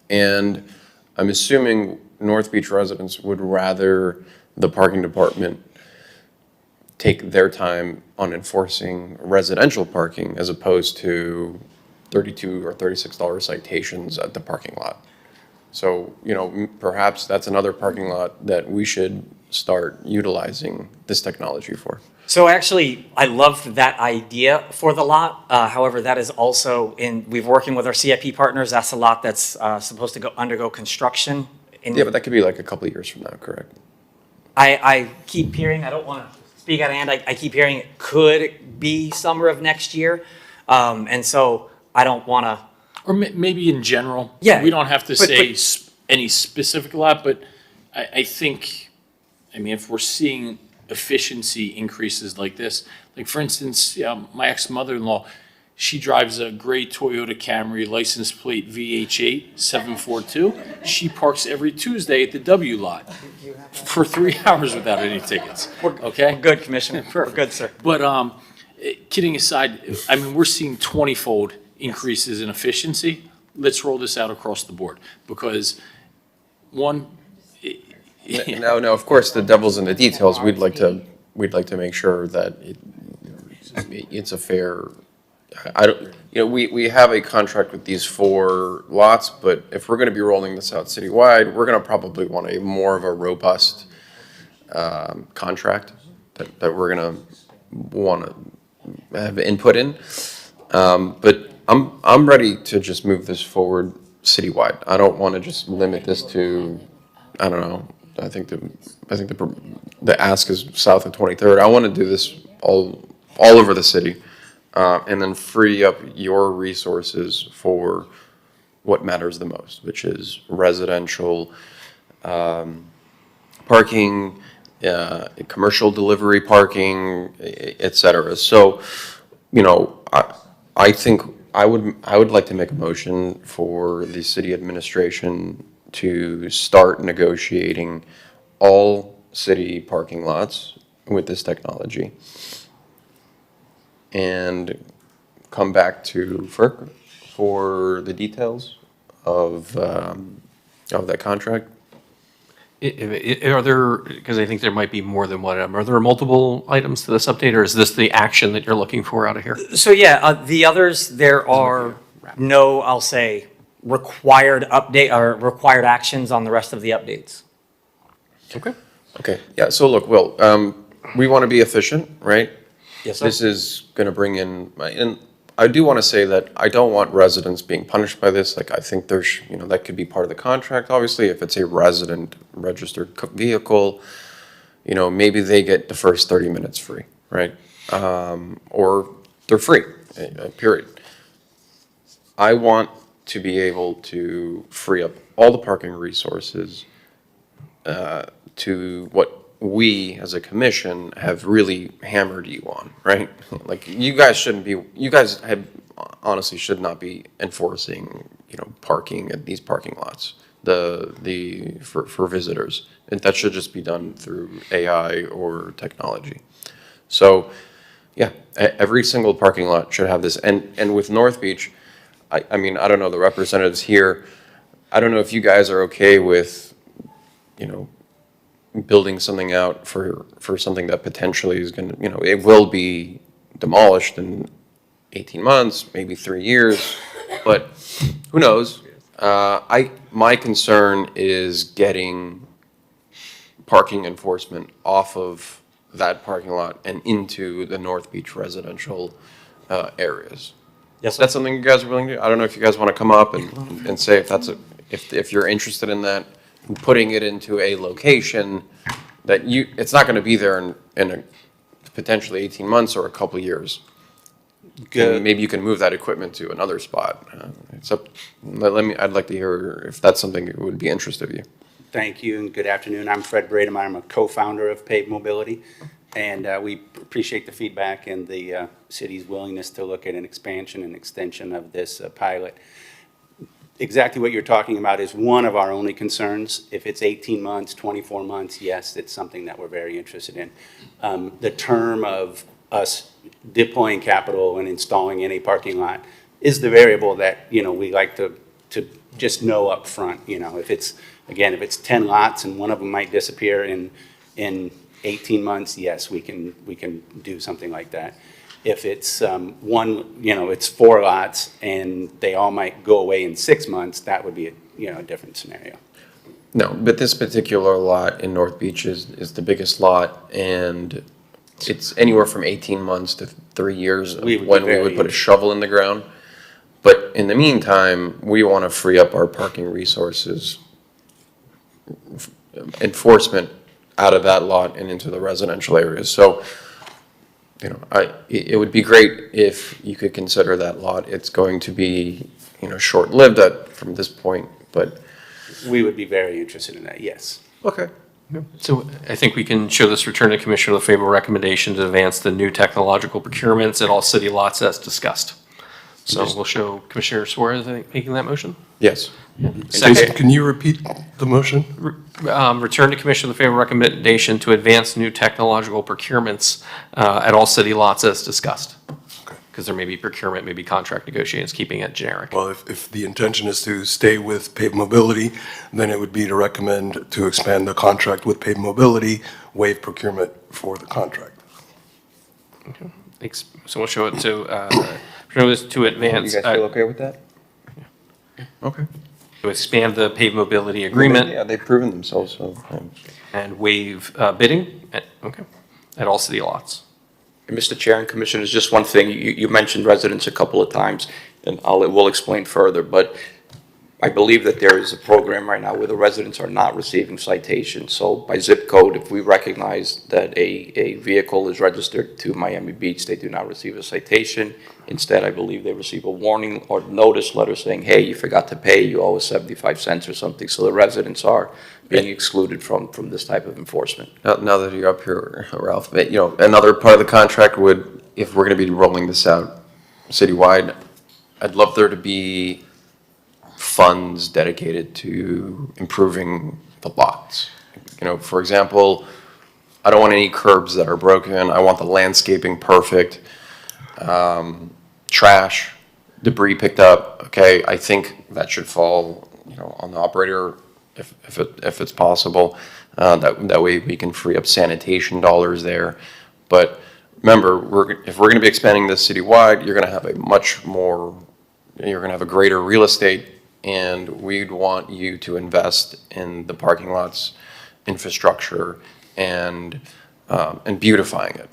S7: and I'm assuming North Beach residents would rather the parking department take their time on enforcing residential parking as opposed to $32 or $36 citations at the parking lot. So, perhaps that's another parking lot that we should start utilizing this technology for.
S10: So actually, I love that idea for the lot. However, that is also we're working with our CIP partners. That's a lot that's supposed to undergo construction.
S7: Yeah, but that could be like a couple of years from now, correct?
S10: I keep hearing, I don't want to speak out of hand, I keep hearing it could be summer of next year. And so I don't want to.
S3: Or maybe in general.
S10: Yeah.
S3: We don't have to say any specific lot, but I think, if we're seeing efficiency increases like this, like for instance, my ex-mother-in-law, She drives a gray Toyota Camry, license plate VH8 742. She parks every Tuesday at the W lot for 3 hours without any tickets. Okay?
S10: Good, Commissioner. We're good, sir.
S3: But kidding aside, I mean, we're seeing 20-fold increases in efficiency. Let's roll this out across the board because one.
S7: No, of course, the devil's in the details. We'd like to make sure that it's a fair, I don't, you know, we have a contract with these 4 lots, but if we're gonna be rolling this out citywide, we're gonna probably want a more of a robust contract that we're gonna wanna have input in. But I'm ready to just move this forward citywide. I don't wanna just limit this to, I don't know, I think the ask is south of 23rd. I want to do this all over the city, and then free up your resources for what matters the most, which is residential parking, commercial delivery parking, et cetera. So, you know, I think I would like to make a motion for the city administration to start negotiating all city parking lots with this technology and come back to FERC for the details of that contract.
S4: Are there, because I think there might be more than one item, are there multiple items to this update, or is this the action that you're looking for out of here?
S10: So yeah, the others, there are no, I'll say, required update or required actions on the rest of the updates.
S7: Okay, yeah, so look, Will, we want to be efficient, right?
S10: Yes, sir.
S7: This is going to bring in, and I do want to say that I don't want residents being punished by this. Like, I think there's, you know, that could be part of the contract, obviously, if it's a resident registered vehicle, you know, maybe they get the first 30 minutes free, right? Or they're free, period. I want to be able to free up all the parking resources to what we as a commission have really hammered you on, right? Like, you guys honestly should not be enforcing, you know, parking at these parking lots, for visitors. And that should just be done through AI or technology. So, yeah, every single parking lot should have this. And with North Beach, I mean, I don't know, the representatives here, I don't know if you guys are okay with, you know, building something out for something that potentially is gonna, you know, it will be demolished in 18 months, maybe 3 years, but who knows? My concern is getting parking enforcement off of that parking lot and into the North Beach residential areas.
S10: Yes, sir.
S7: That's something you guys are willing to do? I don't know if you guys want to come up and say if that's if you're interested in that, putting it into a location that it's not going to be there in a potentially 18 months or a couple of years. Maybe you can move that equipment to another spot. I'd like to hear if that's something that would be interest of you.
S11: Thank you and good afternoon. I'm Fred Brademeyer. I'm a co-founder of Paved Mobility. And we appreciate the feedback and the city's willingness to look at an expansion and extension of this pilot. Exactly what you're talking about is one of our only concerns. If it's 18 months, 24 months, yes, it's something that we're very interested in. The term of us deploying capital and installing in a parking lot is the variable that, you know, we like to just know up front. You know, if it's 10 lots and one of them might disappear in 18 months, yes, we can do something like that. If it's it's 4 lots and they all might go away in 6 months, that would be a different scenario.
S7: No, but this particular lot in North Beach is the biggest lot, and it's anywhere from 18 months to 3 years when we would put a shovel in the ground. But in the meantime, we want to free up our parking resources, enforcement out of that lot and into the residential areas. So, you know, it would be great if you could consider that lot. It's going to be, you know, short-lived from this point, but
S11: we would be very interested in that, yes.
S7: Okay.
S4: So I think we can show this return to commission with a favorable recommendation to advance the new technological procurements at all city lots as discussed. So we'll show Commissioner Suarez, I think, making that motion.
S2: Yes.
S4: Second.
S2: Jason, can you repeat the motion?
S4: Return to commission with a favorable recommendation to advance new technological procurements at all city lots as discussed. Because there may be procurement, maybe contract negotiations, keeping it generic.
S2: Well, if the intention is to stay with Paved Mobility, then it would be to recommend to expand the contract with Paved Mobility, waive procurement for the contract.
S4: Okay. So we'll show it to advance.
S7: You guys feel okay with that?
S2: Okay.
S4: To expand the paved mobility agreement.
S7: Yeah, they've proven themselves, so.
S4: And waive bidding, at all city lots.
S6: Mr. Chair and Commissioners, just one thing, you mentioned residents a couple of times, and we'll explain further, but I believe that there is a program right now where the residents are not receiving citations. So by zip code, if we recognize that a vehicle is registered to Miami Beach, they do not receive a citation. Instead, I believe they receive a warning or notice letter saying, hey, you forgot to pay, you owe us 75 cents or something. So the residents are being excluded from this type of enforcement.
S7: Now that you're up here, Ralph, another part of the contract would, if we're gonna be rolling this out citywide, I'd love there to be funds dedicated to improving the lots. For example, I don't want any curbs that are broken. I want the landscaping perfect. Trash, debris picked up. Okay, I think that should fall, on the operator if it's possible. That way we can free up sanitation dollars there. But remember, if we're going to be expanding this citywide, you're going to have a greater real estate. And we'd want you to invest in the parking lots, infrastructure, and beautifying it.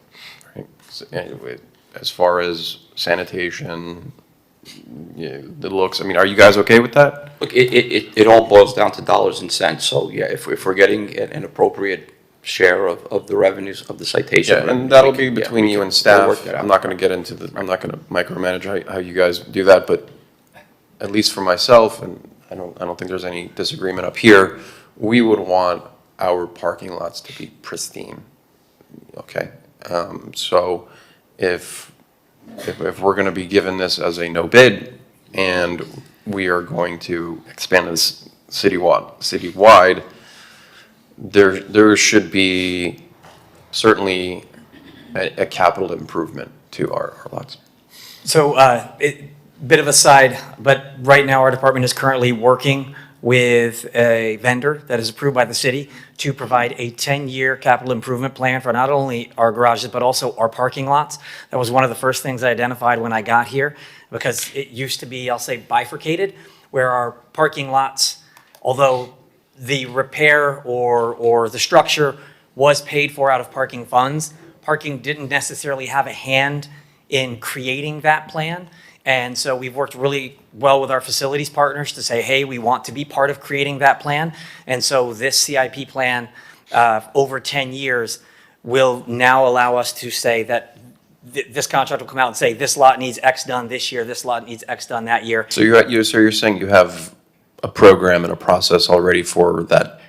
S7: Right? So, as far as sanitation, the looks. I mean, are you guys okay with that?
S6: Look, it all boils down to dollars and cents. So yeah, if we're getting an appropriate share of the revenues of the citation.
S7: Yeah, and that'll be between you and staff. I'm not going to get into I'm not going to micromanage how you guys do that, but at least for myself, and I don't think there's any disagreement up here, we would want our parking lots to be pristine, okay? So if we're gonna be given this as a no bid, and we are going to expand this citywide, there should be certainly a capital improvement to our lots.
S10: So, bit of a side, but right now our department is currently working with a vendor that is approved by the city to provide a 10-year capital improvement plan for not only our garages, but also our parking lots. That was one of the first things I identified when I got here, because it used to be, I'll say, bifurcated, where our parking lots, although the repair or the structure was paid for out of parking funds, parking didn't necessarily have a hand in creating that plan. And so we've worked really well with our facilities partners to say, hey, we want to be part of creating that plan. And so this CIP plan over 10 years will now allow us to say that this contract will come out and say, this lot needs X done this year, this lot needs X done that year.
S7: So you're saying you have a program and a process already for that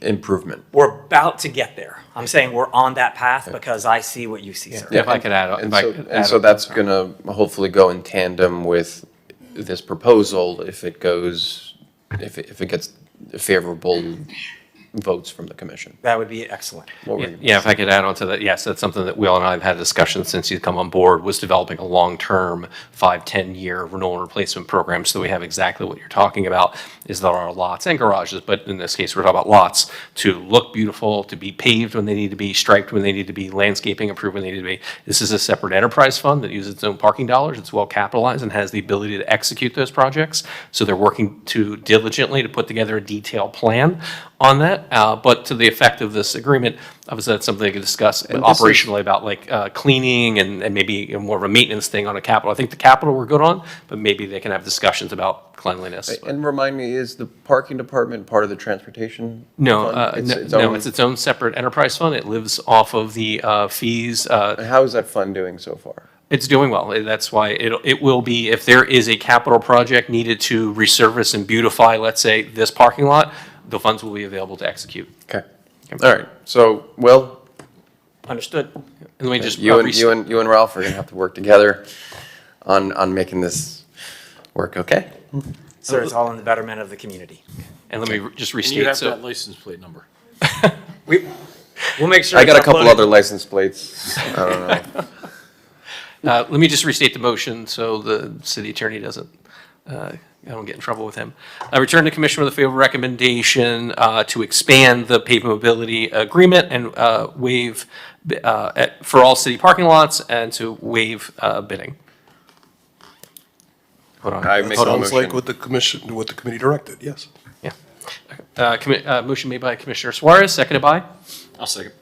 S7: improvement?
S10: We're about to get there. I'm saying we're on that path because I see what you see, sir.
S4: Yeah, if I could add.
S7: And so that's going to hopefully go in tandem with this proposal if it gets favorable votes from the commission.
S10: That would be excellent.
S4: Yeah, if I could add on to that, yes, that's something that Will and I have had a discussion since he's come on board, was developing a long-term 5-10-year renewal and replacement program, so we have exactly what you're talking about, is that our lots and garages, but in this case, we're talking about lots, to look beautiful, to be paved when they need to be, striped when they need to be, landscaping improved when they need to be. This is a separate enterprise fund that uses its own parking dollars. It's well capitalized and has the ability to execute those projects, so they're working diligently to put together a detailed plan on that. But to the effect of this agreement, obviously that's something they could discuss operationally about like cleaning and maybe more of a maintenance thing on a capital. I think the capital we're good on, but maybe they can have discussions about cleanliness.
S7: And remind me, is the parking department part of the transportation
S4: No,
S7: fund?
S4: it's its own separate enterprise fund. It lives off of the fees.
S7: How is that fund doing so far?
S4: It's doing well. That's why it will be, if there is a capital project needed to resurface and beautify, let's say, this parking lot, the funds will be available to execute.
S7: Okay. All right. So, Will?
S10: Understood.
S4: And let me just
S7: you and Ralph are going to have to work together on making this work okay.
S10: Sir, it's all in the betterment of the community.
S4: And let me just
S3: And you
S4: restate,
S3: have
S4: so,
S3: that license plate number.
S10: We'll make sure
S7: I
S10: it's
S7: got a couple
S10: uploaded.
S7: other license plates. I don't know.
S4: let me just restate the motion so the city attorney doesn't, I don't get in trouble with him. I return to commission with a favorable recommendation to expand the paved mobility agreement and waive for all city parking lots and to waive bidding. Hold on.
S7: I make a
S2: Sounds like
S7: motion.
S2: what the committee directed, yes.
S4: Motion made by Commissioner Suarez, seconded by
S3: I'll second.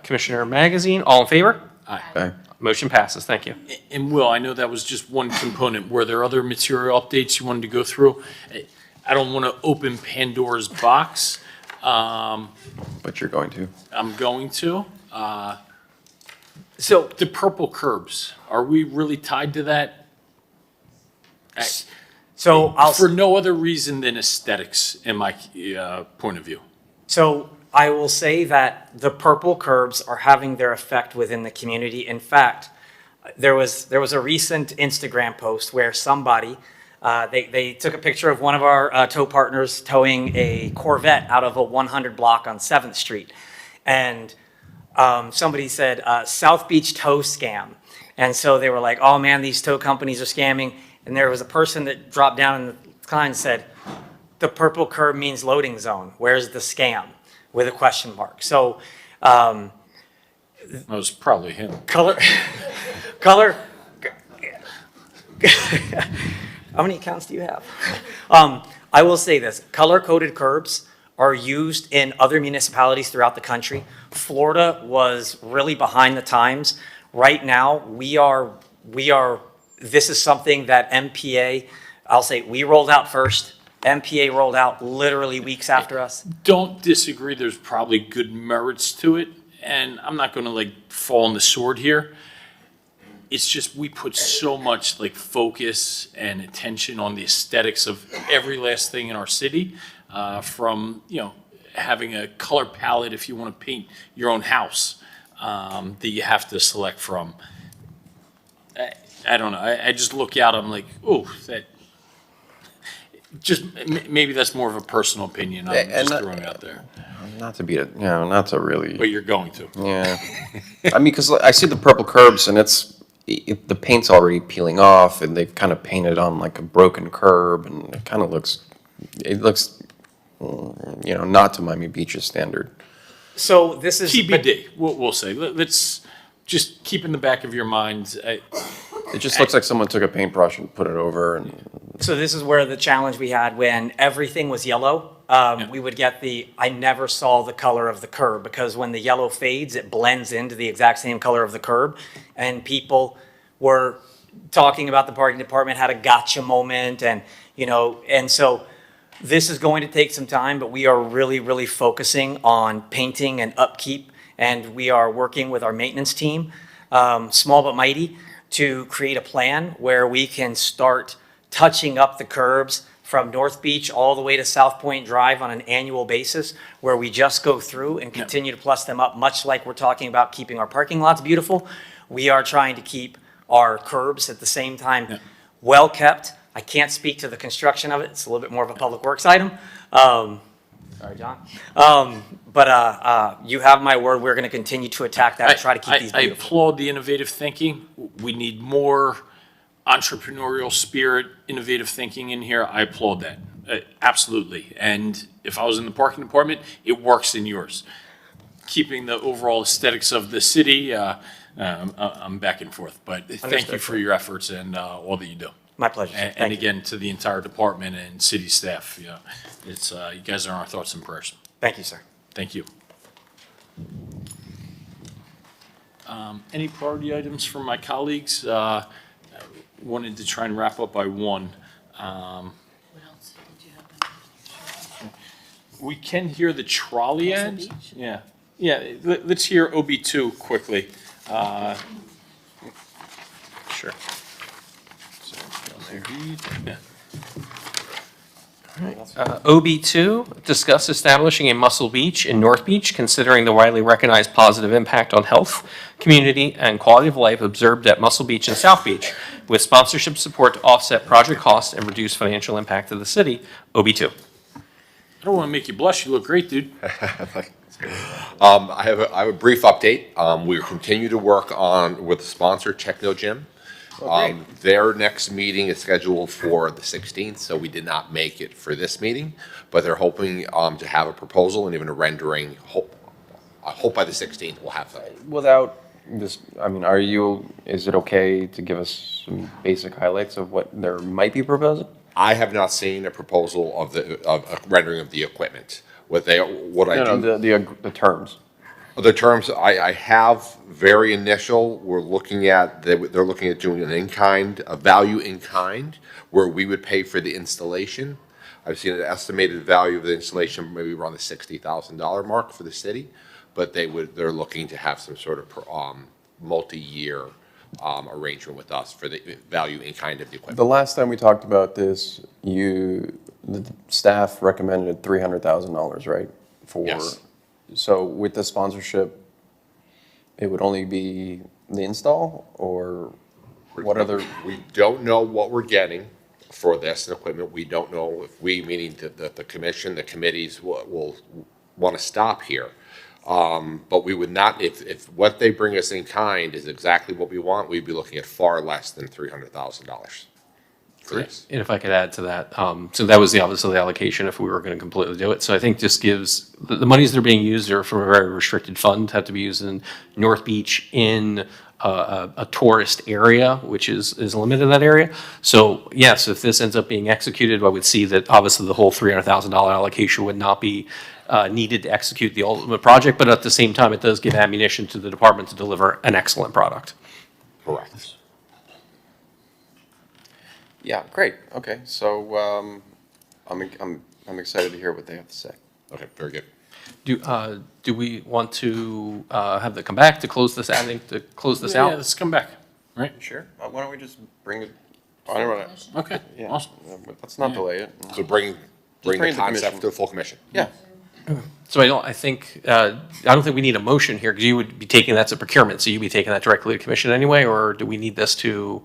S4: Commissioner Magazine. All in favor?
S7: Okay.
S4: Motion passes. Thank you.
S3: And Will, I know that was just one component. Were there other material updates you wanted to go through? I don't want to open Pandora's box.
S7: But you're going to.
S3: I'm going to.
S10: So
S3: The purple curbs, are we really tied to that?
S10: So I'll.
S3: For no other reason than aesthetics, in my point of view.
S10: So I will say that the purple curbs are having their effect within the community. In fact, there was a recent Instagram post where somebody, they took a picture of one of our tow partners towing a Corvette out of a 100 block on 7th Street. And somebody said, South Beach tow scam. And so they were like, oh man, these tow companies are scamming. And there was a person that dropped down in the comment and said, the purple curb means loading zone. Where's the scam? With a question mark. So,
S3: That was probably him.
S10: color, how many accounts do you have? I will say this, color-coded curbs are used in other municipalities throughout the country. Florida was really behind the times. Right now, this is something that MPA, I'll say, we rolled out first. MPA rolled out literally weeks after us.
S3: Don't disagree, there's probably good merits to it, and I'm not gonna fall on the sword here. It's just we put so much focus and attention on the aesthetics of every last thing in our city, from, having a color palette if you wanna paint your own house, that you have to select from. I don't know, I just look out, I'm like, oh, that, just, maybe that's more of a personal opinion, I'm
S7: And
S3: just throwing it out there.
S7: Not to be, not to really.
S3: But you're going to.
S7: Yeah. I mean, because I see the purple curbs and the paint's already peeling off and they've kind of painted on like a broken curb and it kind of looks, not to Miami Beach's standard.
S10: So this is.
S3: TBD, we'll say. Let's just keep in the back of your mind.
S7: It just looks like someone took a paintbrush and put it over and.
S10: So this is where the challenge we had when everything was yellow. We would get I never saw the color of the curb because when the yellow fades, it blends into the exact same color of the curb. And people were talking about the parking department had a gotcha moment and so this is going to take some time, but we are really, really focusing on painting and upkeep. And we are working with our maintenance team, small but mighty, to create a plan where we can start touching up the curbs from North Beach all the way to South Point Drive on an annual basis, where we just go through and continue to plus them up, much like we're talking about keeping our parking lots beautiful. We are trying to keep our curbs at the same time well kept. I can't speak to the construction of it. It's a little bit more of a public works item. Sorry, John. But you have my word. We're going to continue to attack that and try to keep these
S3: I
S10: beautiful.
S3: applaud the innovative thinking. We need more entrepreneurial spirit, innovative thinking in here. I applaud that, absolutely. And if I was in the parking department, it works in yours. Keeping the overall aesthetics of the city, I'm back and forth. But thank you for your efforts and all that you do.
S10: My pleasure.
S3: And again, to the entire department and city staff, it's you guys are in our thoughts and prayers.
S10: Thank you, sir.
S3: Thank you. Any priority items from my colleagues? Wanted to try and wrap up by 1.
S8: What else did you have?
S3: We can hear the trolley
S8: Muscle
S3: ads.
S8: Beach?
S3: Yeah. Let's hear OB2 quickly. Sure. Yeah.
S4: OB2, discuss establishing a Muscle Beach in North Beach, considering the widely recognized positive impact on health, community, and quality of life observed at Muscle Beach and South Beach. with sponsorship support to offset project costs and reduce financial impact to the city. OB2.
S3: I don't want to make you blush. You look great, dude.
S5: I have a brief update. We continue to work with the sponsor, Techno Gym. Their next meeting is scheduled for the 16th, so we did not make it for this meeting, but they're hoping to have a proposal and even a rendering. I hope by the 16th we'll have that.
S7: Without this, I mean, is it okay to give us some basic highlights of what there might be proposed?
S5: I have not seen a proposal of a rendering of the equipment. The
S7: terms.
S5: The terms, I have very initial, they're looking at doing a value in kind, where we would pay for the installation. I've seen an estimated value of the installation maybe around the $60,000 mark for the city, but they're looking to have some sort of multi-year arrangement with us for the value in kind of the equipment.
S7: The last time we talked about this, the staff recommended $300,000, right?
S5: Yes.
S7: So with the sponsorship, it would only be the install, or what other?
S5: We don't know what we're getting for this equipment. We don't know if meaning the commission, the committees will want to stop here. But we would not, if what they bring us in kind is exactly what we want, we'd be looking at far less than $300,000.
S4: And if I could add to that, so that was obviously the allocation if we were going to completely do it. So I think this gives, the monies that are being used are from a very restricted fund, have to be used in North Beach in a tourist area, which is limited in that area. So yes, if this ends up being executed, I would see that obviously the whole $300,000 allocation would not be needed to execute the ultimate project, but at the same time, it does give ammunition to the department to deliver an excellent product.
S5: Correct.
S7: Yeah, great. Okay, so I'm excited to hear what they have to say.
S5: Okay, very good.
S4: Do we want to have them come back to close this out?
S3: Yeah, let's come back. Right?
S7: Sure. Why don't we just bring it? I don't want to.
S3: Okay.
S7: Yeah.
S3: Awesome.
S7: Let's not delay it.
S5: So bring the
S7: bring the
S5: concept
S7: commission.
S5: to the full commission.
S7: Yeah.
S4: So I don't think we need a motion here, because you would be taking that to procurement, so you'd be taking that directly to commission anyway, or do we need this to?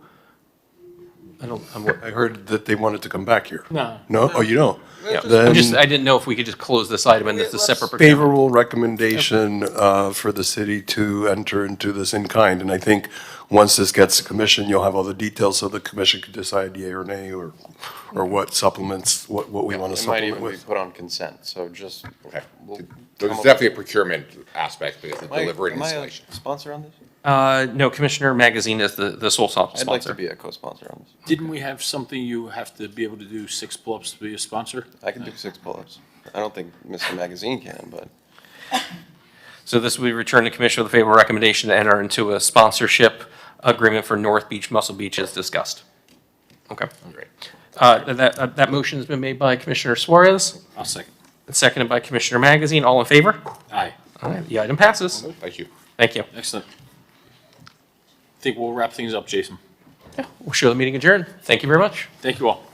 S2: I heard that they wanted to come back here.
S3: No.
S2: No? Oh, you don't?
S4: Yeah.
S2: Then
S4: I didn't know if we could just close this item and it's a separate procurement.
S2: favorable recommendation for the city to enter into this in kind. And I think once this gets to commission, you'll have all the details so the commission can decide yea or nay, or what supplements, what we want to
S7: It might
S2: supplement
S7: even be
S2: with.
S7: put on consent, so just.
S5: Okay.
S7: we'll
S5: There's
S7: come up-
S5: definitely a procurement aspect because of
S7: Am I-
S5: delivery and
S7: am I a
S5: installation.
S7: sponsor on this?
S4: No, Commissioner Magazine is the sole sponsor.
S7: I'd like to be a co-sponsor on this.
S3: Didn't we have something you have to be able to do 6 pull-ups to be a sponsor?
S7: I can do 6 pull-ups. I don't think Mr. Magazine can, but.
S4: So this will be returned to commission with a favorable recommendation to enter into a sponsorship agreement for North Beach, Muscle Beach as discussed. Okay.
S5: Great.
S4: That motion has been made by Commissioner Suarez.
S3: I'll second.
S4: And seconded by Commissioner Magazine. All in favor?
S3: Aye.
S4: All right, the item passes.
S5: Thank you.
S4: Thank you.
S3: Excellent. I think we'll wrap things up, Jason.
S4: We'll show the meeting adjourned. Thank you very much.
S3: Thank you all.